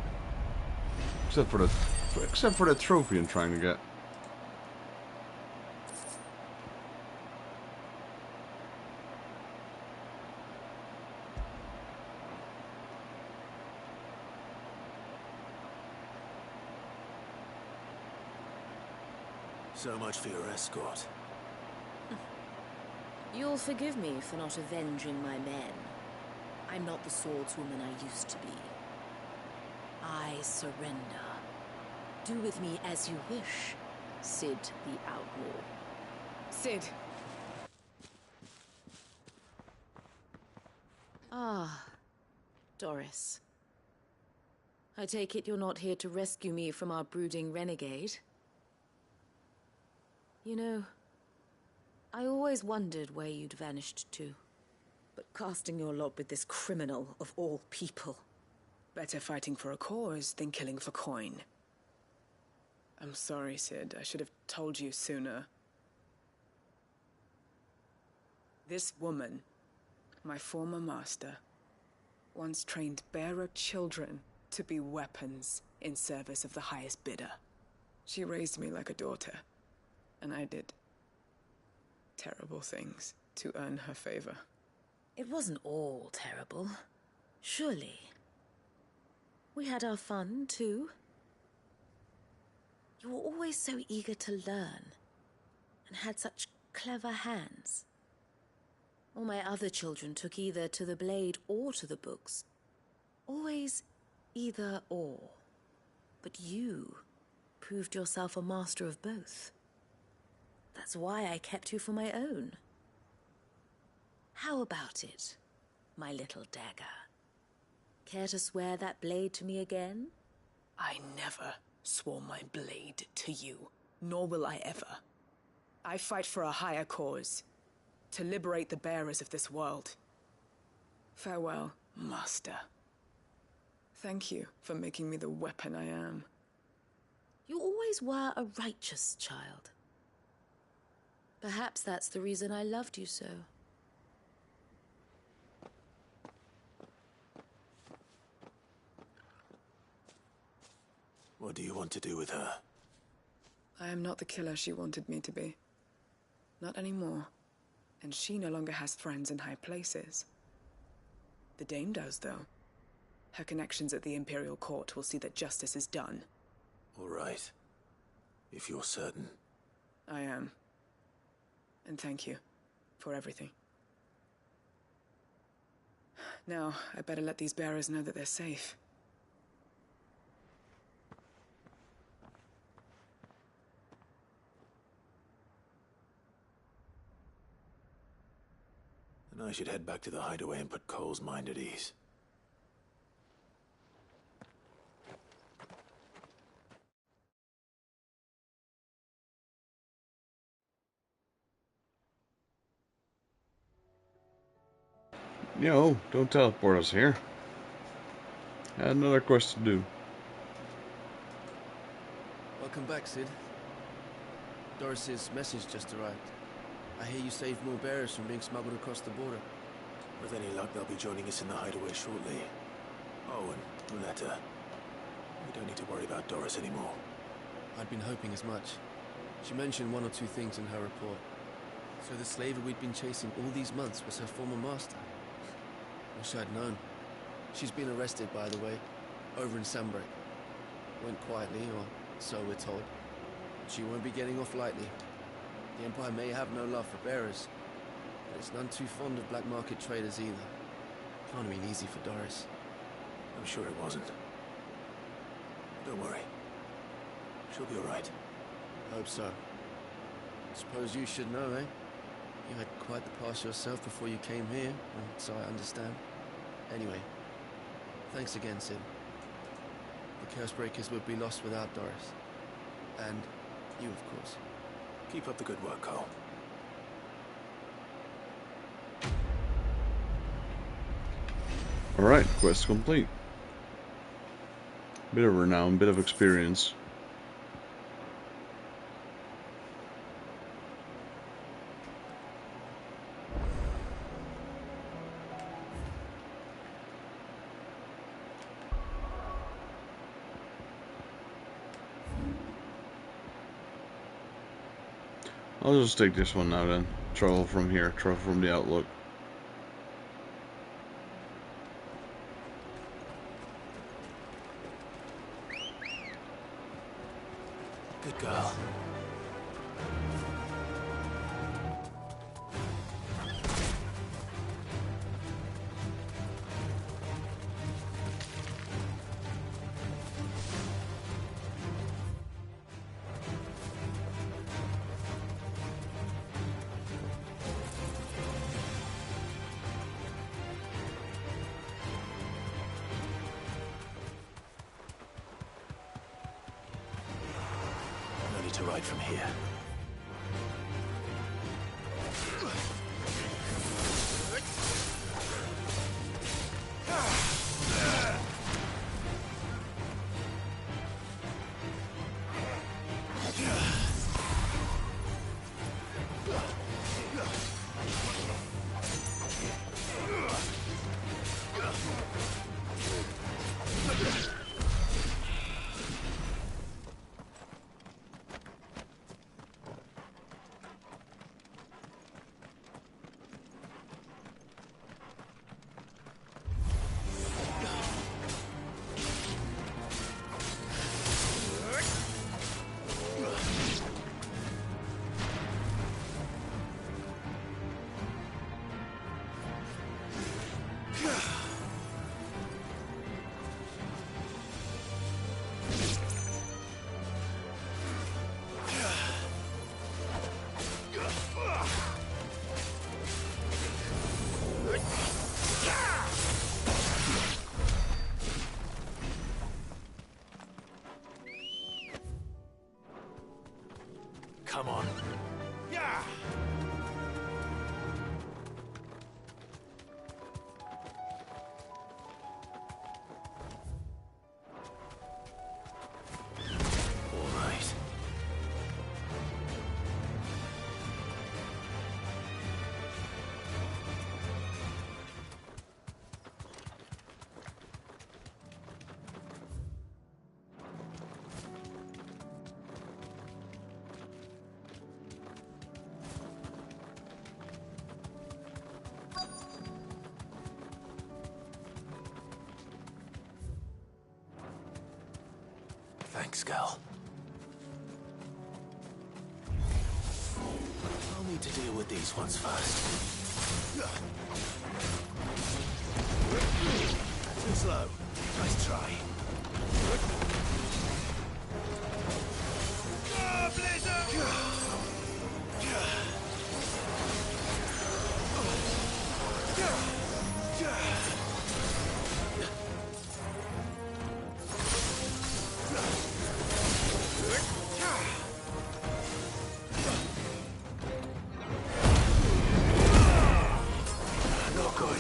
Except for the trophy I'm trying to get. So much for your escort. You'll forgive me for not avenging my men. I'm not the swordswoman I used to be. I surrender. Do with me as you wish, Sid the Outlaw. Sid. Ah, Doris. I take it you're not here to rescue me from our brooding renegade? You know, I always wondered where you'd vanished to. But casting your lot with this criminal of all people. Better fighting for a cause than killing for coin. I'm sorry, Sid. I should have told you sooner. This woman, my former master, once trained bearer children to be weapons in service of the highest bidder. She raised me like a daughter, and I did terrible things to earn her favor. It wasn't all terrible, surely. We had our fun, too. You were always so eager to learn, and had such clever hands. All my other children took either to the blade or to the books. Always either or. But you proved yourself a master of both. That's why I kept you for my own. How about it, my little dagger? Care to swear that blade to me again? I never swore my blade to you, nor will I ever. I fight for a higher cause, to liberate the bearers of this world. Farewell, Master. Thank you for making me the weapon I am. You always were a righteous child. Perhaps that's the reason I loved you so. What do you want to do with her? I am not the killer she wanted me to be. Not anymore. And she no longer has friends in high places. The Dame does, though. Her connections at the Imperial Court will see that justice is done. All right. If you're certain. I am. And thank you for everything. Now, I better let these bearers know that they're safe. And I should head back to the hideaway and put Cole's mind at ease. Yo, don't teleport us here. I had another quest to do. Welcome back, Sid. Doris's message just arrived. I hear you saved more bearers from being smuggled across the border. With any luck, they'll be joining us in the hideaway shortly. Oh, and Letta. We don't need to worry about Doris anymore. I'd been hoping as much. She mentioned one or two things in her report. So the slaver we'd been chasing all these months was her former master. Wish I'd known. She's been arrested, by the way, over in Sunbreak. Went quietly, or so we're told. She won't be getting off lightly. The Empire may have no love for bearers, but it's none too fond of black market traders either. Can't have been easy for Doris. I'm sure it wasn't. Don't worry. She'll be all right. Hope so. Suppose you should know, eh? You had quite the past yourself before you came here, so I understand. Anyway, thanks again, Sid. The Cursebreakers would be lost without Doris. And you, of course. Keep up the good work, Cole. Alright, quest complete. Bit of renown, bit of experience. I'll just take this one now then. Travel from here, travel from the Outlook. Good girl. To ride from here. Come on. Yeah! All right. Thanks, Gal. I'll need to deal with these ones first. Too slow. Nice try. Not good.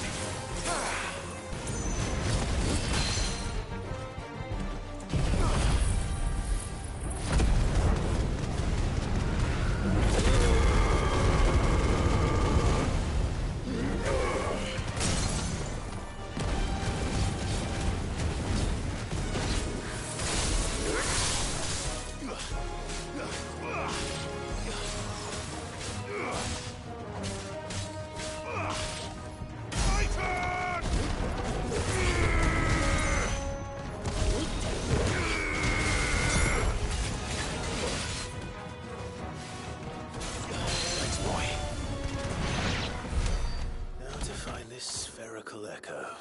Echo.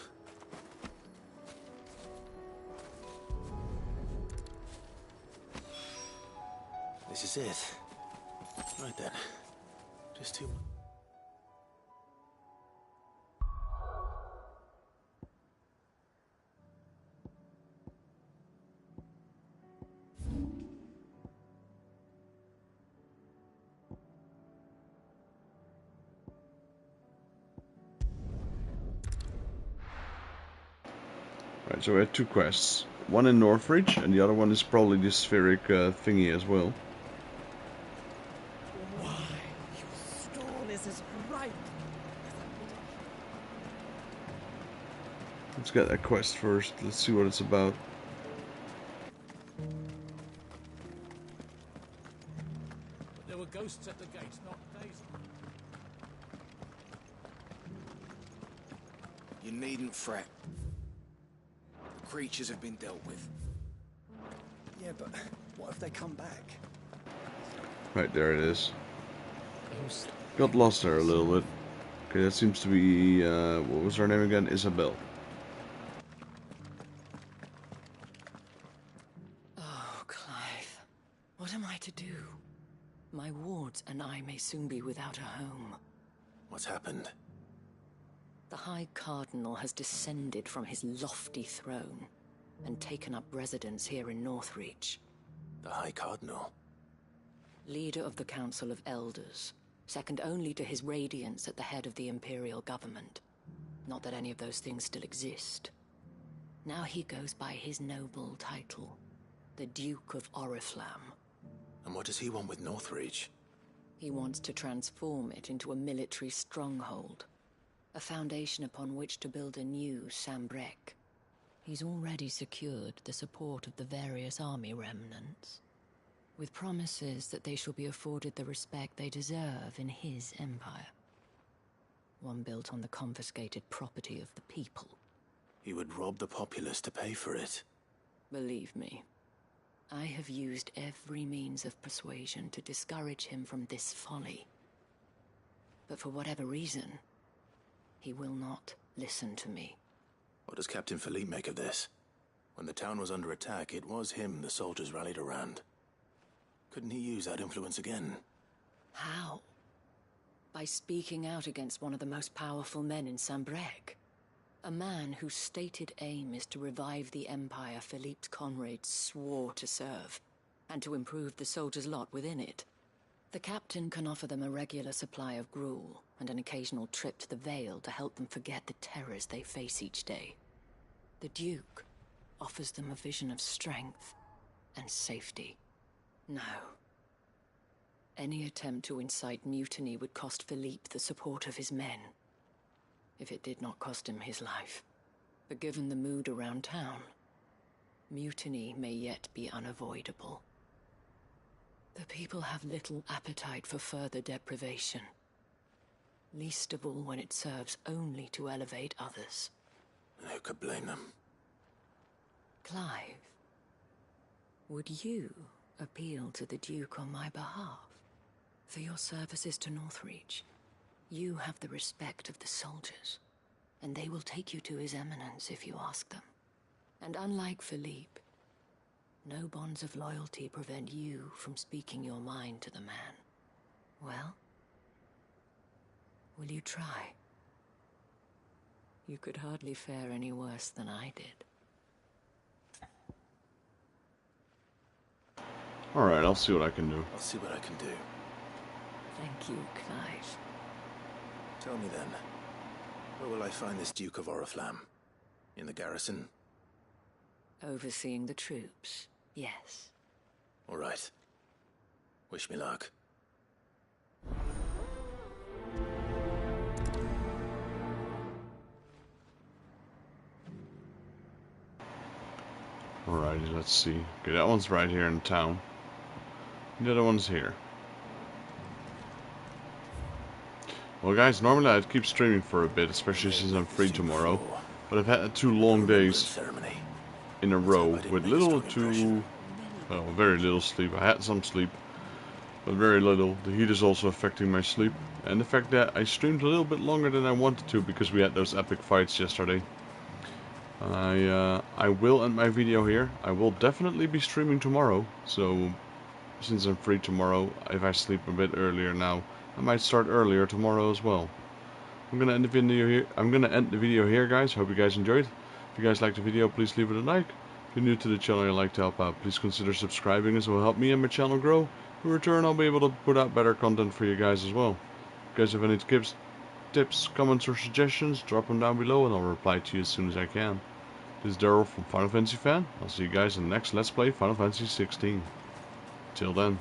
This is it. Right then. Just two. Right, so we had two quests. One in Northridge, and the other one is probably this spheric thingy as well. Why, your stall is as bright. Let's get that quest first. Let's see what it's about. There were ghosts at the gates, not days. You needn't fret. The creatures have been dealt with. Yeah, but what if they come back? Right, there it is. Got lost there a little bit. Okay, that seems to be, what was her name again? Isabel. Oh, Clive. What am I to do? My wards and I may soon be without a home. What's happened? The High Cardinal has descended from his lofty throne and taken up residence here in Northreach. The High Cardinal? Leader of the Council of Elders, second only to his Radiance at the head of the Imperial government. Not that any of those things still exist. Now he goes by his noble title, the Duke of Oriflamme. And what does he want with Northreach? He wants to transform it into a military stronghold, a foundation upon which to build a new Sambrec. He's already secured the support of the various army remnants, with promises that they shall be afforded the respect they deserve in his empire. One built on the confiscated property of the people. He would rob the populace to pay for it. Believe me, I have used every means of persuasion to discourage him from this folly. But for whatever reason, he will not listen to me. What does Captain Philippe make of this? When the town was under attack, it was him the soldiers rallied around. Couldn't he use that influence again? How? By speaking out against one of the most powerful men in Sambrec. A man whose stated aim is to revive the empire Philippe's comrades swore to serve, and to improve the soldiers' lot within it. The captain can offer them a regular supply of gruel and an occasional trip to the Vale to help them forget the terrors they face each day. The Duke offers them a vision of strength and safety. No. Any attempt to incite mutiny would cost Philippe the support of his men, if it did not cost him his life. But given the mood around town, mutiny may yet be unavoidable. The people have little appetite for further deprivation, least of all when it serves only to elevate others. Who could blame them? Clive, would you appeal to the Duke on my behalf? For your services to Northreach, you have the respect of the soldiers, and they will take you to His Eminence if you ask them. And unlike Philippe, no bonds of loyalty prevent you from speaking your mind to the man. Well, will you try? You could hardly fare any worse than I did. Alright, I'll see what I can do. I'll see what I can do. Thank you, Clive. Tell me then, where will I find this Duke of Oriflamme? In the garrison? Overseeing the troops, yes. All right. Wish me luck. Alrighty, let's see. Okay, that one's right here in town. The other one's here. Well guys, normally I'd keep streaming for a bit, especially since I'm free tomorrow. But I've had 2 long days in a row with little to, well, very little sleep. I had some sleep, but very little. The heat is also affecting my sleep. And the fact that I streamed a little bit longer than I wanted to because we had those epic fights yesterday. I will end my video here. I will definitely be streaming tomorrow, so since I'm free tomorrow, if I sleep a bit earlier now, I might start earlier tomorrow as well. I'm gonna end the video here, guys. Hope you guys enjoyed. If you guys liked the video, please leave it a like. If you're new to the channel and you'd like to help out, please consider subscribing, as it will help me and my channel grow. In return, I'll be able to put out better content for you guys as well. If you guys have any tips, comments, or suggestions, drop them down below and I'll reply to you as soon as I can. This is Daryl from Final Fantasy Fan. I'll see you guys in the next Let's Play Final Fantasy XVI. Till then.